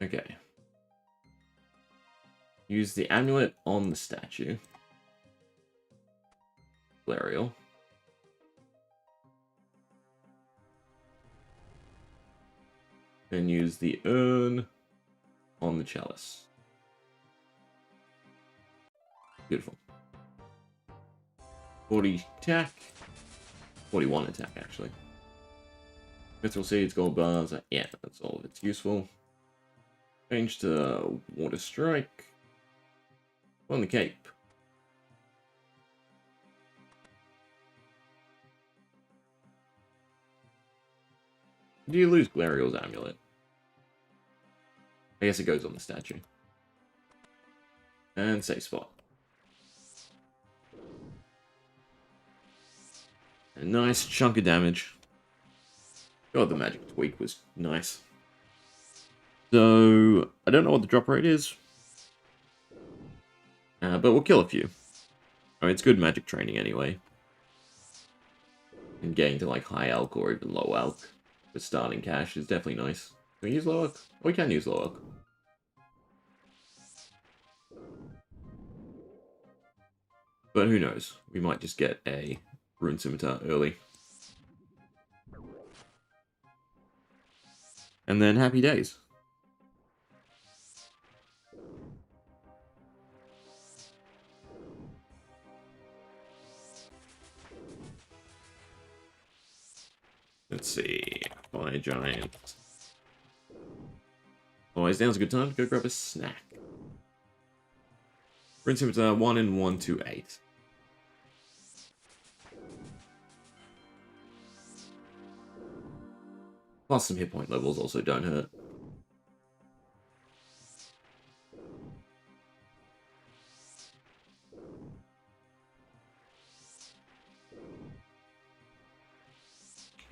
Okay. Use the amulet on the statue. Valerial. And use the urn on the chalice. Beautiful. 40 attack. 41 attack, actually. Mithril seeds, gold bars. Yeah, that's all of it's useful. Change to water strike. On the cape. Do you lose Glariel's amulet? I guess it goes on the statue. And safe spot. A nice chunk of damage. God, the magic tweak was nice. So, I don't know what the drop rate is. But we'll kill a few. I mean, it's good magic training anyway. And getting to like high elk or even low elk with starting cash is definitely nice. Can we use low elk? We can use low elk. But who knows? We might just get a Rune Scimitar early. And then happy days. Let's see. Fire Giant. Always now's a good time to go grab a snack. Rune Scimitar 1 and 1 to 8. Plus some hit point levels also don't hurt.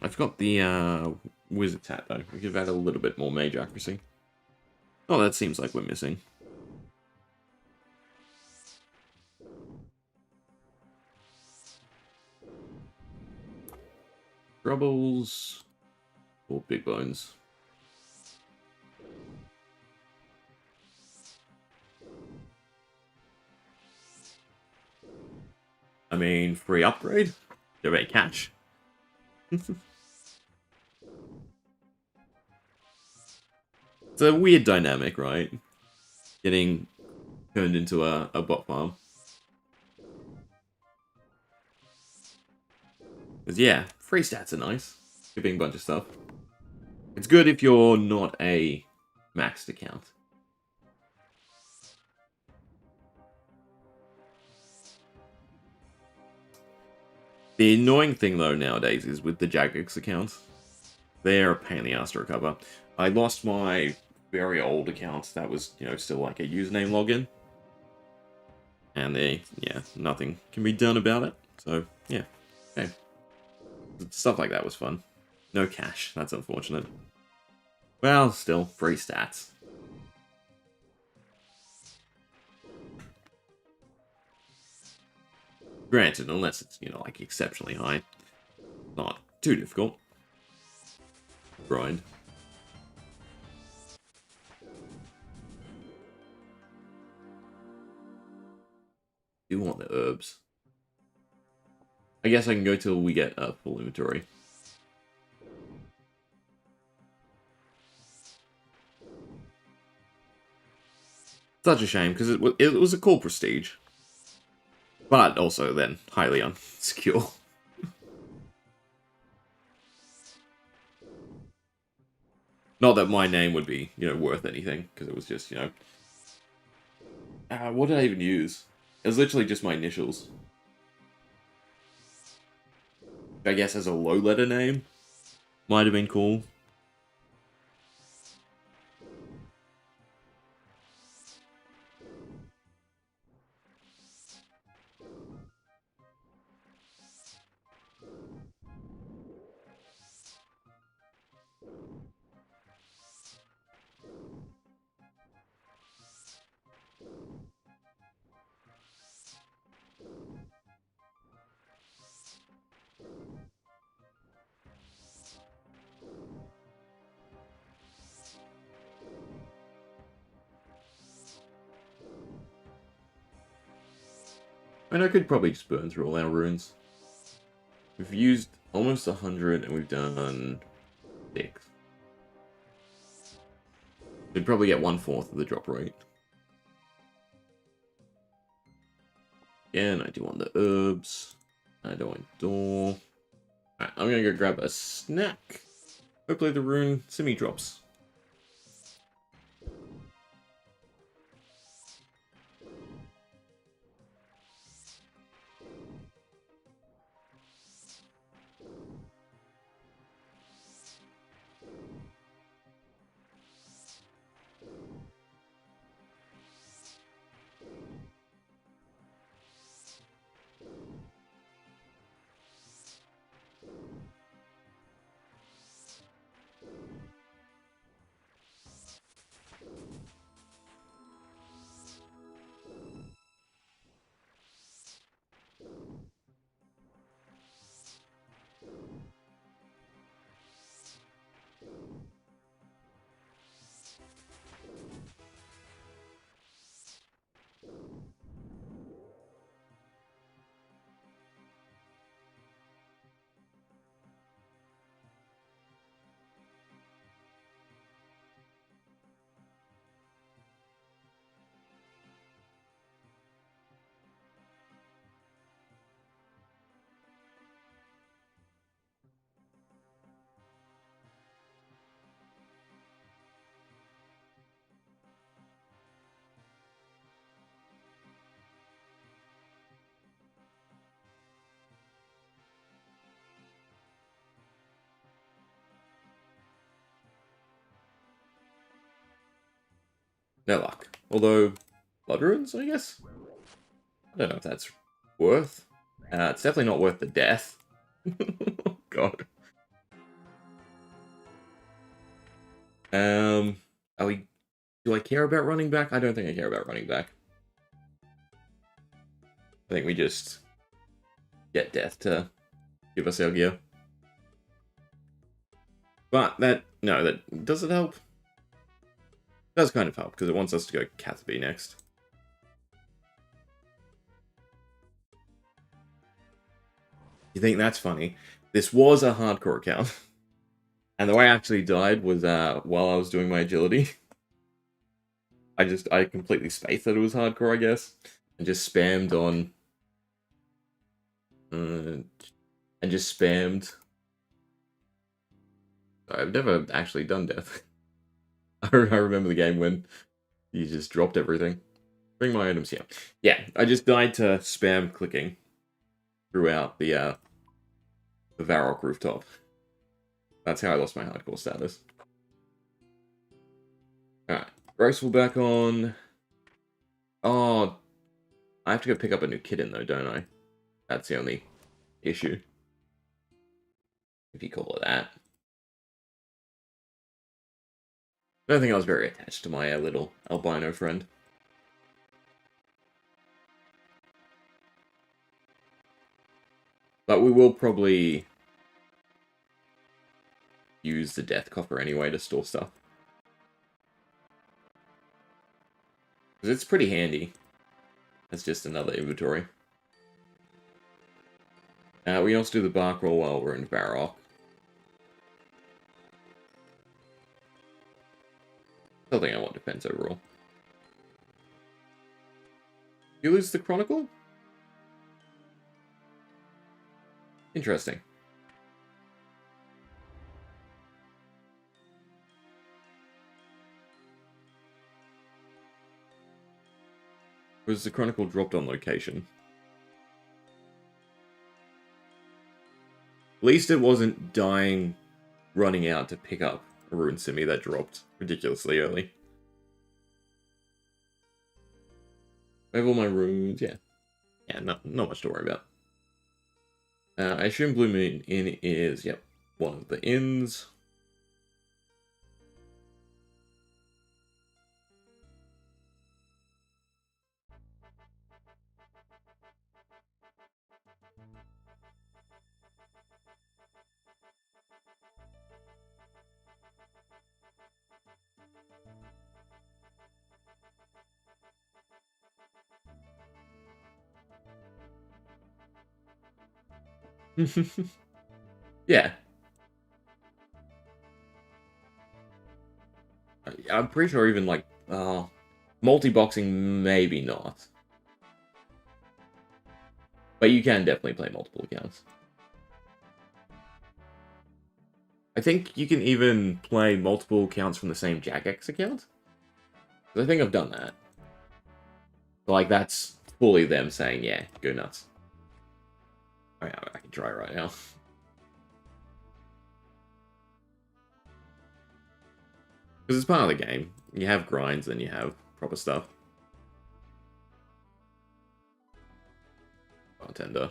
I forgot the Wizard Tat though. We could have had a little bit more mage accuracy. Oh, that seems like we're missing. Troubles. Or big bones. I mean, free upgrade? Give it a catch. It's a weird dynamic, right? Getting turned into a bot farm. Because yeah, free stats are nice. Giving a bunch of stuff. It's good if you're not a maxed account. The annoying thing, though, nowadays is with the Jagex accounts. They're a pain in the ass to recover. I lost my very old account that was, you know, still like a username login. And yeah, nothing can be done about it. So, yeah. Okay. Stuff like that was fun. No cash. That's unfortunate. Well, still, free stats. Granted, unless it's, you know, like exceptionally high. Not too difficult. Grind. Do want the herbs. I guess I can go till we get a full inventory. Such a shame, because it was a cool prestige. But also then highly unsecure. Not that my name would be, you know, worth anything, because it was just, you know... what did I even use? It was literally just my initials. I guess as a low-letter name. Might have been cool. I mean, I could probably just burn through all our runes. We've used almost 100 and we've done 6. We'd probably get 1/4 of the drop rate. Again, I do want the herbs. I don't want door. Alright, I'm gonna go grab a snack. Hopefully the rune simi drops. No luck. Although, blood runes, I guess? I don't know if that's worth. It's definitely not worth the death. Oh, God. Are we... Do I care about running back? I don't think I care about running back. I think we just get death to give us our gear. But that... No, that... Does it help? It does kind of help, because it wants us to go Catherby next. You think that's funny? This was a hardcore account. And the way I actually died was while I was doing my agility. I completely spaced that it was hardcore, I guess. And just spammed on... and just spammed... I've never actually done death. I remember the game when you just dropped everything. Bring my items here. Yeah, I just died to spam clicking throughout the Varrock rooftop. That's how I lost my hardcore status. Alright, Graceful back on. Oh, I have to go pick up a new kitten though, don't I? That's the only issue. If you call it that. I don't think I was very attached to my little albino friend. But we will probably use the death coffer anyway to store stuff. Because it's pretty handy. That's just another inventory. We also do the bark roll while we're in Varrock. Still think I want defense overall. You lose the Chronicle? Interesting. Was the Chronicle dropped on location? At least it wasn't dying, running out to pick up a Rune Simi that dropped ridiculously early. I have all my runes, yeah. Yeah, not much to worry about. I assume Blue Moon Inn is, yep, one of the inns. Yeah. I'm pretty sure even, like, multi-boxing, maybe not. But you can definitely play multiple accounts. I think you can even play multiple accounts from the same Jagex account. I think I've done that. Like, that's fully them saying, yeah, go nuts. Oh, yeah, I can try right now. Because it's part of the game. You have grinds, and you have proper stuff. Bartender.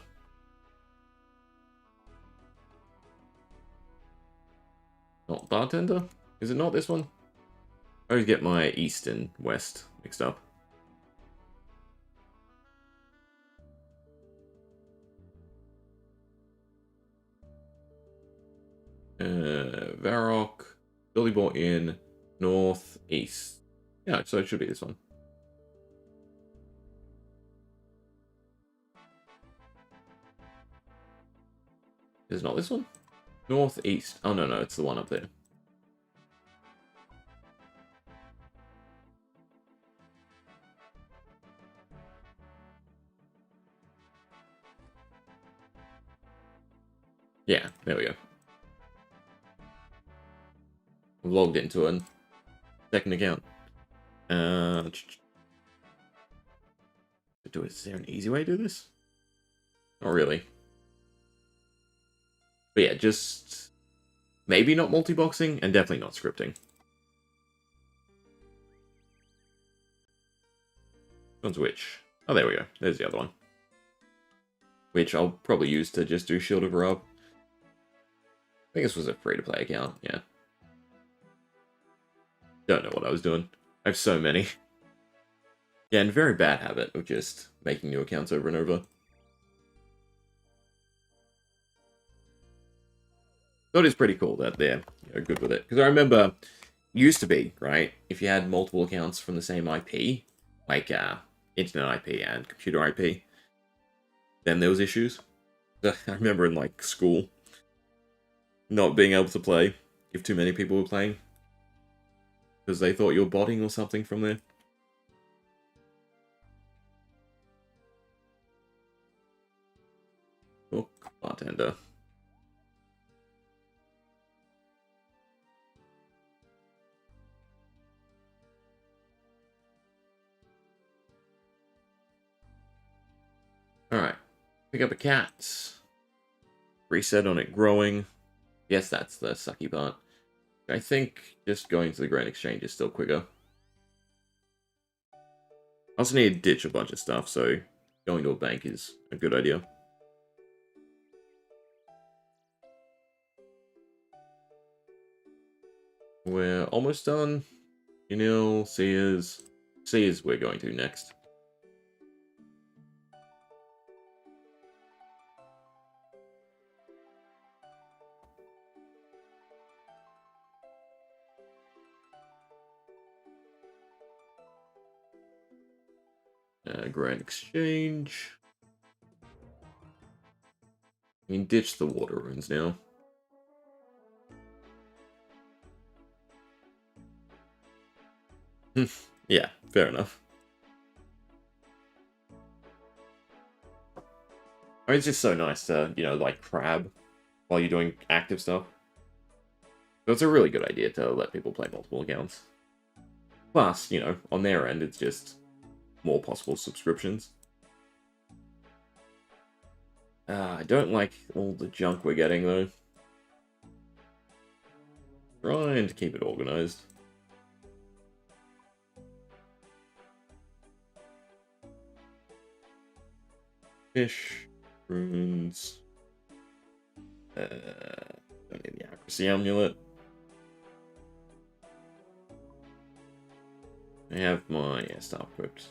Not bartender? Is it not this one? I always get my east and west mixed up. Varrock, Billy bought in, northeast. Yeah, so it should be this one. Is it not this one? Northeast. Oh, no, it's the one up there. Yeah, there we go. I've logged into a second account. Is there an easy way to do this? Not really. But yeah, just maybe not multi-boxing and definitely not scripting. One's which? Oh, there we go. There's the other one. Which I'll probably use to just do Shield of Rob. I think this was a free-to-play account, yeah. Don't know what I was doing. I have so many. Yeah, and very bad habit of just making new accounts over and over. Thought it's pretty cool that they're good with it. Because I remember, used to be, right, if you had multiple accounts from the same IP, like internet IP and computer IP, then there was issues. I remember in, like, school, not being able to play if too many people were playing. Because they thought you were botting or something from there. Book, bartender. Alright. Pick up a cat. Reset on it growing. Yes, that's the sucky part. I think just going to the Grand Exchange is still quicker. I also need to ditch a bunch of stuff, so going to a bank is a good idea. We're almost done. Unil, Sears. Sears we're going to next. Grand Exchange. We can ditch the water runes now. Yeah, fair enough. I mean, it's just so nice to, like, crab while you're doing active stuff. So it's a really good idea to let people play multiple accounts. Plus, on their end, it's just more possible subscriptions. I don't like all the junk we're getting, though. Trying to keep it organized. Fish, runes. Don't need the accuracy amulet. I have my staff equipped.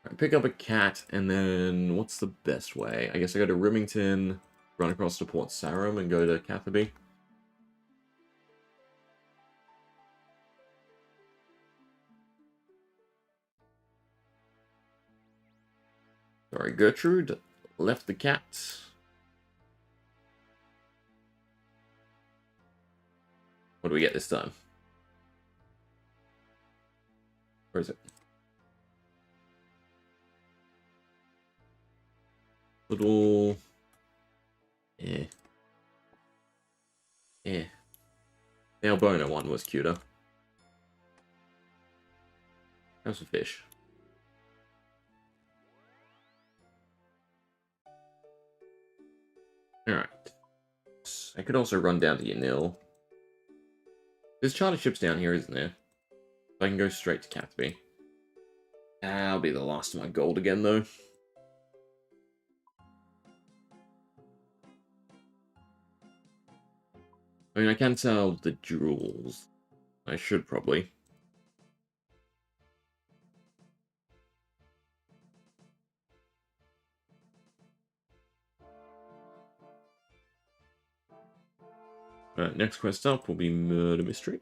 Right, pick up a cat, and then what's the best way? I guess I go to Rimington, run across to Port Sarum, and go to Catherby. Alright, Gertrude left the cat. What do we get this time? Where is it? Little... Yeah. Yeah. The Albona one was cuter. How's some fish? Alright. I could also run down to Yanil. There's charter ships down here, isn't there? I can go straight to Cathay. That'll be the last of my gold again, though. I mean, I can sell the jewels. I should probably. Next quest up will be Murder Mystery.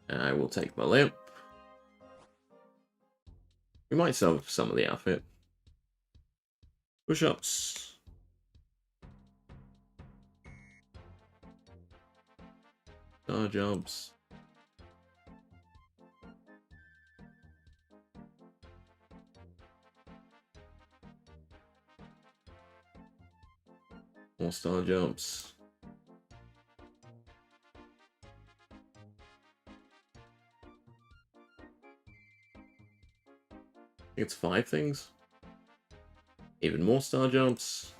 I will take my lamp. We might sell some of the outfit. Push-ups. Star jobs. More star jumps. I think it's 5 things. Even more star jumps.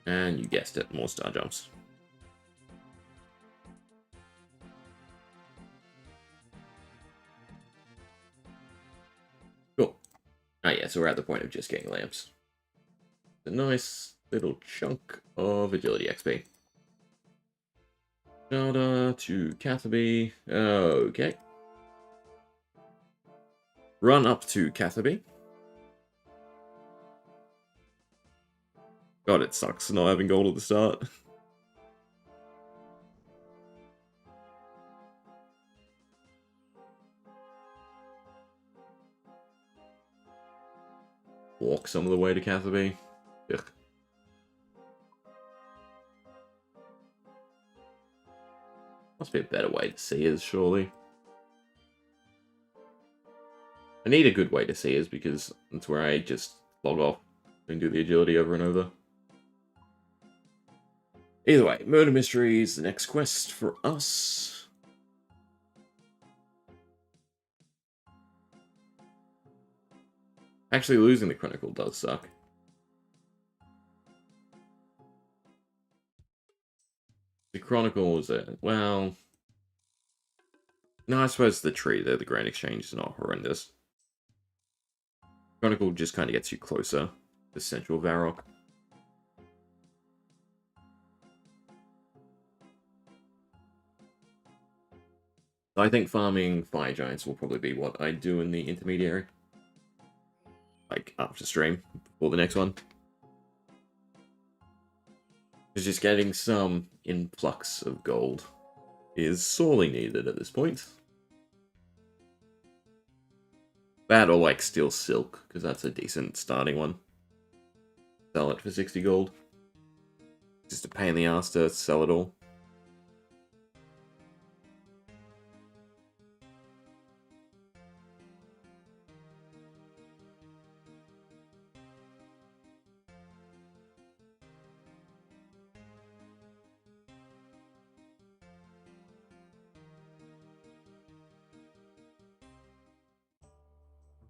And you guessed it, more star jumps. Cool. Ah, yeah, so we're at the point of just getting lamps. A nice little chunk of agility XP. Shout to Catherby. Okay. Run up to Catherby. God, it sucks not having gold at the start. Walk some of the way to Catherby. Ugh. Must be a better way to see us, surely. I need a good way to see us because that's where I just log off and do the agility over and over. Either way, Murder Mystery is the next quest for us. Actually, losing the Chronicle does suck. The Chronicle is well... No, I suppose the tree there, the Grand Exchange, is not horrendous. Chronicle just kind of gets you closer to Central Varrock. I think farming Fire Giants will probably be what I do in the intermediary. Like, after stream, before the next one. Because just getting some influx of gold is sorely needed at this point. That or, like, Steel Silk, because that's a decent starting one. Sell it for 60 gold. Just a pain in the ass to sell it all.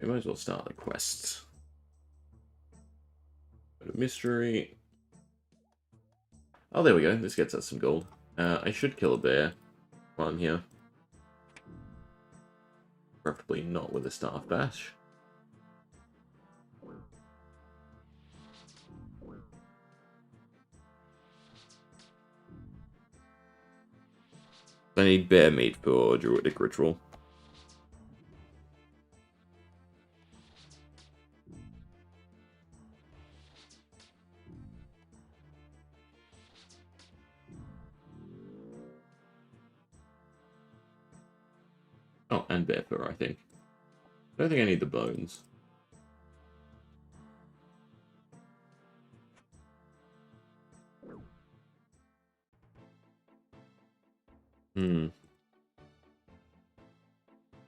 We might as well start the quests. Bit of mystery. Oh, there we go. This gets us some gold. I should kill a bear while I'm here. Preferably not with a staff bash. I need bear meat for druidic ritual. Oh, and bear fur, I think. I don't think I need the bones. Hmm.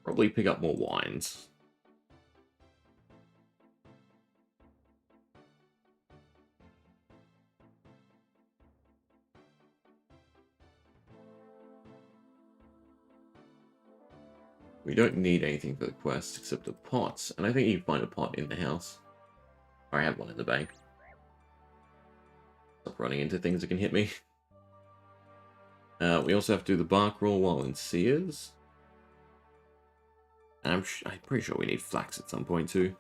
Probably pick up more wines. We don't need anything for the quest except a pot, and I think you can find a pot in the house. Or I have one in the bank. Stop running into things that can hit me. We also have to do the bark roll while in Sears. And I'm pretty sure we need flax at some point too.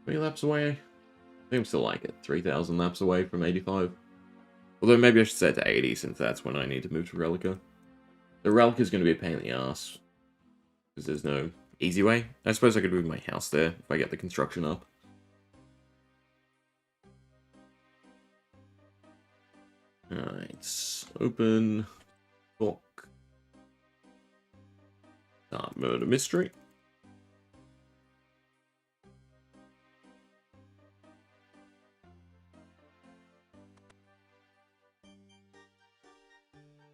How many laps away? I think I'm still like it. 3,000 laps away from 85. Although maybe I should set it to 80 since that's when I need to move to Relica. The Relica is going to be a pain in the ass. Because there's no easy way. I suppose I could move my house there if I get the construction up. Alright, open, book, murder mystery.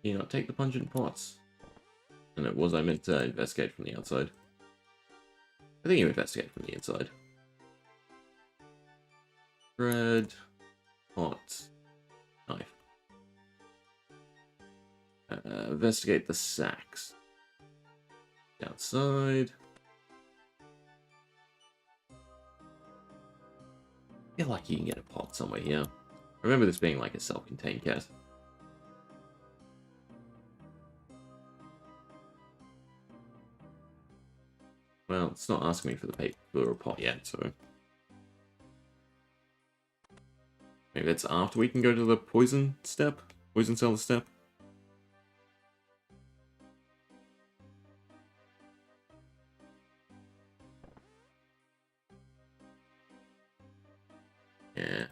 Can you not take the pungent pots? And it was I meant to investigate from the outside. I think you investigate from the inside. Bread, pot, knife. Investigate the sacks. Outside. I feel like you can get a pot somewhere here. I remember this being like a self-contained cat. Well, it's not asking me for the paper or a pot yet, so... Maybe that's after we can go to the poison step? Poison cellar step? Yeah.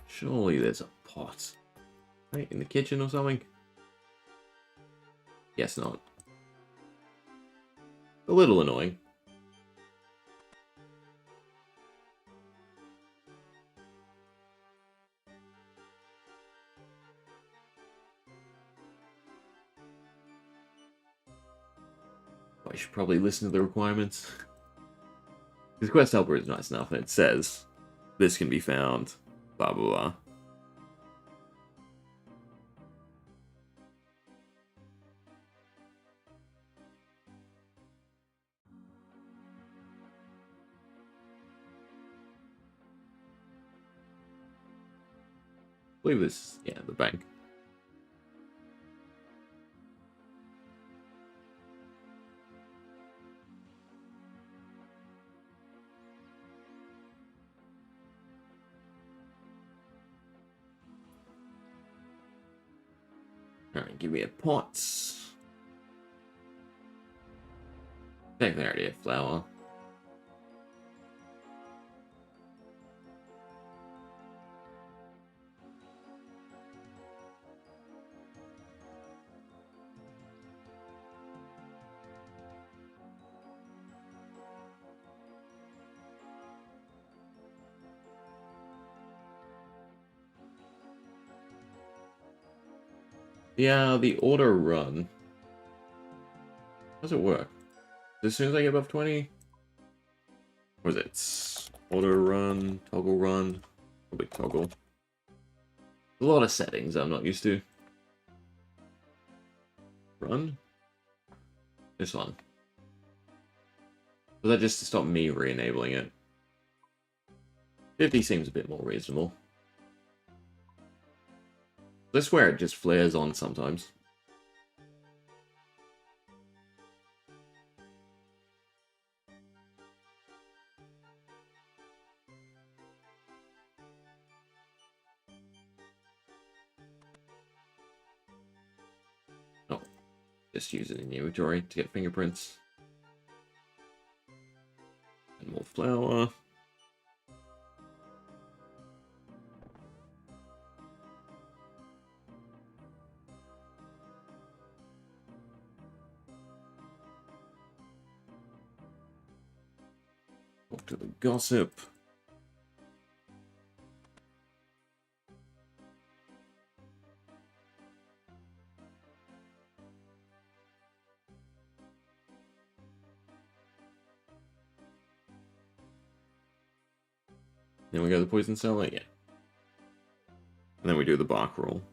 Surely there's a pot. Right, in the kitchen or something? Guess not. A little annoying. I should probably listen to the requirements. The quest helper is nice enough, and it says, this can be found, blah blah blah. I believe this, yeah, the bank. Alright, give me a pot. I think they already have flour. Yeah, the auto run. How does it work? As soon as I get above 20? Or is it auto run, toggle run? Probably toggle. A lot of settings I'm not used to. Run? This one. Was that just to stop me re-enabling it? 50 seems a bit more reasonable. I swear it just flares on sometimes. Oh, just use it in the inventory to get fingerprints. And more flour. Talk to the gossip. Then we go to the poison cellar, yeah. And then we do the bark roll.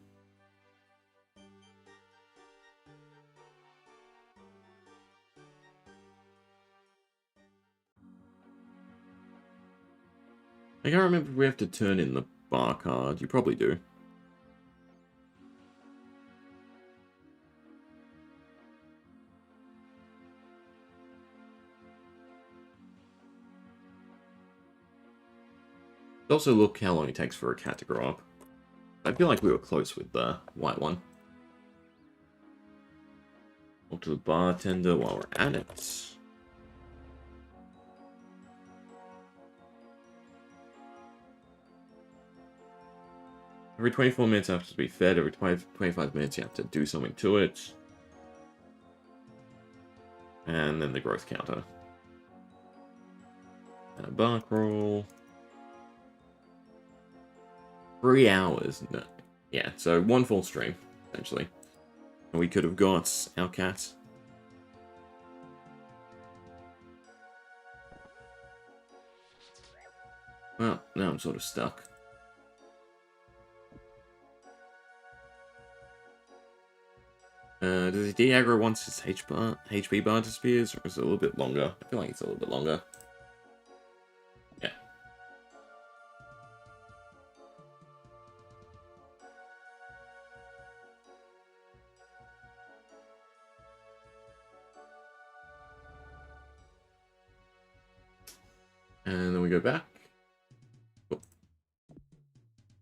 I can't remember if we have to turn in the bar card. You probably do. Also look how long it takes for a cat to grow up. I feel like we were close with the white one. Talk to the bartender while we're at it. Every 24 minutes it has to be fed. Every 25 minutes you have to do something to it. And then the growth counter. And a bark roll. 3 hours. No. Yeah, so 1 full stream, essentially. And we could have got our cat. Well, now I'm sort of stuck. Does he de-aggro once his HP bar disappears, or is it a little bit longer? I feel like it's a little bit longer. Yeah. And then we go back. Cool.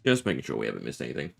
Just making sure we haven't missed anything.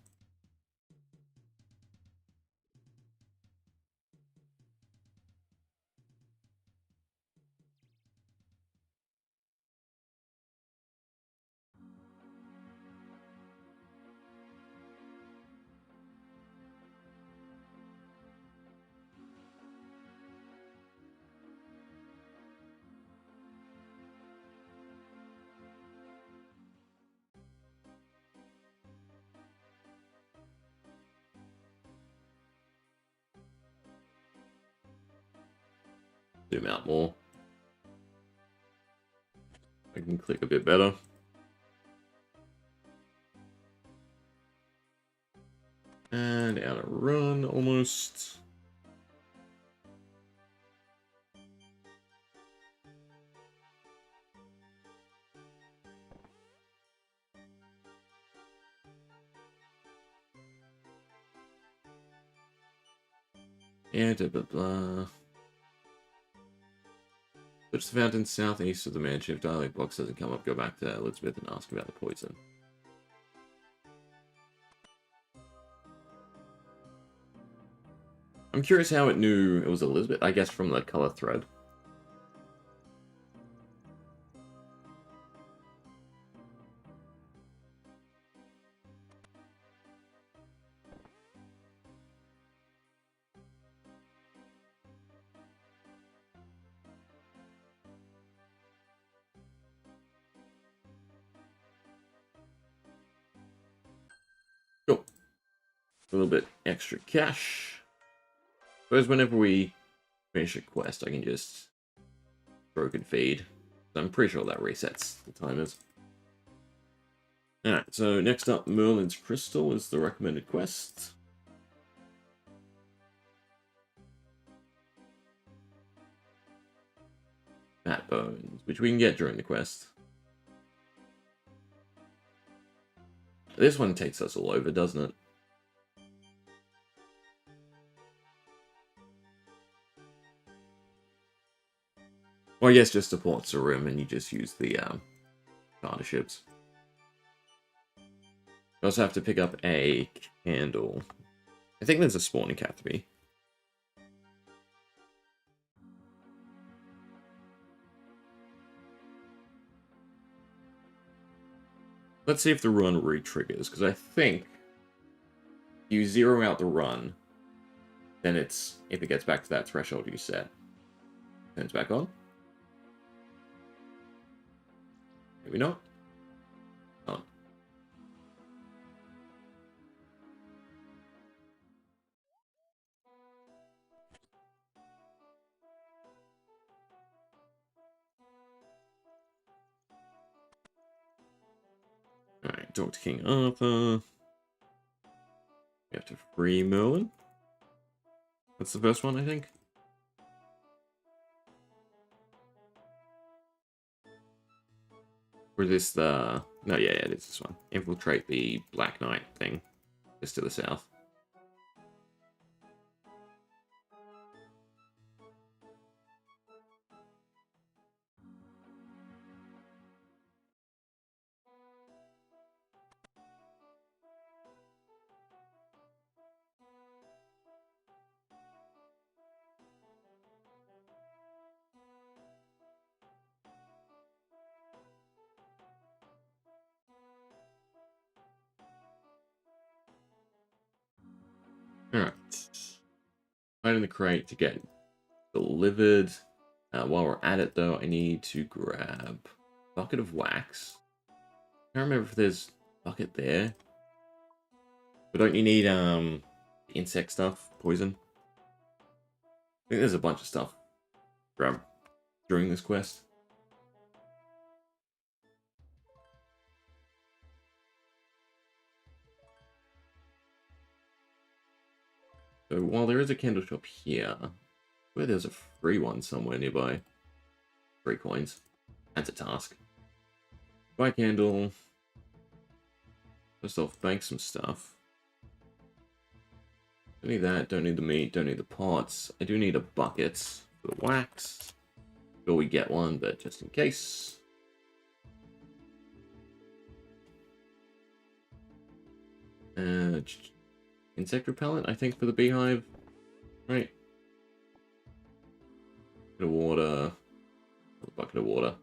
Zoom out more. I can click a bit better. And out of run, almost. Yeah, blah, blah, blah. Switch the fountain southeast of the mansion. If dialect box doesn't come up, go back to Elizabeth and ask about the poison. I'm curious how it knew it was Elizabeth. I guess from the color thread. Cool. A little bit extra cash. Suppose whenever we finish a quest, I can just broken feed. I'm pretty sure that resets the timers. Alright, so next up, Merlin's Crystal is the recommended quest. Fat Bones, which we can get during the quest. This one takes us all over, doesn't it? Well, I guess just supports the room and you just use the partnerships. You also have to pick up a candle. I think there's a spawning category. Let's see if the run re-triggers, because I think you zero out the run, then it's, if it gets back to that threshold you set, turns back on. Maybe not. On. Alright, talk to King Arthur. We have to free Merlin. That's the first one, I think. Or is this the... No, yeah, it is this one. Infiltrate the Black Knight thing. Just to the south. Alright. Hide in the crate to get delivered. While we're at it, though, I need to grab a bucket of wax. I can't remember if there's a bucket there. But don't you need insect stuff? Poison? I think there's a bunch of stuff grab during this quest. So while there is a candle shop here, where there's a free one somewhere nearby. 3 coins. That's a task. Buy a candle. First off, bank some stuff. Don't need that, don't need the meat, don't need the pots. I do need a bucket for the wax. Sure we get one, but just in case. Insect repellent, I think, for the beehive. Right. Bit of water. A bucket of water.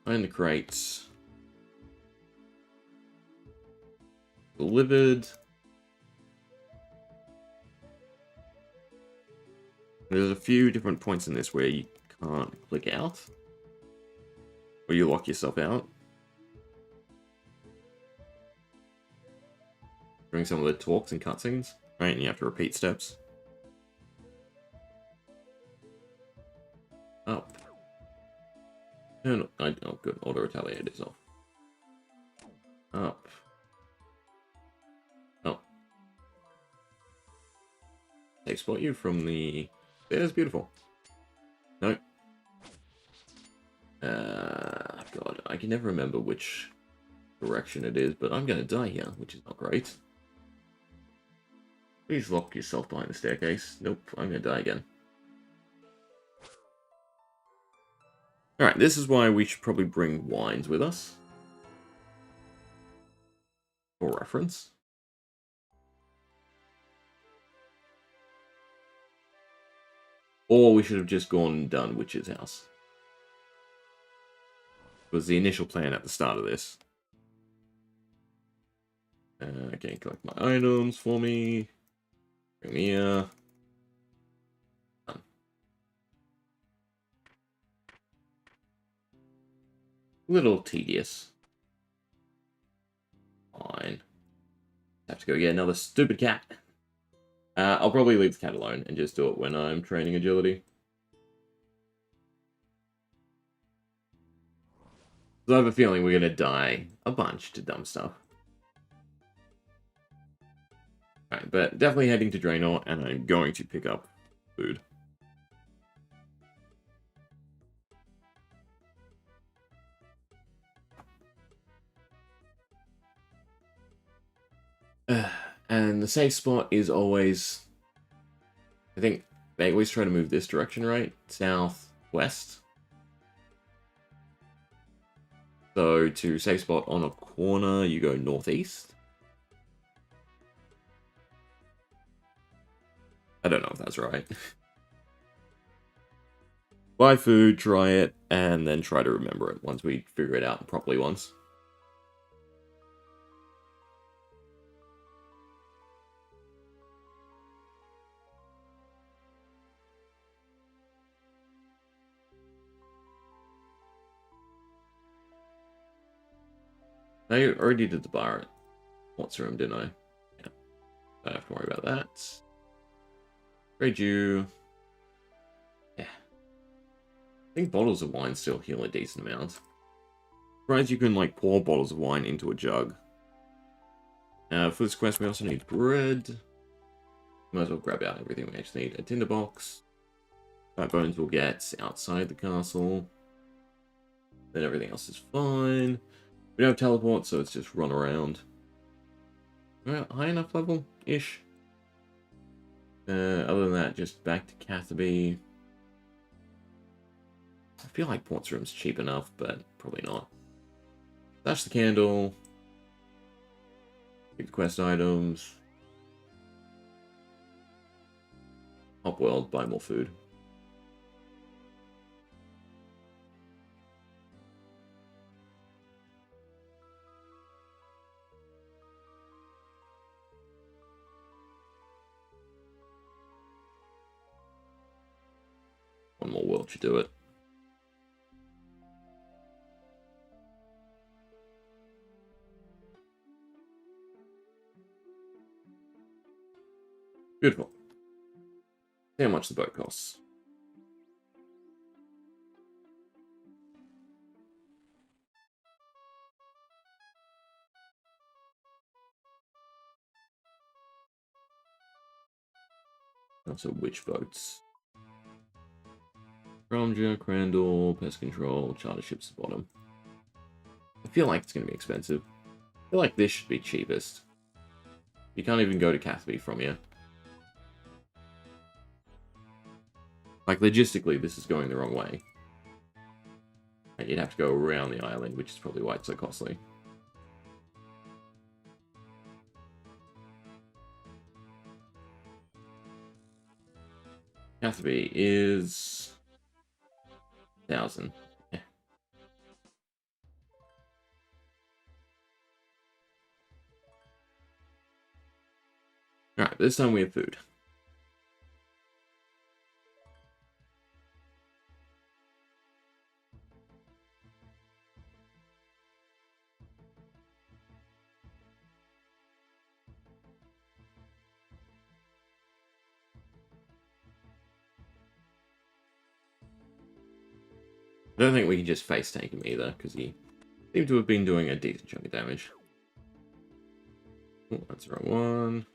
Find the crates. Delivered. There's a few different points in this where you can't click out. Or you lock yourself out. During some of the talks and cutscenes. Right, and you have to repeat steps. Up. No, oh, good. Auto retaliate is off. Up. Oh. They spot you from the... There's beautiful. No. God, I can never remember which direction it is, but I'm gonna die here, which is not great. Please lock yourself behind the staircase. Nope, I'm gonna die again. Alright, this is why we should probably bring wines with us. For reference. Or we should have just gone and done Witch's House. Was the initial plan at the start of this. Okay, collect my items for me. Bring me here. Done. A little tedious. Fine. Have to go get another stupid cat. I'll probably leave the cat alone and just do it when I'm training agility. So I have a feeling we're going to die a bunch to dumb stuff. Alright, but definitely heading to Draenor, and I'm going to pick up food. And the safe spot is always, I think they always try to move this direction, right? Southwest. So to safe spot on a corner, you go northeast. I don't know if that's right. Buy food, try it, and then try to remember it once we figure it out properly once. I already did the bar at What's Room, didn't I? Yeah. Don't have to worry about that. Trade you. Yeah. I think bottles of wine still heal a decent amount. Surprised you can, like, pour bottles of wine into a jug. For this quest, we also need bread. Might as well grab out everything we actually need. A tinderbox. Bones we'll get outside the castle. Then everything else is fine. We don't have teleport, so it's just run around. Well, high enough level-ish. Other than that, just back to Catherby. I feel like Port's Room's cheap enough, but probably not. Dash the candle. Take the quest items. Hop world, buy more food. One more world should do it. Beautiful. See how much the boat costs. Also, which boats? Ramja, Crandall, Pest Control, Charter Ships at the bottom. I feel like it's going to be expensive. I feel like this should be cheapest. You can't even go to Catherby from here. Like, logistically, this is going the wrong way. And you'd have to go around the island, which is probably why it's so costly. Catherby is 1,000. Yeah. Alright, this time we have food. I don't think we can just face tank him either, because he seemed to have been doing a decent chunk of damage. Oh, that's the wrong one.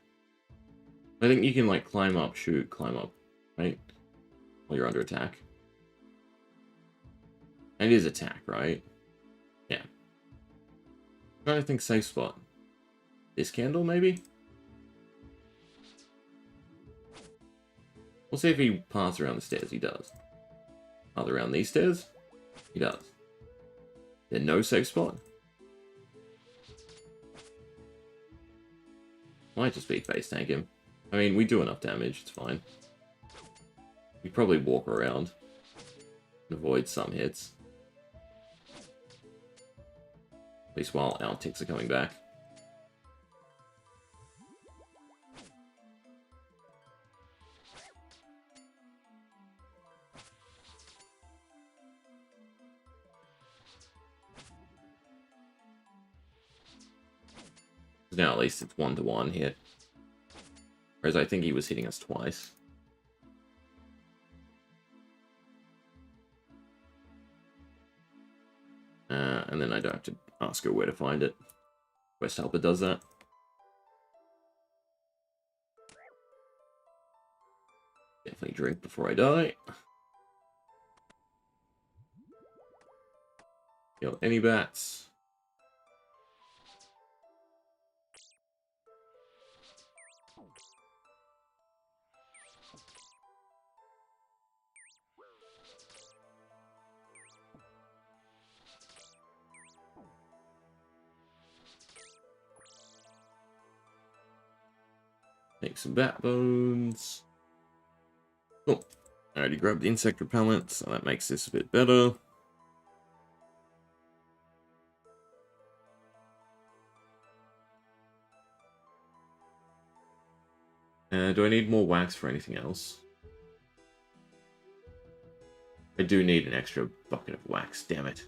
I think you can, like, climb up, shoot, climb up, right? While you're under attack. And it is attack, right? Yeah. I'm trying to think safe spot. This candle, maybe? We'll see if he passes around the stairs. He does. Pass around these stairs? He does. There's no safe spot? Might just be face tank him. I mean, we do enough damage, it's fine. We probably walk around and avoid some hits. At least while our ticks are coming back. Now at least it's 1-to-1 hit. Whereas I think he was hitting us twice. And then I don't have to ask her where to find it. Quest Helper does that. Definitely drink before I die. Kill any bats. Make some bat bones. Cool. I already grabbed the insect repellent, so that makes this a bit better. Do I need more wax for anything else? I do need an extra bucket of wax, damn it.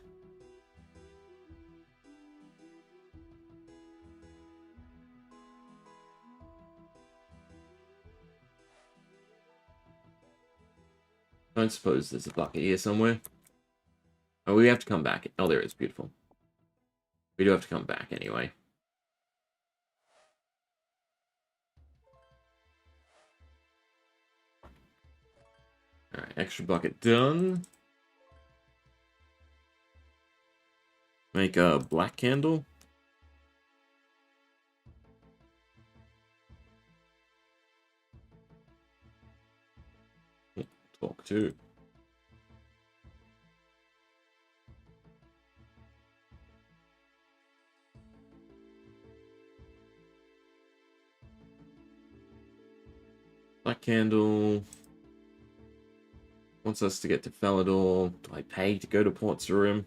I don't suppose there's a bucket here somewhere. Oh, we have to come back. Oh, there it is. Beautiful. We do have to come back anyway. Alright, extra bucket done. Make a black candle. Talk to. Black candle. Wants us to get to Falador. Do I pay to go to Port Sarim?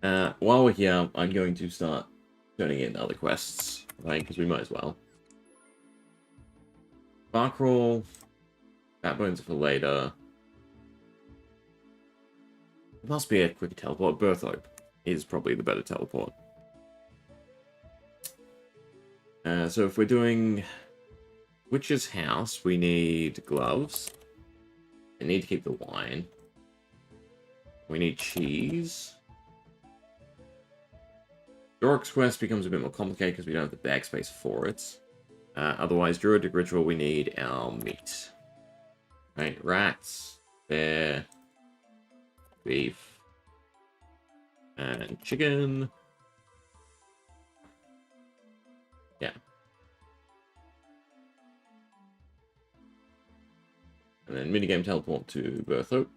While we're here, I'm going to start turning in other quests, right? Because we might as well. Barcrawl. Backbones for later. It must be a quicker teleport. Berthope is probably the better teleport. So if we're doing Witch's House, we need gloves. We need to keep the wine. We need cheese. Doric's quest becomes a bit more complicated because we don't have the bag space for it. Otherwise, Druidic Ritual, we need our meat. Right, rats, bear, beef, and chicken. Yeah. And then minigame teleport to Berthope.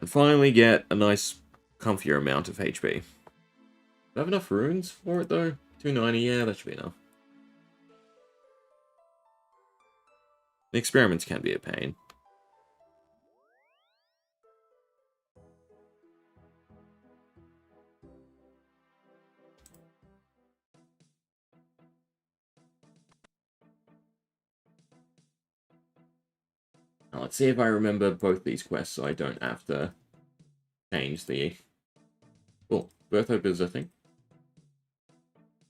And finally get a nice, comfier amount of HP. Do I have enough runes for it, though? 290, yeah, that should be enough. The experiments can be a pain. Now, let's see if I remember both these quests so I don't have to change the... Oh, Berthope is a thing?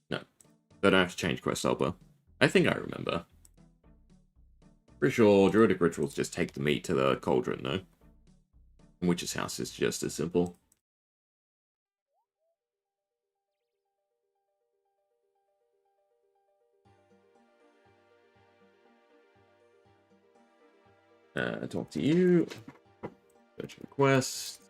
No. Don't have to change quest helper. I think I remember. Pretty sure Druidic Rituals just take the meat to the cauldron, though. And Witch's House is just as simple. Talk to you. Search request.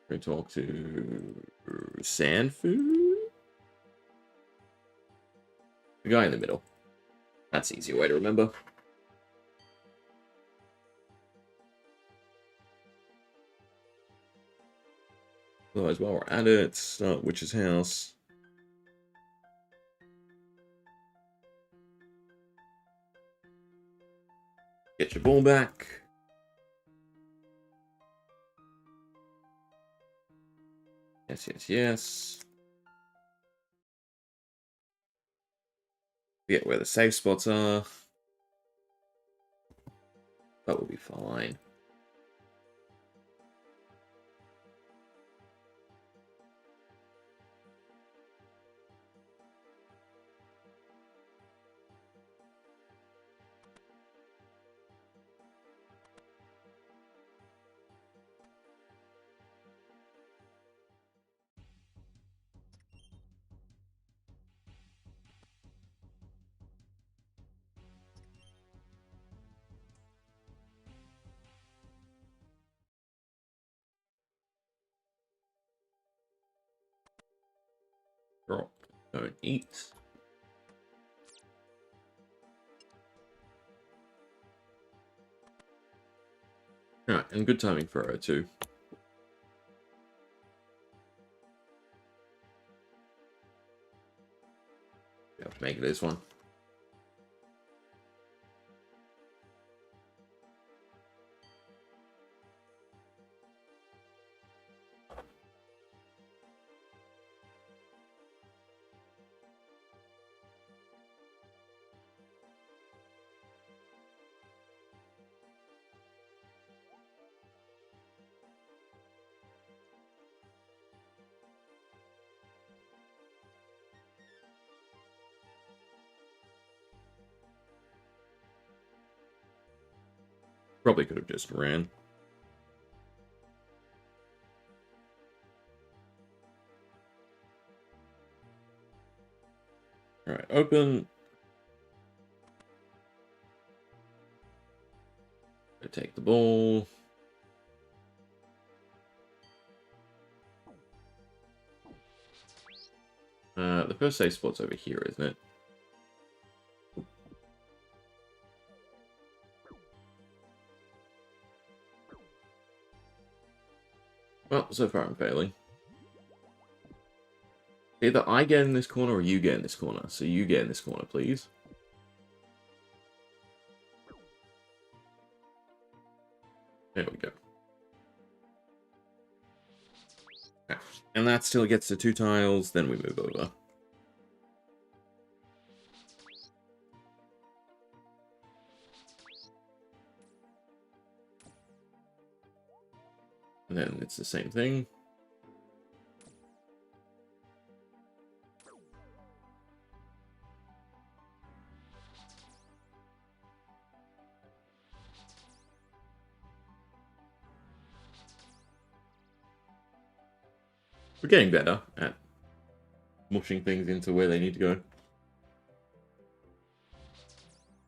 Go talk to Sandfu. The guy in the middle. That's the easier way to remember. Otherwise, while we're at it, start Witch's House. Get your ball back. Yes, yes, yes. Forget where the safe spots are. That will be fine. Drop. Don't eat. Alright, and good timing for her too. Have to make it this one. Probably could have just ran. Alright, open. Take the ball. The first safe spot's over here, isn't it? Well, so far I'm failing. Either I get in this corner or you get in this corner. So you get in this corner, please. There we go. Okay. And that still gets to 2 tiles, then we move over. And then it's the same thing. We're getting better at mushing things into where they need to go.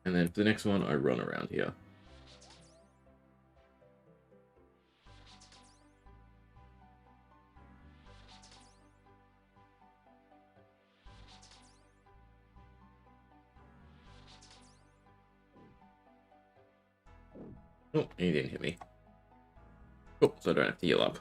And then for the next one, I run around here. Oh, he didn't hit me. Cool, so I don't have to heal up.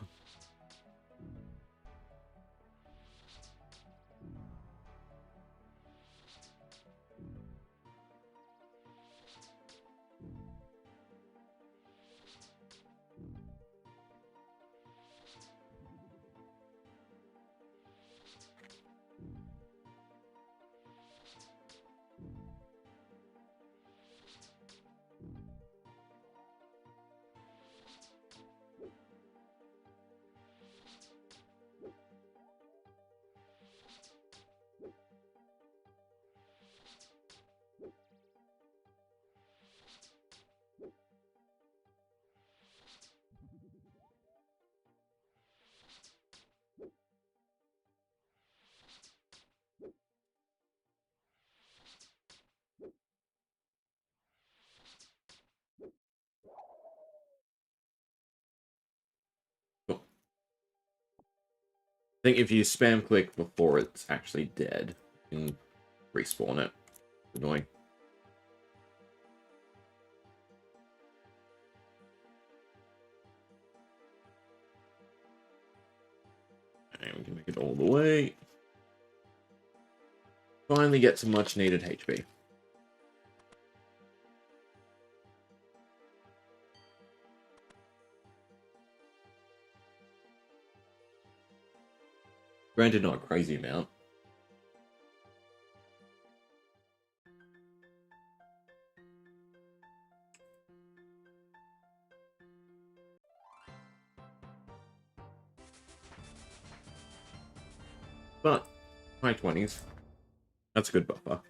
Cool. I think if you spam click before it's actually dead, you can respawn it. Annoying. And we can make it all the way. Finally get some much needed HP. Granted, not a crazy amount. But, high 20s. That's a good buffer.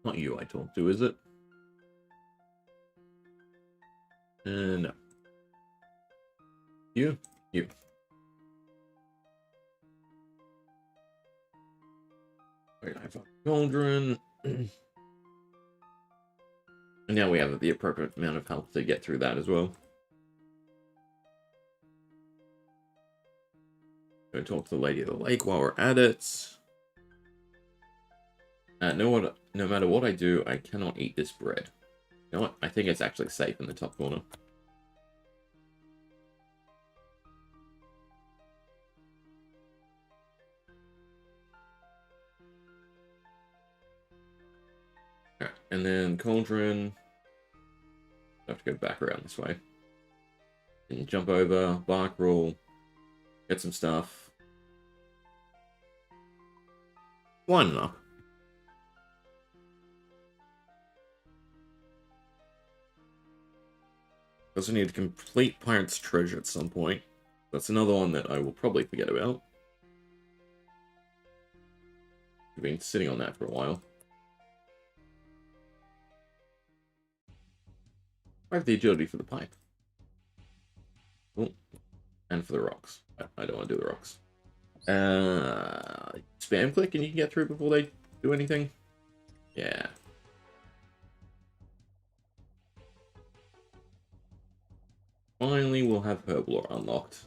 Not you I talk to, is it? No. You? You. Wait, I have a cauldron. And now we have the appropriate amount of health to get through that as well. Go talk to the Lady of the Lake while we're at it. No matter what I do, I cannot eat this bread. You know what? I think it's actually safe in the top corner. Alright, and then Cauldron. I have to go back around this way. And jump over, bark roll, get some stuff. One enough. Also need to complete Pirate's Treasure at some point. That's another one that I will probably forget about. I've been sitting on that for a while. I have the agility for the pipe. Oh, and for the rocks. I don't want to do the rocks. Spam click and you can get through before they do anything. Yeah. Finally, we'll have Herblore unlocked.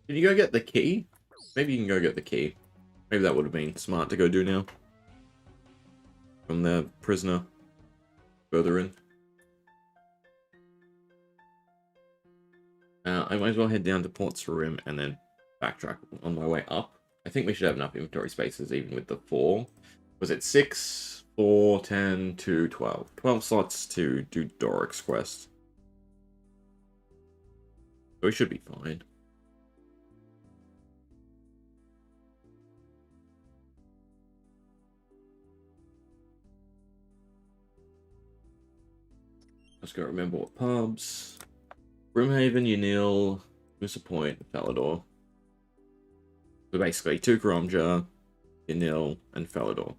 Did you go get the key? Maybe you can go get the key. Maybe that would have been smart to go do now. From the prisoner. Further in. I might as well head down to Port's Rim and then backtrack on my way up. I think we should have enough inventory spaces even with the 4. Was it 6, 4, 10, 2, 12? 12 slots to do Doric's quest. So we should be fine. Just gotta remember what pubs. Brimhaven, Unil, Moosa Point, Falador. So basically, Tukaromja, Unil, and Falador.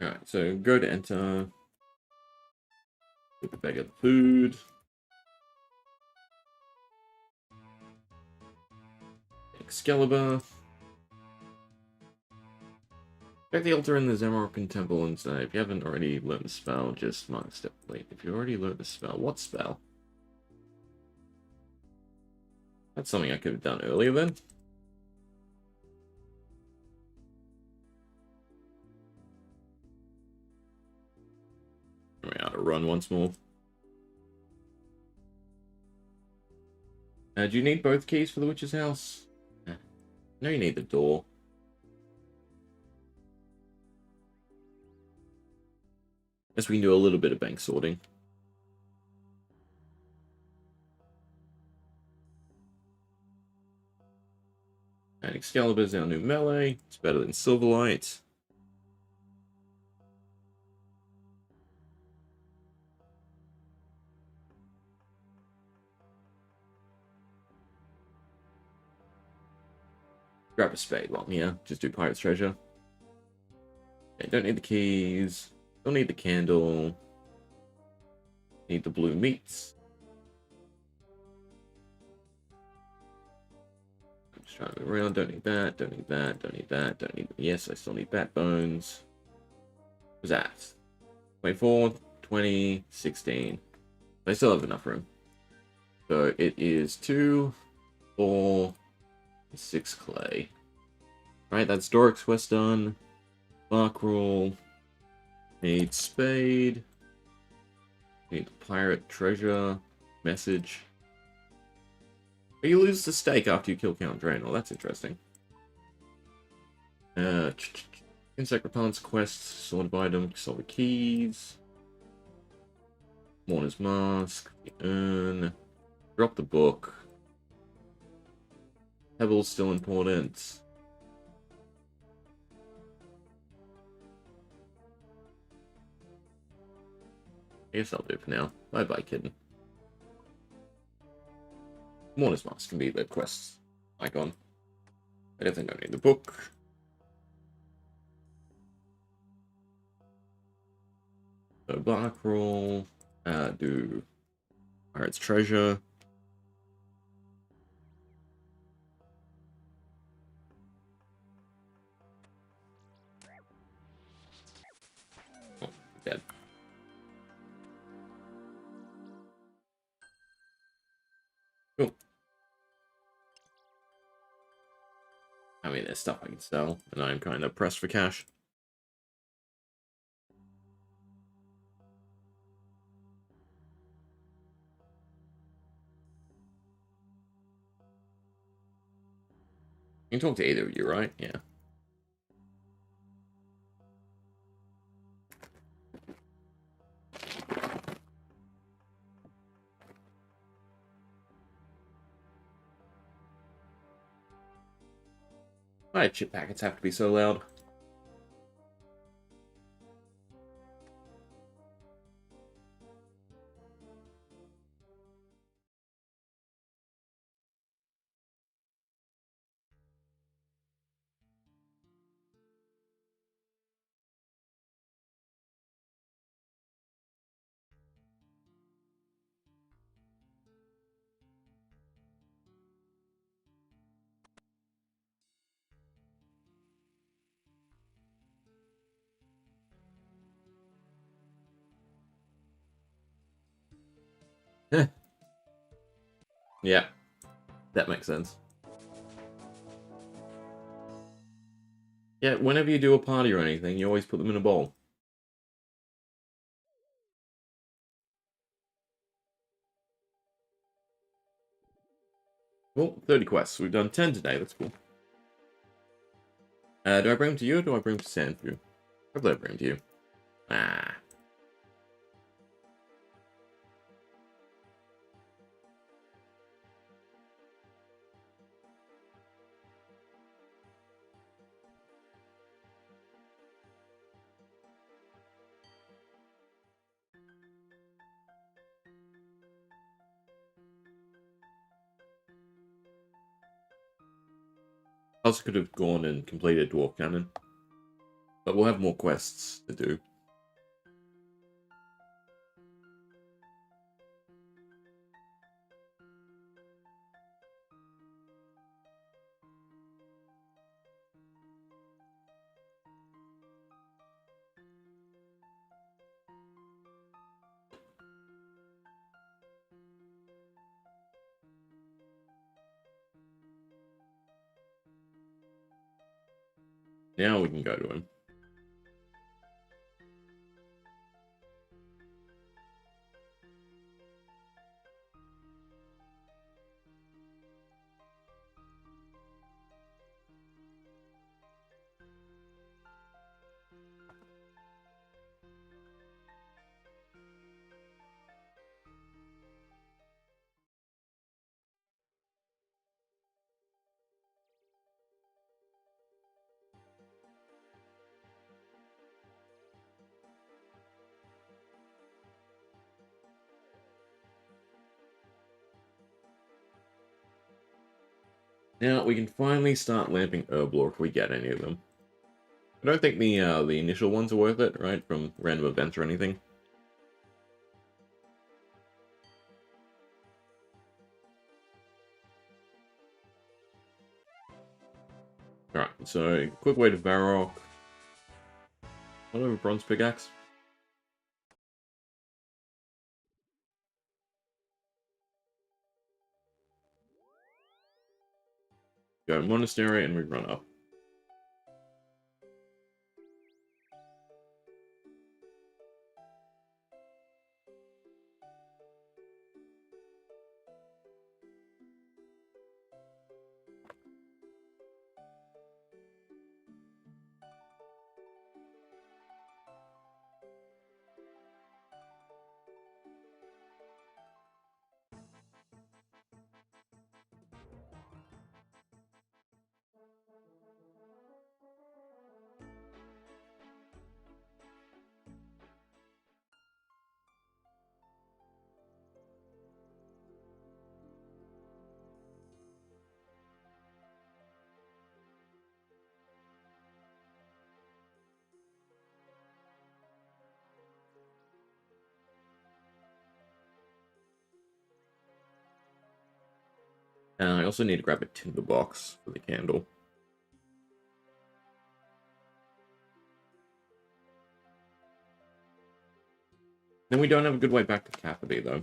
Alright, so go to enter. Put the bag of the food. Excalibur. Check the altar in the Zamorakan Temple and say, if you haven't already learned the spell, just mark step late. If you already learned the spell, what spell? That's something I could have done earlier then. I'm out to run once more. Do you need both keys for the witch's house? No, you need the door. Guess we can do a little bit of bank sorting. And Excalibur's our new melee. It's better than Silverlight. Grab a spade while I'm here. Just do Pirate's Treasure. Okay, don't need the keys. Don't need the candle. Need the blue meats. I'm just trying to move around. Don't need that. Don't need that. Don't need that. Don't need. Yes, I still need bat bones. What's that? 24, 20, 16. I still have enough room. So it is 2, 4, 6 clay. Right, that's Doric's quest done. Bark roll. Need spade. Need pirate treasure. Message. You lose the stake after you kill Count Draenor. That's interesting. Insect repellent's quest. Sword of item. Solve the keys. Mourner's mask. Urn. Drop the book. Pebble's still important. I guess I'll do it for now. Bye-bye, kitten. Mourner's mask can be the quest icon. I don't think I need the book. So black roll, do Pirate's Treasure. Oh, dead. Cool. I mean, there's stuff I can sell, and I'm kind of pressed for cash. You can talk to either of you, right? Yeah. Why do chip packets have to be so loud? Yeah, that makes sense. Yeah, whenever you do a party or anything, you always put them in a bowl. Well, 30 quests. We've done 10 today. That's cool. Do I bring them to you or do I bring them to Sandview? Probably I bring them to you. Ah. I also could have gone and completed Dwarf Cannon. But we'll have more quests to do. Now we can go to him. Now we can finally start lamping Herblore if we get any of them. I don't think the initial ones are worth it, right? From random events or anything. Alright, so quick way to Varrock. What over bronze pickaxe? Go to Monastery and we run up. I also need to grab a tinder box for the candle. Then we don't have a good way back to Capity, though.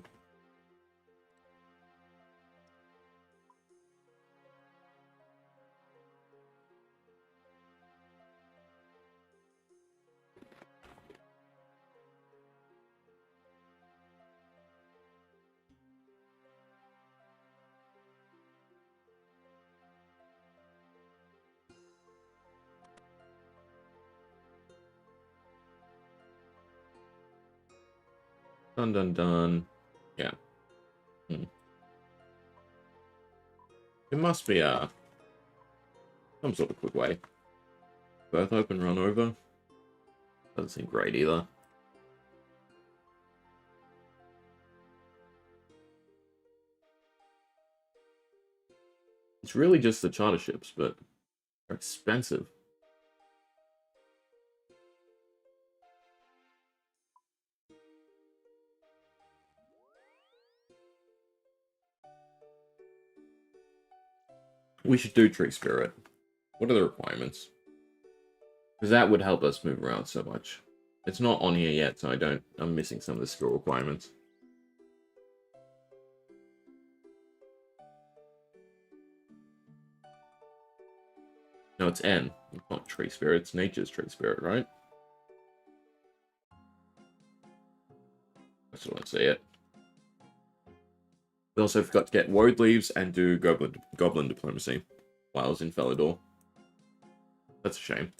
Dun dun dun. Yeah. It must be some sort of quick way. Both open, run over. Doesn't seem great either. It's really just the charter ships, but they're expensive. We should do Tree Spirit. What are the requirements? Because that would help us move around so much. It's not on here yet, so I'm missing some of the skill requirements. No, it's N. It's not Tree Spirit, it's Nature's Tree Spirit, right? I still don't see it. We also forgot to get Woad Leaves and do Goblin Diplomacy while I was in Felidor. That's a shame.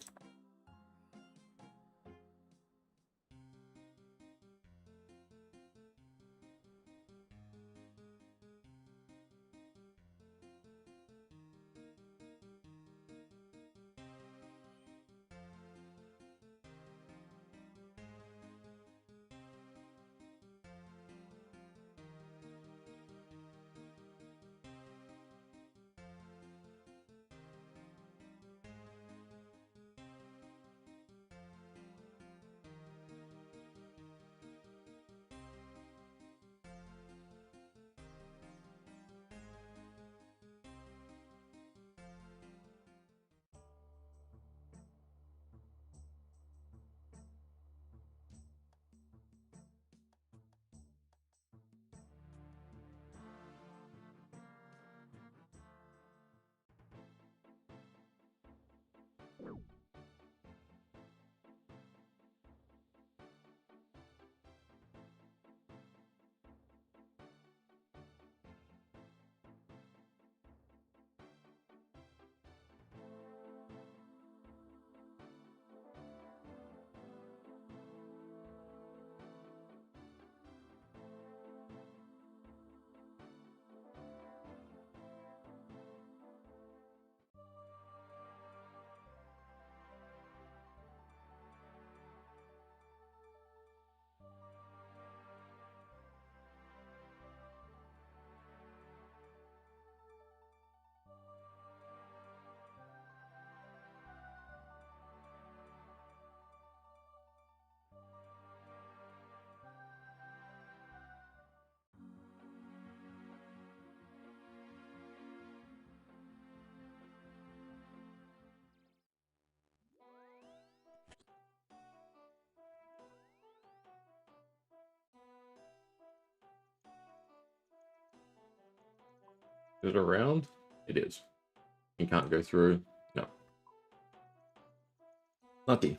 Is it around? It is. You can't go through. No. Lucky.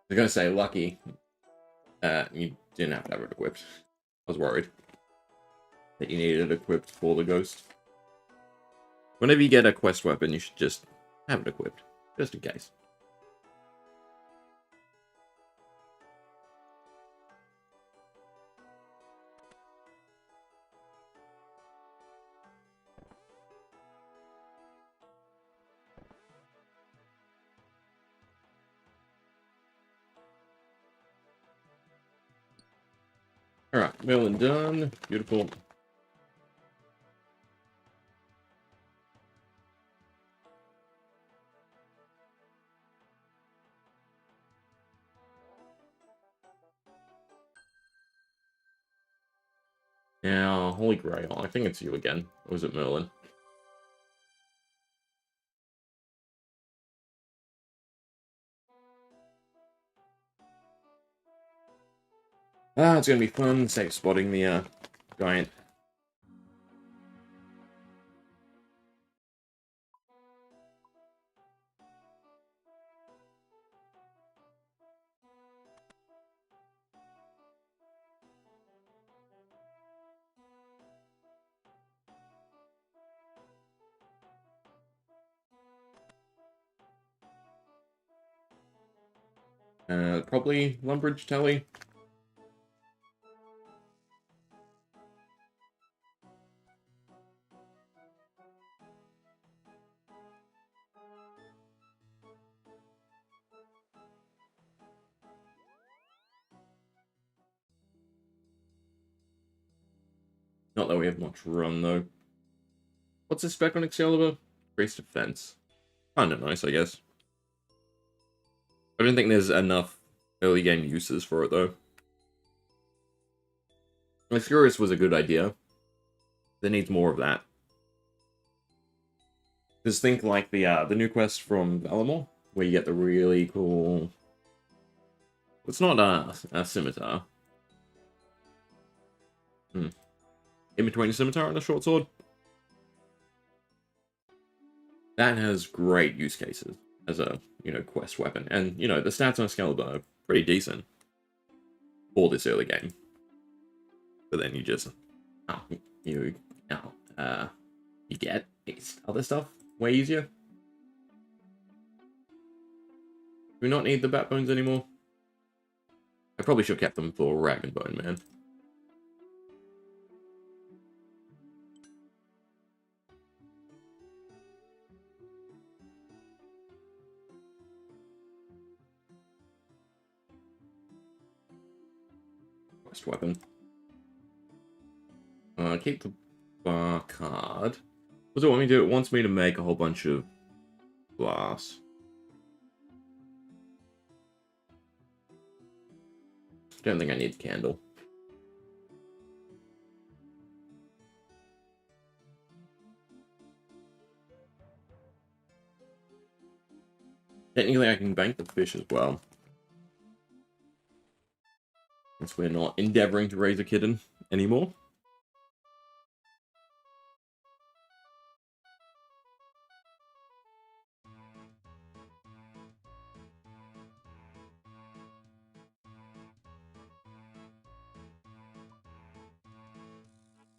I was gonna say lucky. You didn't have to have it equipped. I was worried that you needed it equipped for the ghost. Whenever you get a quest weapon, you should just have it equipped. just in case. Alright, Merlin done. Beautiful. Now, Holy Grail. I think it's you again. Or was it Merlin? Ah, it's gonna be fun. Safe spotting the giant. Probably Lumbridge Telly. Not that we have much run, though. What's this spec on Excalibur? Grace Defense. Kinda nice, I guess. I don't think there's enough early game uses for it, though. Like, Furious was a good idea. There needs more of that. Just think like the new quest from Valamor, where you get the really cool... It's not a scimitar. In between a scimitar and a short sword. That has great use cases as a, quest weapon. And, the stats on Excalibur are pretty decent for this early game. But then you just... you get other stuff way easier. Do we not need the Batbones anymore? I probably should have kept them for Rag and Bone Man. Quest weapon. Keep the bar card. What does it want me to do? It wants me to make a whole bunch of glass. Don't think I need the candle. Technically, I can bank the fish as well. Since we're not endeavoring to raise a kitten anymore.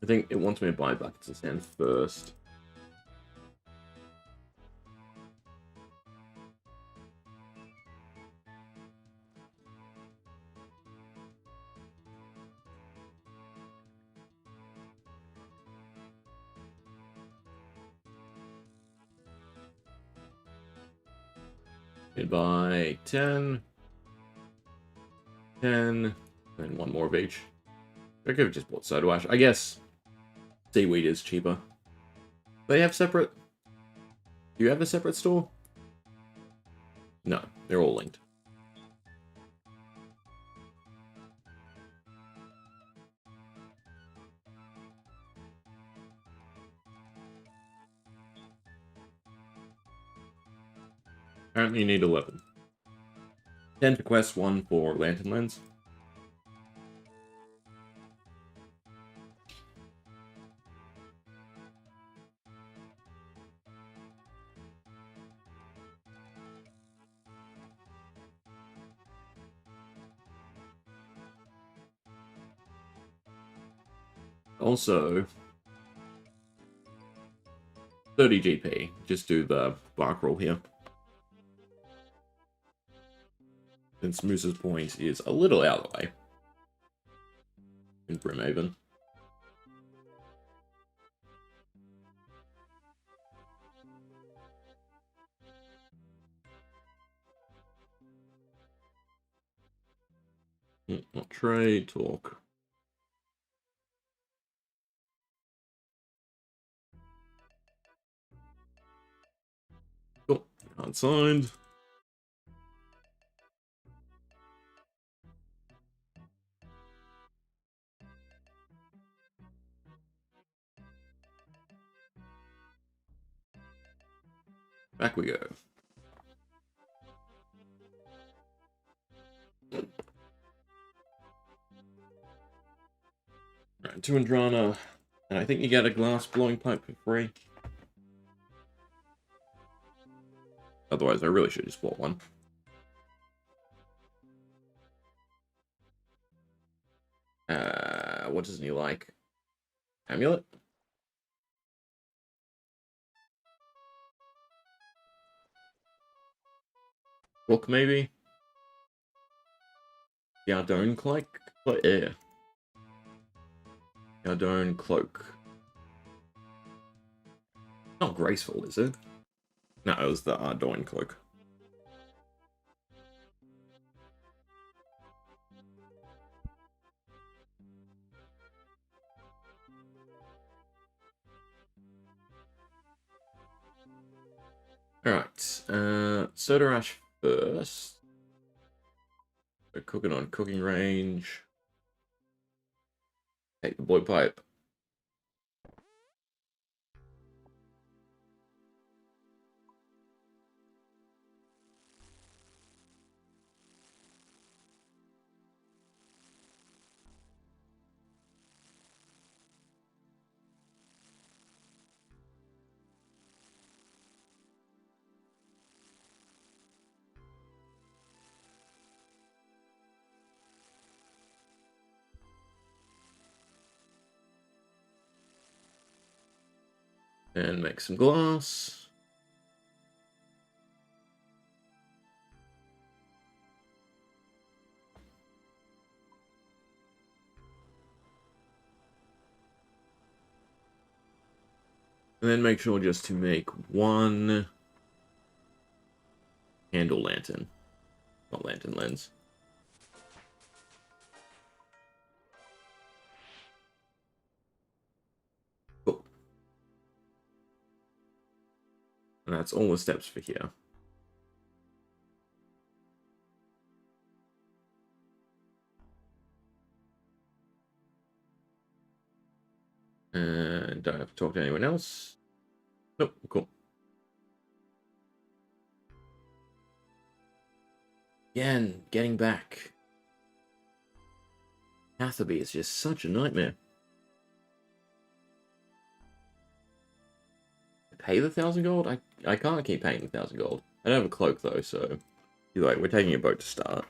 I think it wants me to buy buckets of sand first. I'd buy 10, 10, and one more of each. I could have just bought soda ash. I guess seaweed is cheaper. They have separate... Do you have a separate store? No, they're all linked. Apparently you need 11. 10 for quest, 1 for Lantern Lens. Also, 30 GP. Just do the bark roll here. since Moose's Point is a little out of the way in Brimhaven. Not trade, talk. Cool. Unsigned. Back we go. Right, 2 Andrana, and I think you get a glass blowing pipe for free. Otherwise, I really should just bought one. What doesn't he like? Amulet? Book, maybe? Yardone Cloak? Yeah. Yardone Cloak. Not graceful, is it? No, it was the Ardougne Cloak. Alright, Soda Ash first. So cooking on cooking range. Take the boy pipe. And make some glass. And then make sure just to make one handle lantern. Not lantern lens. Cool. And that's all the steps for here. And don't have to talk to anyone else. Nope, cool. Again, getting back. Catherby is just such a nightmare. Pay the 1,000 gold? I can't keep paying the 1,000 gold. I don't have a cloak though, so you're like, we're taking a boat to start.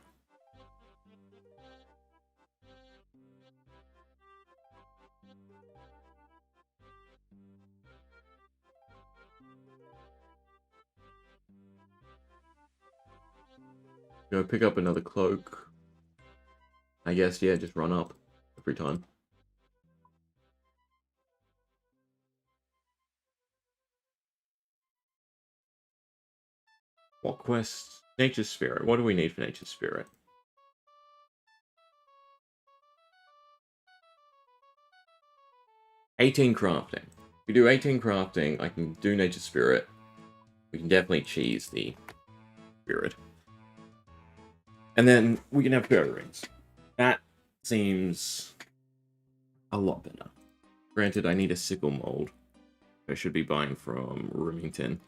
Go pick up another cloak. I guess, yeah, just run up every time. What quests? Nature's Spirit. What do we need for Nature's Spirit? $18 crafting. If we do 18 crafting, I can do Nature's Spirit. We can definitely cheese the spirit. And then we can have fairy rings. That seems a lot better. Granted, I need a sickle mold. I should be buying from Remington.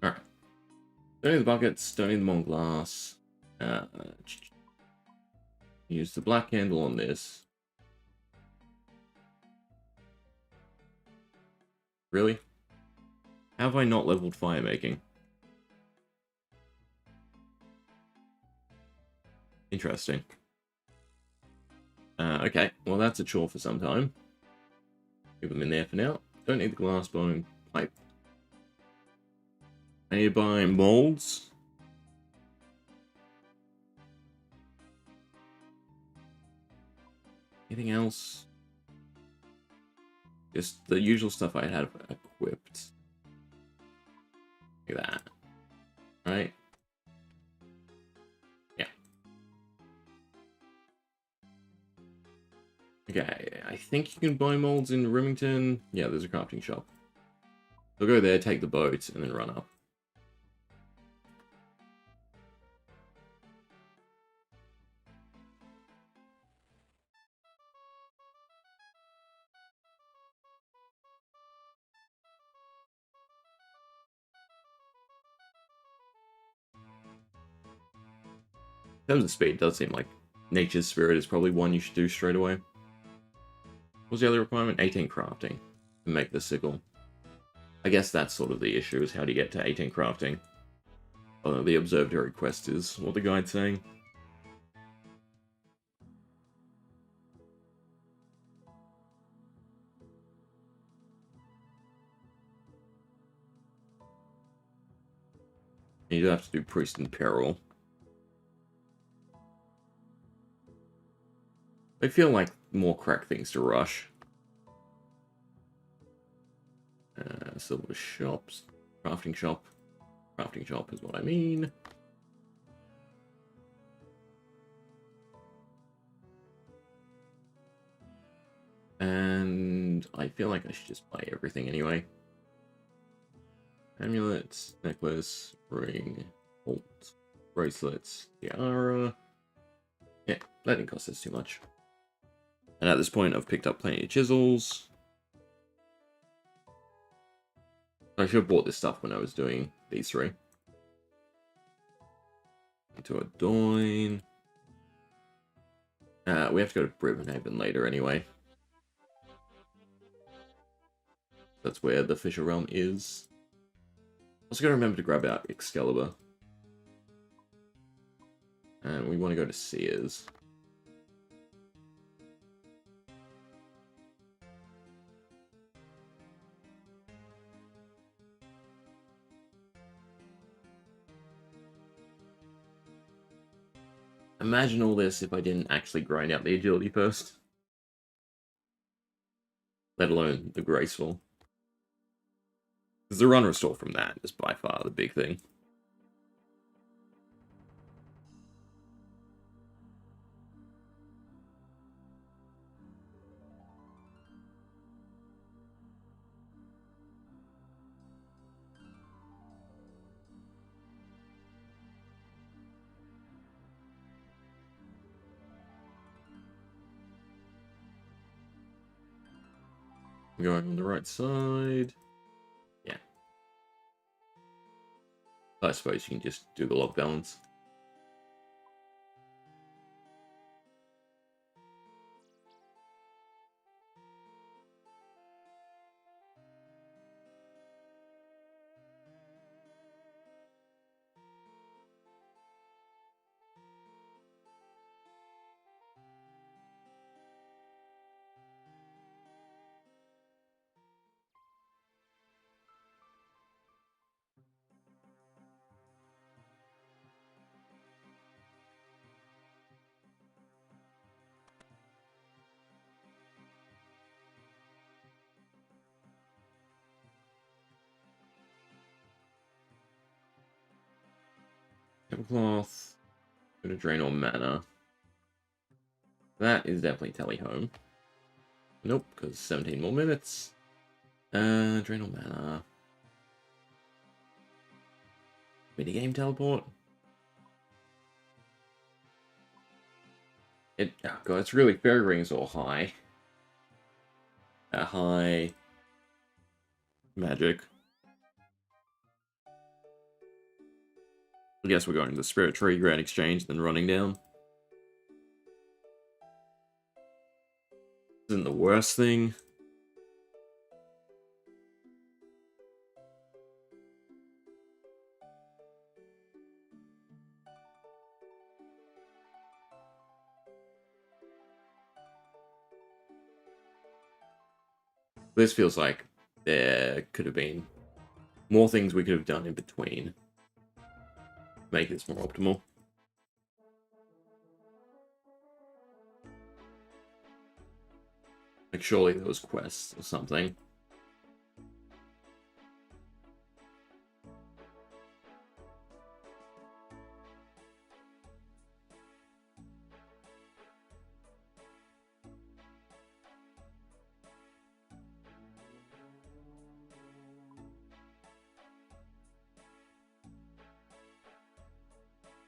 Alright. Don't need the buckets, don't need them on glass. Use the black handle on this. Really? How have I not leveled fire making? Interesting. Okay, well that's a chore for some time. Leave them in there for now. don't need the glass bone pipe. I need to buy molds. Anything else? Just the usual stuff I had equipped. Like that. Right? Yeah. Okay, I think you can buy molds in Remington. Yeah, there's a crafting shop. So go there, take the boat, and then run up. In terms of speed, it does seem like Nature's Spirit is probably one you should do straight away. What's the other requirement? 18 crafting to make the sickle. I guess that's sort of the issue, is how do you get to 18 crafting? The observatory quest is what the guide's saying. You do have to do Priest in Peril. I feel like more crack things to rush. Silver shops. Crafting shop. Crafting shop is what I mean. And I feel like I should just buy everything anyway. Amulets, necklace, ring, bolt, bracelets, tiara. Yeah, that didn't cost us too much. And at this point, I've picked up plenty of chisels. I should have bought this stuff when I was doing these three. Into a Doin. We have to go to Brivenhaven later anyway. That's where the Fisher Realm is. Also gotta remember to grab out Excalibur. And we want to go to Sears. Imagine all this if I didn't actually grind out the agility first. Let alone the graceful. Because the run restore from that is by far the big thing. Going on the right side. Yeah. I suppose you can just do the log balance. Tablecloth. Gonna drain all mana. That is definitely tally home. Nope, because 17 more minutes. Drain all mana. Minigame teleport. Oh god, it's really fairy rings or high. High magic. I guess we're going to the Spirit Tree, Grand Exchange, then running down. Isn't the worst thing. This feels like there could have been more things we could have done in between. Make this more optimal. Like, surely there was quests or something.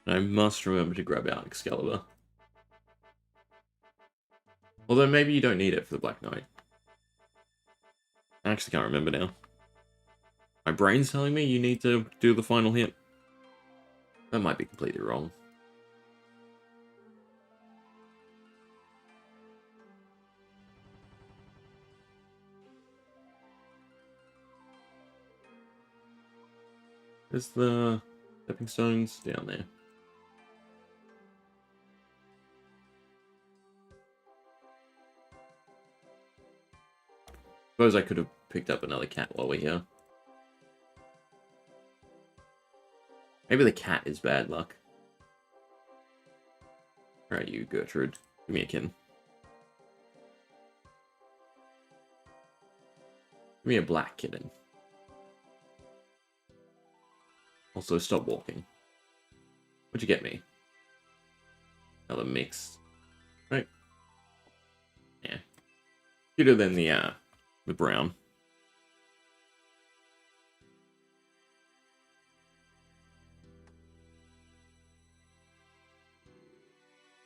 I must remember to grab out Excalibur. Although maybe you don't need it for the Black Knight. I actually can't remember now. My brain's telling me you need to do the final hit. That might be completely wrong. There's the stepping stones down there. Suppose I could have picked up another cat while we're here. Maybe the cat is bad luck. Alright, you, Gertrude. Give me a kitten. Give me a black kitten. Also, stop walking. What'd you get me? Another mix. Right. Yeah. Cuter than the brown.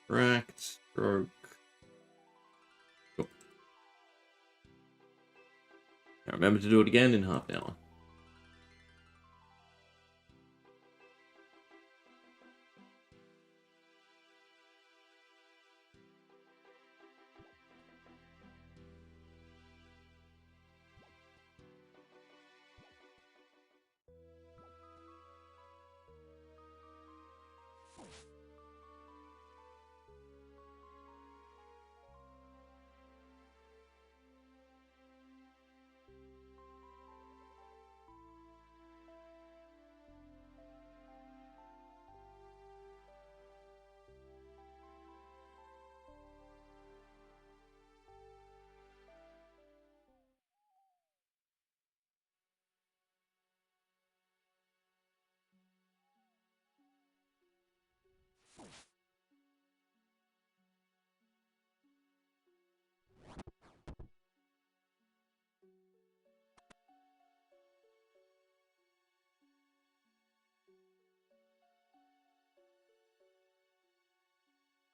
Cracked. Stroke. Cool. Now remember to do it again in half an hour.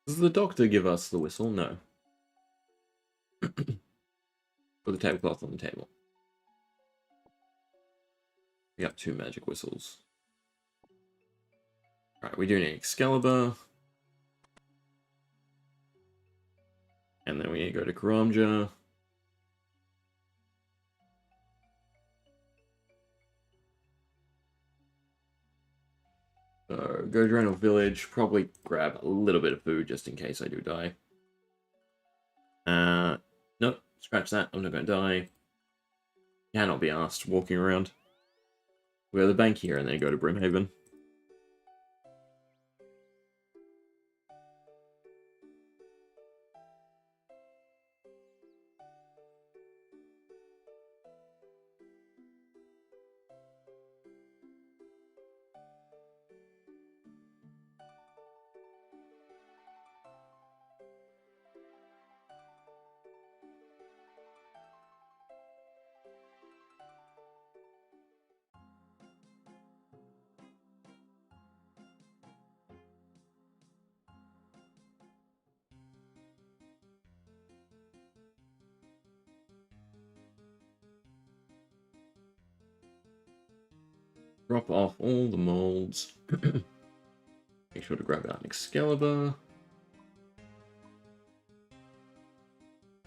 Does the doctor give us the whistle? No. Put the tablecloth on the table. We got 2 magic whistles. Alright, we do need Excalibur. And then we go to Karamja. So, go to Draenor Village. Probably grab a little bit of food just in case I do die. Nope. Scratch that. I'm not going to die. Cannot be asked walking around. We go to the bank here and then go to Brimhaven. Drop off all the molds. Make sure to grab out an Excalibur.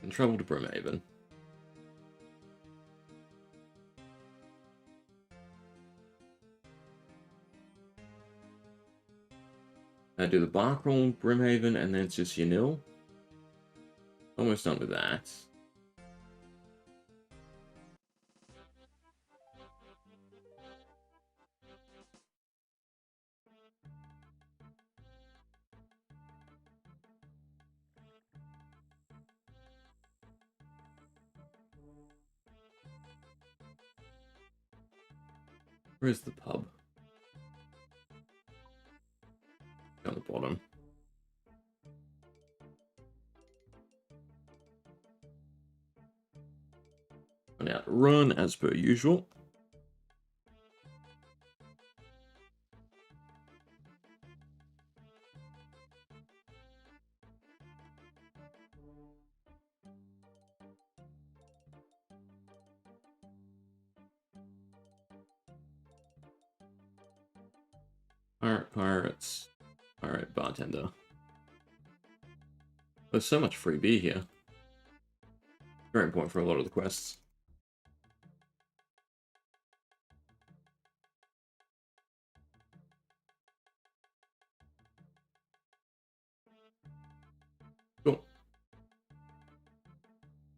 And travel to Brimhaven. Do the bark roll, Brimhaven, and then it's just Yanil. Almost done with that. Where's the pub? Down the bottom. And out to run as per usual. Pirates. Alright, bartender. There's so much free beer here. Very important for a lot of the quests. Cool.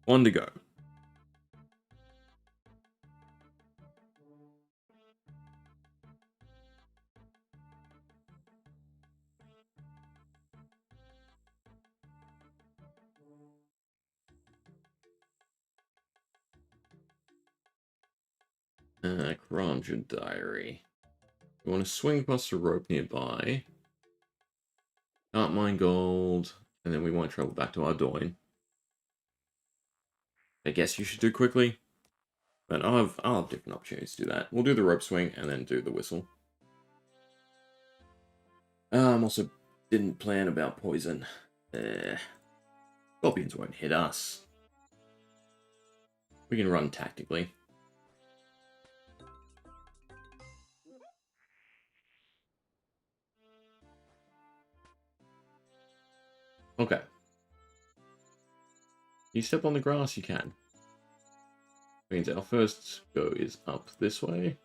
One to go. Cromja Diary. You want to swing across the rope nearby. Can't mine gold. And then we won't travel back to Ardoin. I guess you should do quickly. But I'll have different opportunities to do that. We'll do the rope swing and then do the whistle. Also didn't plan about poison. Scorpions won't hit us. We can run tactically. Okay. You step on the grass, you can. Means our first go is up this way.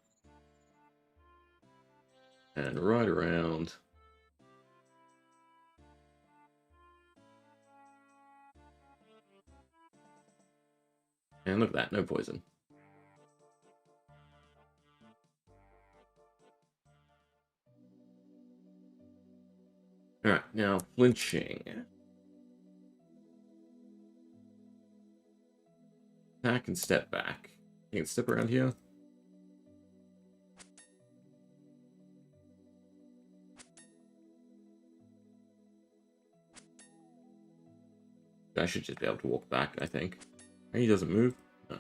And right around. And look at that, no poison. Alright, now flinching. Attack and step back. You can step around here. I should just be able to walk back, I think. He doesn't move? No.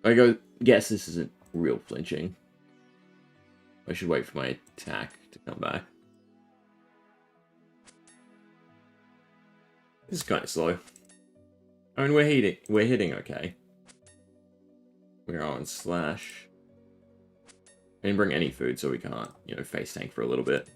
I guess this isn't real flinching. I should wait for my attack to come back. This is kind of slow. I mean, we're hitting okay. We're on slash. I didn't bring any food, so we can't, you know, face tank for a little bit.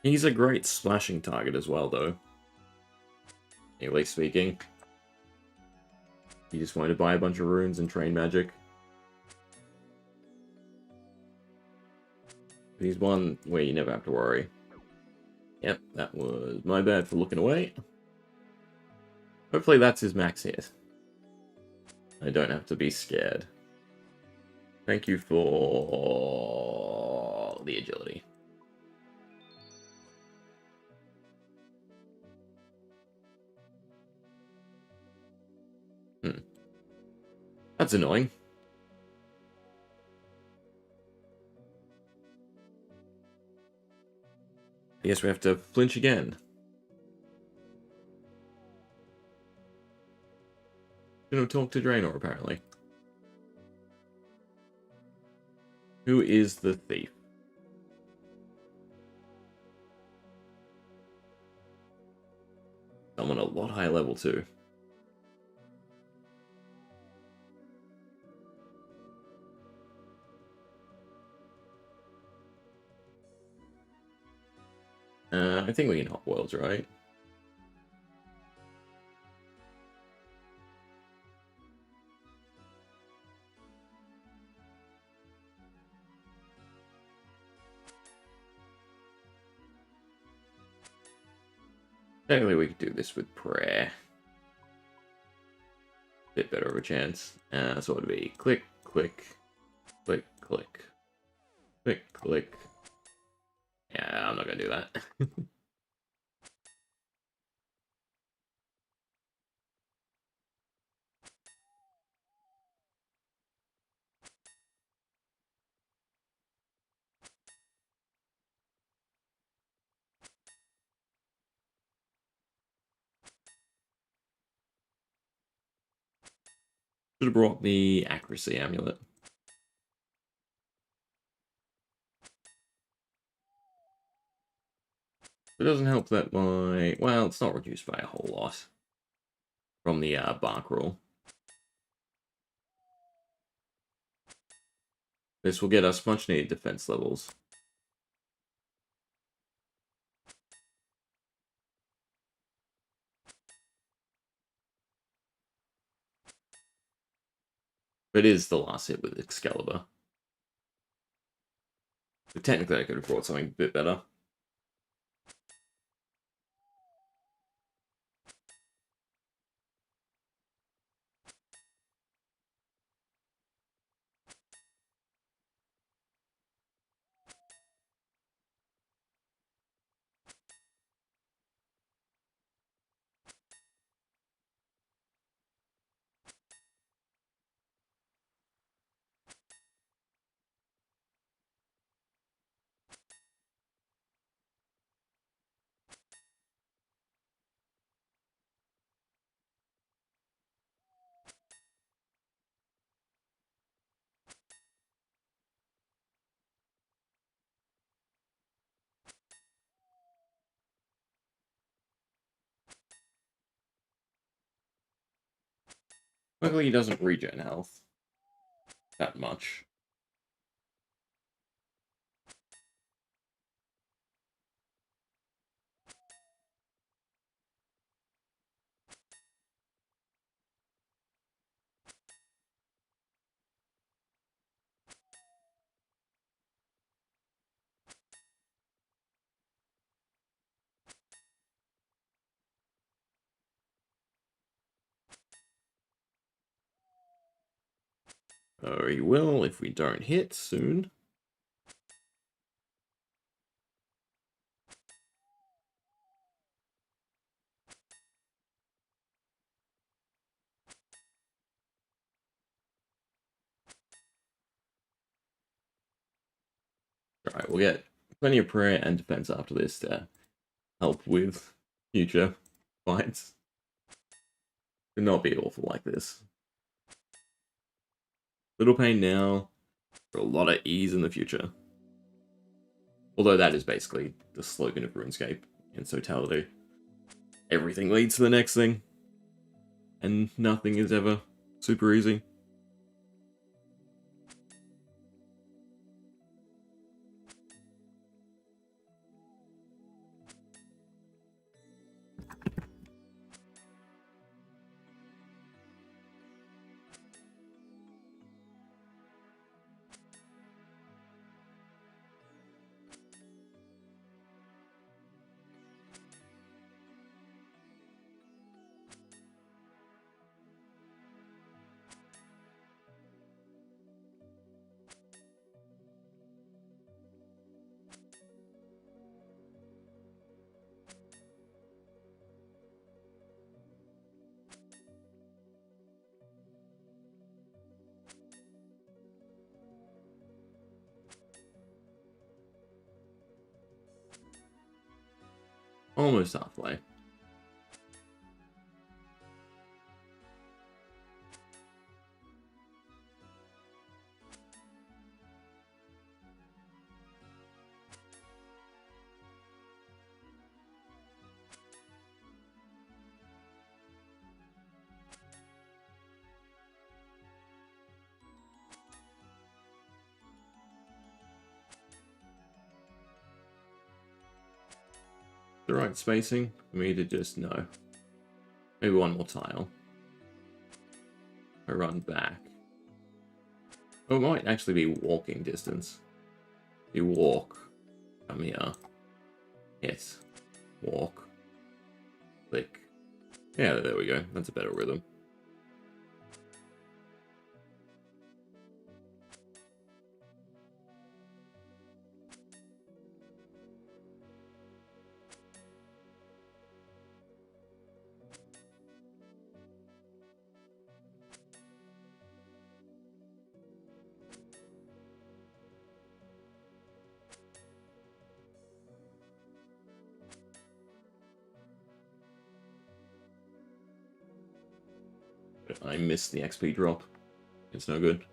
He's a great splashing target as well, though. Anyway, speaking. You just wanted to buy a bunch of runes and train magic. He's one where you never have to worry. Yep, that was my bad for looking away. Hopefully that's his max hit. I don't have to be scared. Thank you for the agility. That's annoying. I guess we have to flinch again. Gonna talk to Draenor, apparently. Who is the thief? Someone a lot higher level, too. I think we can hot worlds, right? Technically, we could do this with prayer. Bit better of a chance. So it would be click, click, click, click, click, click. Yeah, I'm not gonna do that. Should have brought the accuracy amulet. It doesn't help that my... Well, it's not reduced by a whole lot from the bark roll. This will get us much needed defense levels. But it is the last hit with Excalibur. But technically, I could have brought something a bit better. Luckily, he doesn't regen health that much. Oh, he will if we don't hit soon. Alright, we'll get plenty of prayer and defense after this to help with future fights. Could not be awful like this. Little pain now, for a lot of ease in the future. Although that is basically the slogan of RuneScape in totality. Everything leads to the next thing, and nothing is ever super easy. Almost halfway. The right spacing for me to just know. Maybe one more tile. I run back. Oh, it might actually be walking distance. You walk. Come here. Hit. Walk. Click. Yeah, there we go. That's a better rhythm. I missed the XP drop. It's no good.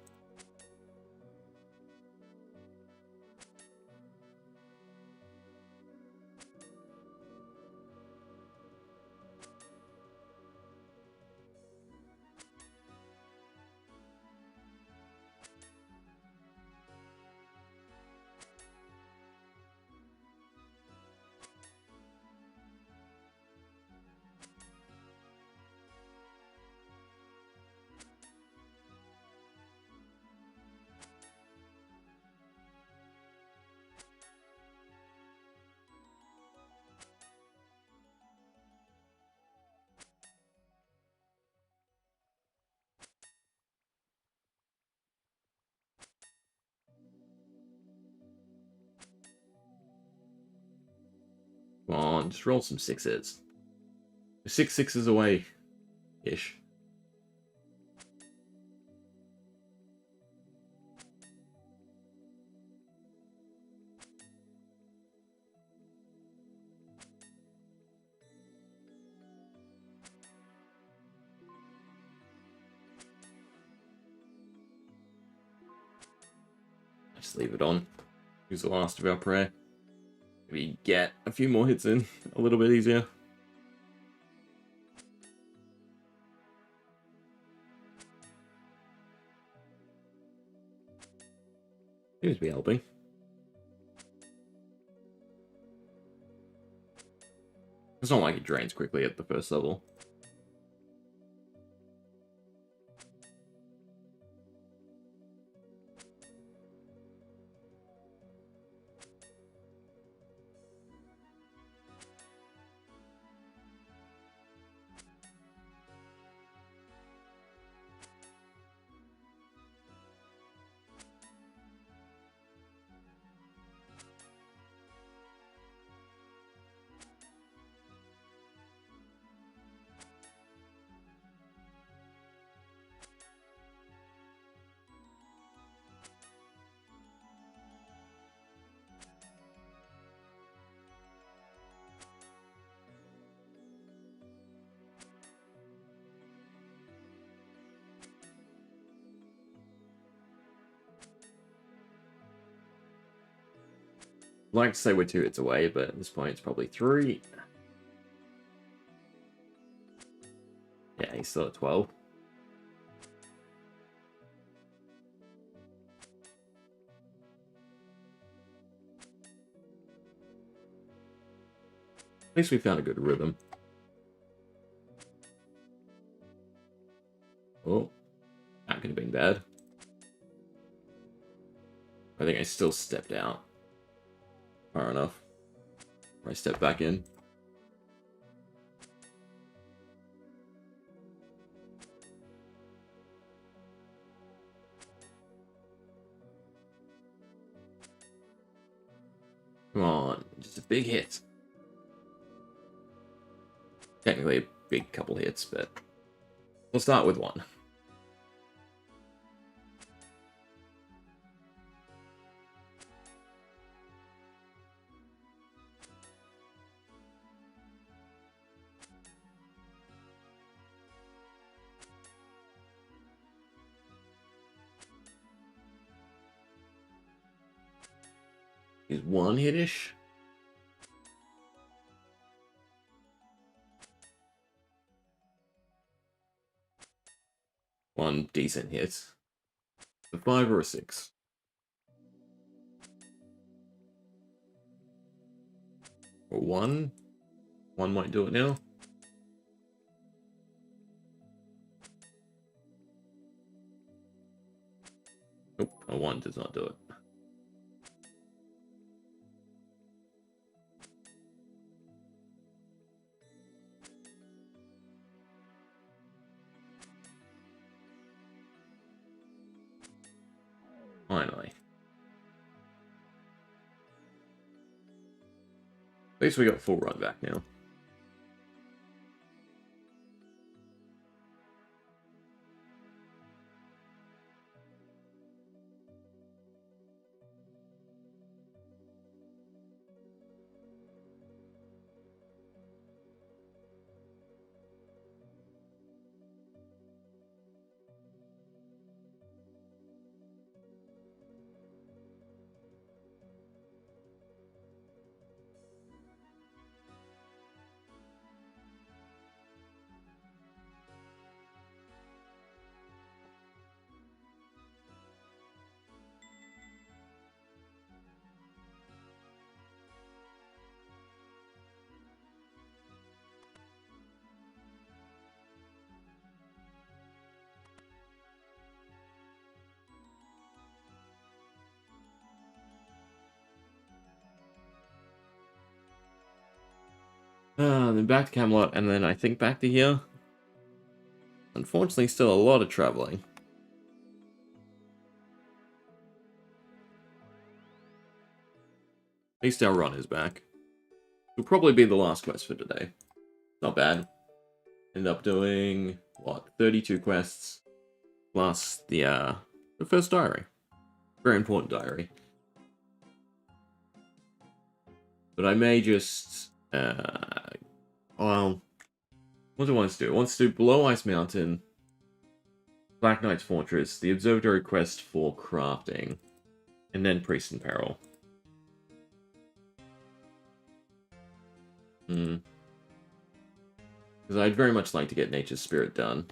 Come on, just roll some sixes. 6 sixes away. Ish. Just leave it on. Use the last of our prayer. Maybe get a few more hits in a little bit easier. Seems to be helping. It's not like it drains quickly at the first level. I'd like to say we're 2 hits away, but at this point it's probably 3. Yeah, he's still at 12. At least we found a good rhythm. Oh, that could have been bad. I think I still stepped out far enough. Or I stepped back in. Come on, just a big hit. Technically a big couple hits, but we'll start with one. He's one hit-ish. One decent hit. A 5 or a 6? Or 1? One might do it now. Nope, a one does not do it. Finally. At least we got full run back now. Then back to Camelot, and then I think back to here. Unfortunately, still a lot of traveling. At least our run is back. It'll probably be the last quest for today. Not bad. End up doing, what, 32 quests. Plus the first diary. Very important diary. But I may just, well, what do I want to do? I want to do Below Ice Mountain, Black Knight's Fortress, the Observatory quest for crafting, and then Priest in Peril. Because I'd very much like to get Nature's Spirit done.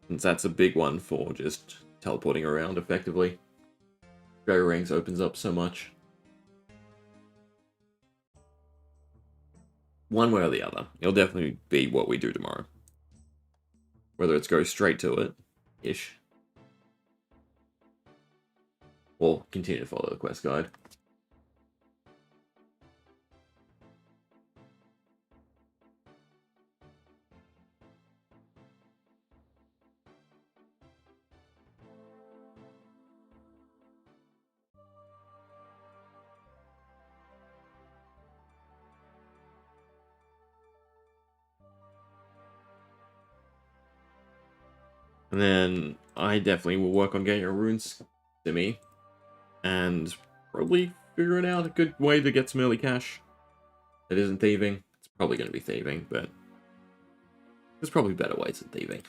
Since that's a big one for just teleporting around effectively. Gyro Rings opens up so much. One way or the other. It'll definitely be what we do tomorrow. Whether it's go straight to it, ish. Or continue to follow the quest guide. And then I definitely will work on getting a runes simi. And probably figuring out a good way to get some early cash that isn't thieving. It's probably going to be thieving, but there's probably better ways than thieving.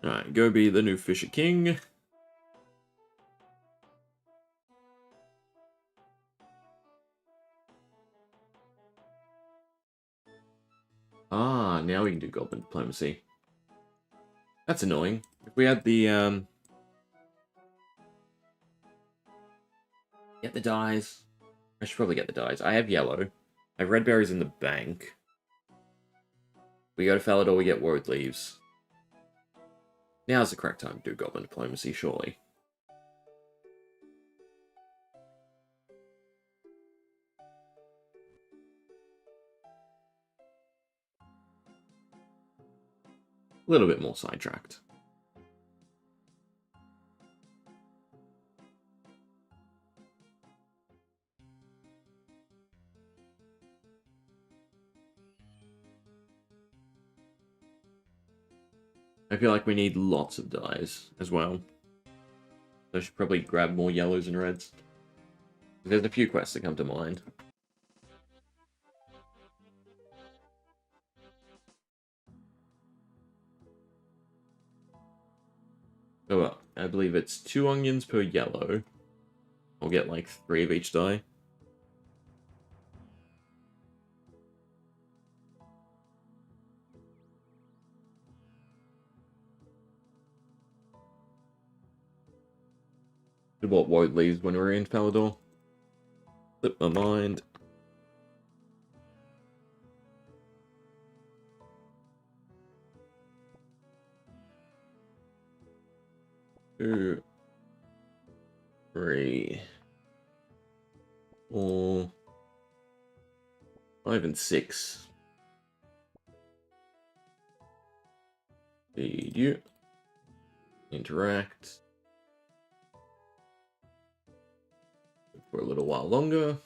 Alright, go be the new Fisher King. Ah, now we can do Goblin Diplomacy. That's annoying. If we had the, get the dyes. I should probably get the dyes. I have yellow. I have red berries in the bank. We go to Falador, we get Woad Leaves. Now's the correct time to do Goblin Diplomacy, surely. A little bit more sidetracked. I feel like we need lots of dyes as well. So I should probably grab more yellows and reds. There's a few quests that come to mind. So well, I believe it's 2 onions per yellow. I'll get like 3 of each dye. Did what Woad leaves when we were in Falador. Slipped my mind. Two, 3, 4, 5, and 6. Feed you. Interact. For a little while longer.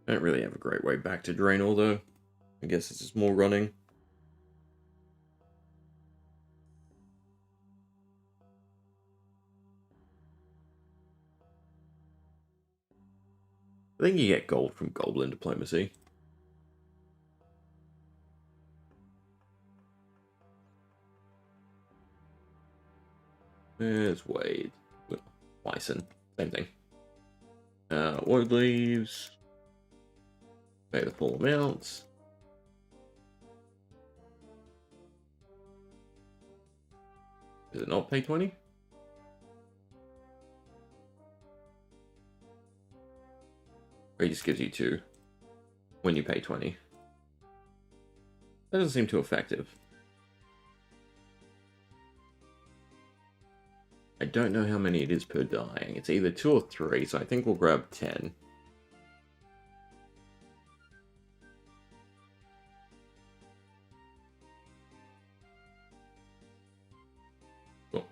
I don't really have a great way back to Draenor, though. I guess it's just more running. I think you get gold from Goblin Diplomacy. There's Wade. Bison. Same thing. Wood leaves. Pay the full amount. Does it not pay 20? Or he just gives you 2 when you pay 20. That doesn't seem too effective. I don't know how many it is per dying. It's either 2 or 3, so I think we'll grab 10. Cool.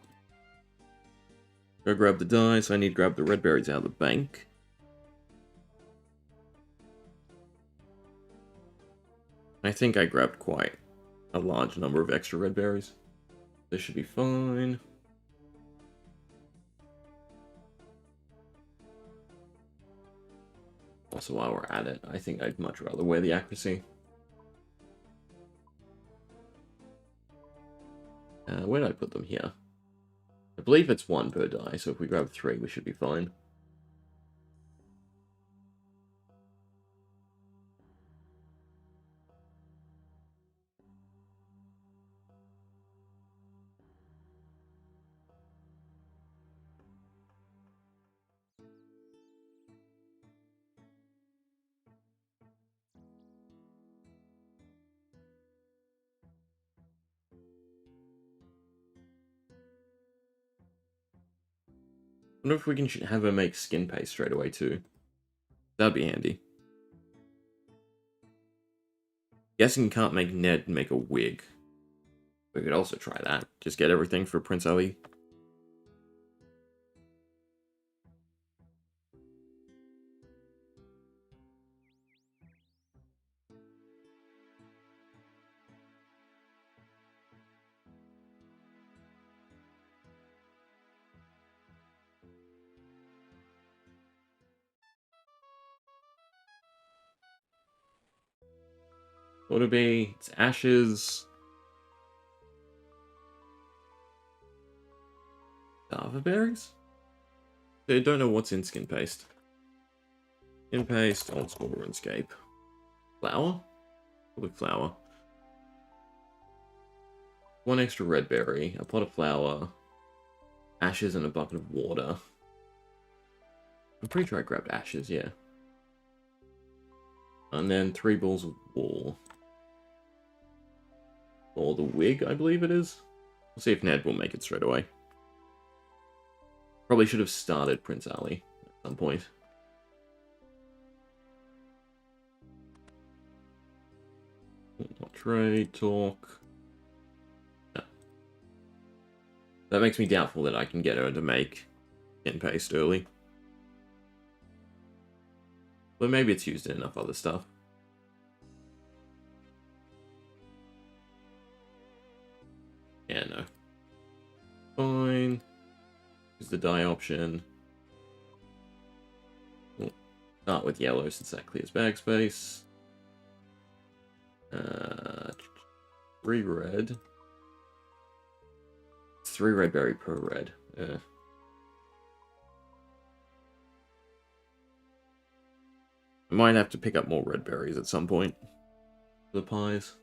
Go grab the dice. I need to grab the red berries out of the bank. I think I grabbed quite a large number of extra red berries. This should be fine. Also, while we're at it, I think I'd much rather wear the accuracy. Where did I put them here? I believe it's 1 per die, so if we grab 3, we should be fine. I wonder if we can have her make skin paste straight away too. That'd be handy. Guessing you can't make Ned make a wig. We could also try that. Just get everything for Prince Ali. What would it be? It's ashes. Lava berries? I don't know what's in skin paste. Skin paste, Old School Runescape. Flour? Probably flour. 1 extra red berry, a pot of flour, ashes, and a bucket of water. I'm pretty sure I grabbed ashes, yeah. And then 3 balls of wool. Or the wig, I believe it is. We'll see if Ned will make it straight away. Probably should have started Prince Ali at some point. Not trade talk. No. That makes me doubtful that I can get her to make skin paste early. But maybe it's used in enough other stuff. use the dye option. We'll start with yellow since that clears bag space. 3 red. 3 red berry per red. I might have to pick up more red berries at some point for the pies.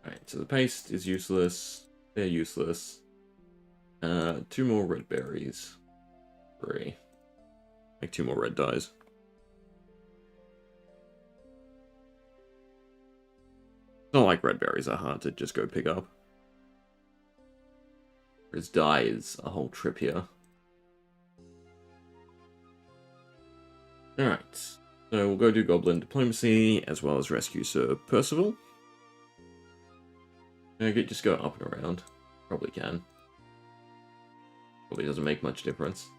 Alright, so the paste is useless. They're useless. 2 more red berries. 3. Make 2 more red dyes. It's not like red berries are hard to just go pick up. Whereas dye is a whole trip here. Alright, so we'll go do Goblin Diplomacy as well as rescue Sir Percival. Just go up and around. Probably can. Probably doesn't make much difference.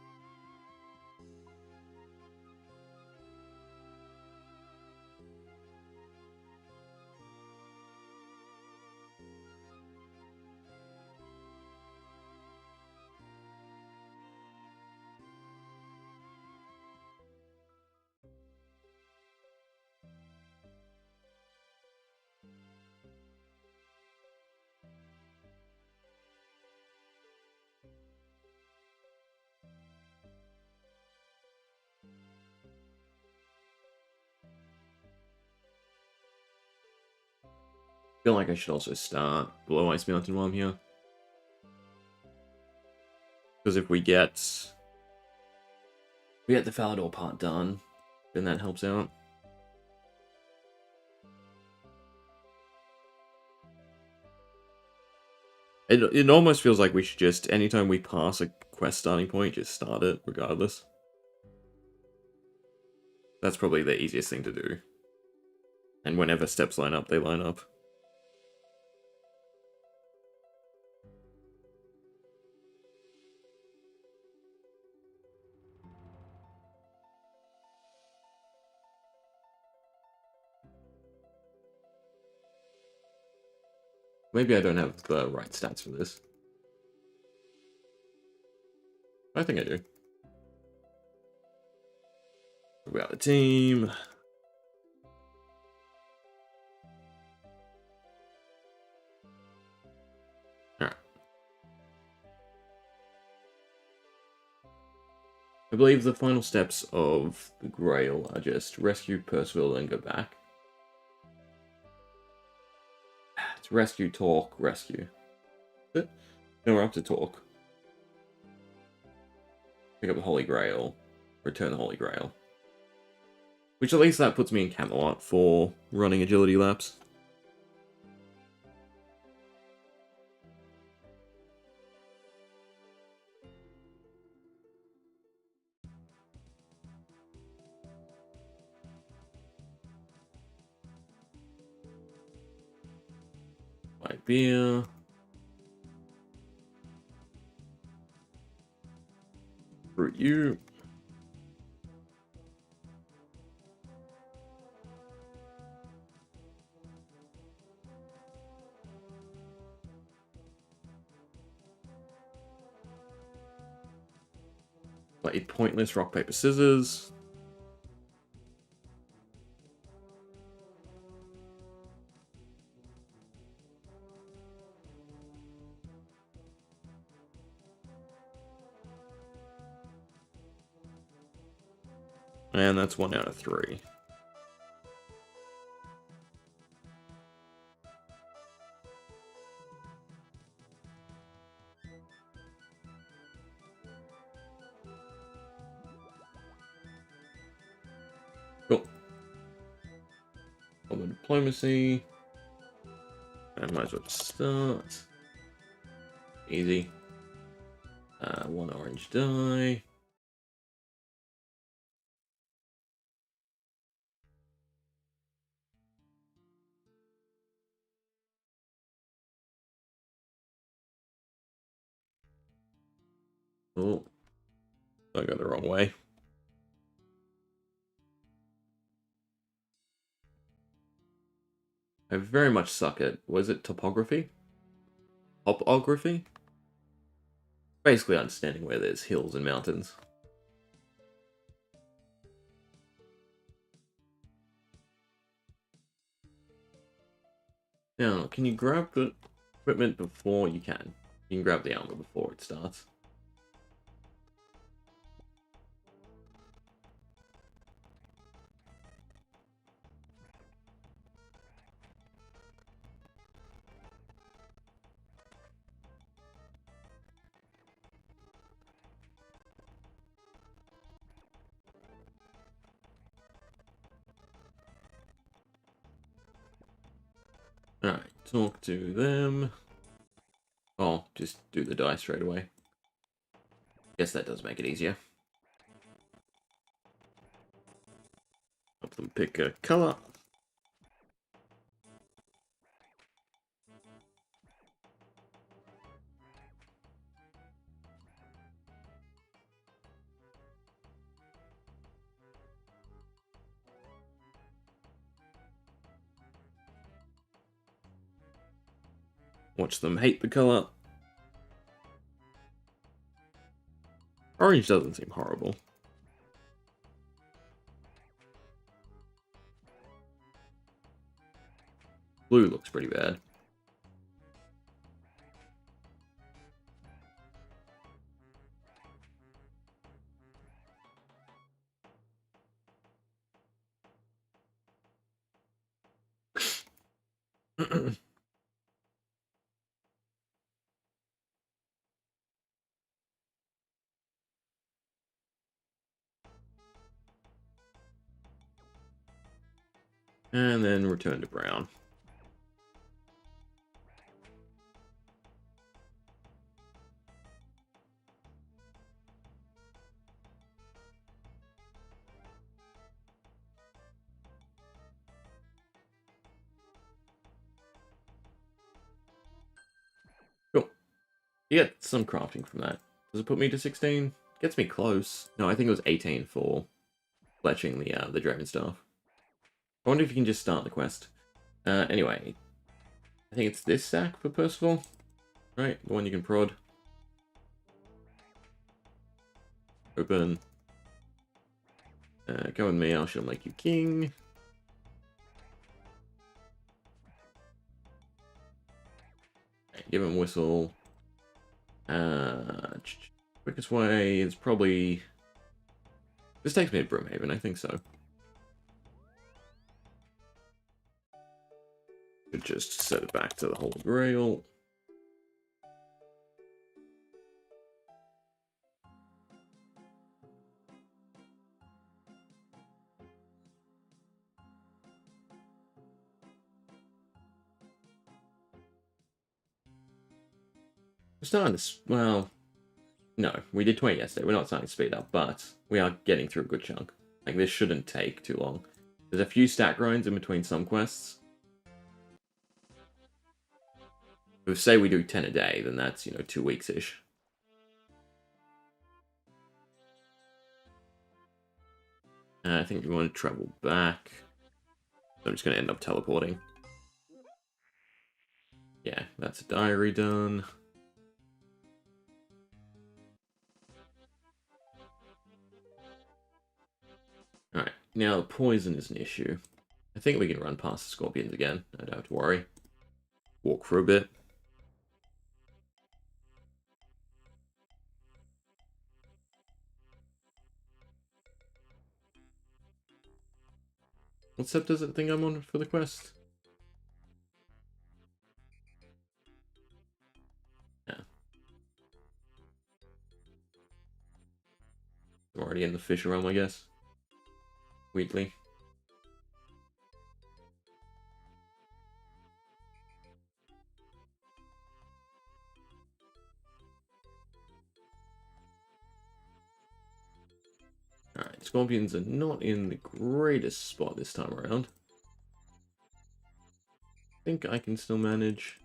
I feel like I should also start Below Ice Mountain while I'm here. Because if we get the Falador part done, then that helps out. It almost feels like we should just, anytime we pass a quest starting point, just start it, regardless. That's probably the easiest thing to do. And whenever steps line up, they line up. Maybe I don't have the right stats for this. I think I do. We got the team. Alright. I believe the final steps of the Grail are just rescue Percival and go back. It's rescue, talk, rescue. No, we're up to talk. Pick up the Holy Grail. Return the Holy Grail. Which at least that puts me in Camelot for running agility laps. White beer. Fruit you. Play pointless rock, paper, scissors. And that's 1 out of 3. Cool. Global Diplomacy. I might as well start. Easy. 1 orange die. Oh, I got the wrong way. I very much suck at, was it topography? Topography? Basically understanding where there's hills and mountains. Now, can you grab the equipment before you can? You can grab the armor before it starts. Alright, talk to them. Oh, just do the die straight away. Guess that does make it easier. Help them pick a color. Watch them hate the color. Orange doesn't seem horrible. Blue looks pretty bad. And then return to brown. Cool. You get some crafting from that. Does it put me to 16? Gets me close. No, I think it was 18 for fletching the dragon staff. I wonder if you can just start the quest. Anyway, I think it's this sack for Percival, right? The one you can prod. Open. Go with me, I shall make you king. Okay, give him whistle. Quickest way is probably... This takes me to Brimhaven, I think so. Could just set it back to the Holy Grail. We're starting to... Well... No, we did 20 yesterday. We're not starting to speed up, but we are getting through a good chunk. Like, this shouldn't take too long. There's a few stat grinds in between some quests. If say we do 10 a day, then that's, 2 weeks-ish. I think we want to travel back. So I'm just going to end up teleporting. Yeah, that's a diary done. Alright, now poison is an issue. I think we can run past the scorpions again. I don't have to worry. Walk for a bit. What step does it think I'm on for the quest? Yeah. I'm already in the fish realm, I guess. Weirdly. Alright, scorpions are not in the greatest spot this time around. I think I can still manage.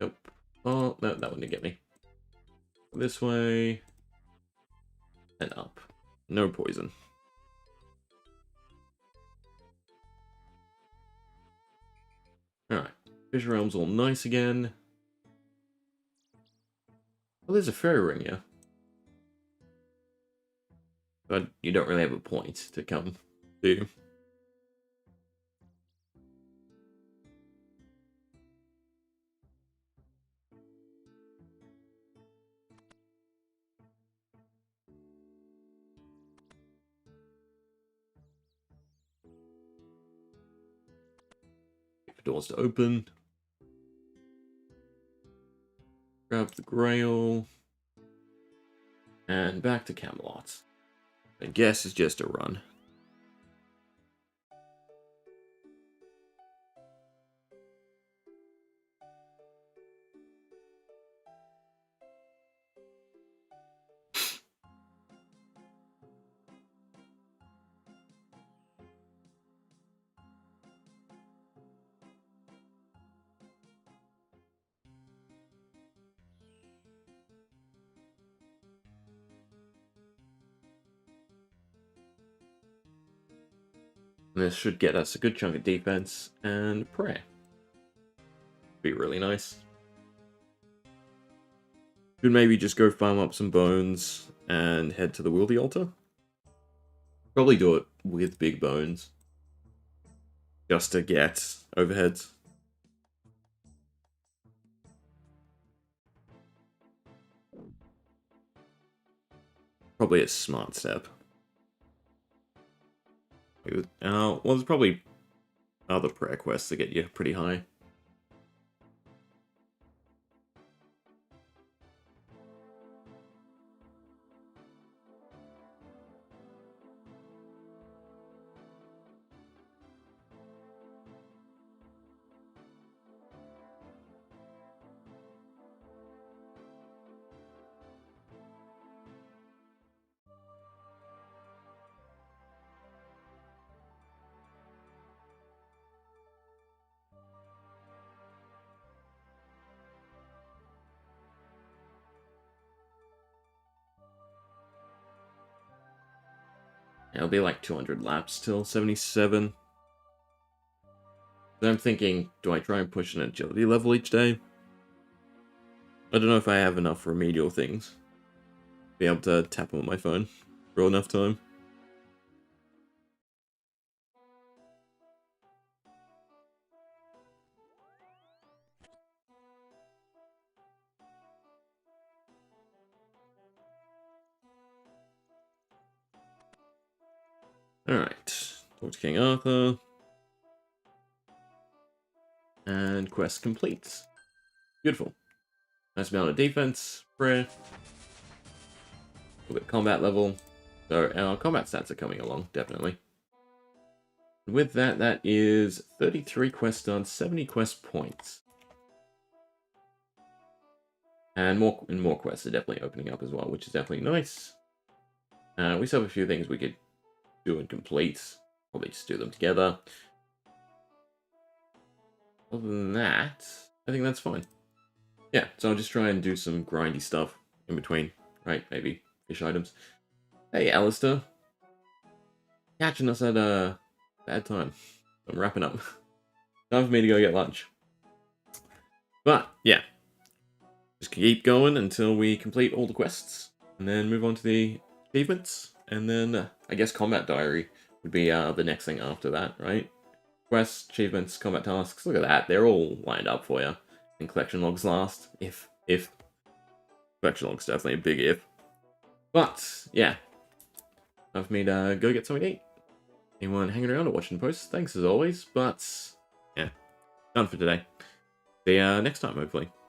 Nope. Oh, no, that one didn't get me. This way. And up. No poison. Alright. Fish realm's all nice again. Well, there's a fairy ring here. But you don't really have a point to come to. Wait for doors to open. Grab the grail. And back to Camelot. I guess it's just a run. This should get us a good chunk of defense and prayer. Be really nice. Should maybe just go farm up some bones and head to the Wieldy Altar. Probably do it with big bones. Just to get overheads. Probably a smart step. Well, there's probably other prayer quests that get you pretty high. It'll be like 200 laps till 77. Then I'm thinking, do I try and push an agility level each day? I don't know if I have enough remedial things to be able to tap them on my phone for enough time. Alright, talk to King Arthur. And quest complete. Beautiful. Nice amount of defense, prayer. A little bit of combat level. So our combat stats are coming along, definitely. With that, that is 33 quests done, 70 quest points. And more quests are definitely opening up as well, which is definitely nice. We still have a few things we could do and complete. Probably just do them together. Other than that, I think that's fine. Yeah, so I'll just try and do some grindy stuff in between, right? Maybe fish items. Hey, Alistair. Catching us at a bad time. I'm wrapping up. Time for me to go get lunch. But, yeah. Just keep going until we complete all the quests. And then move on to the achievements. And then, I guess Combat Diary would be the next thing after that, right? Quests, achievements, combat tasks. Look at that. They're all lined up for you. And collection logs last. If. Collection logs definitely a big if. But, yeah. Time for me to go get something to eat. Anyone hanging around or watching posts, thanks as always. But, yeah. Done for today. See ya next time, hopefully.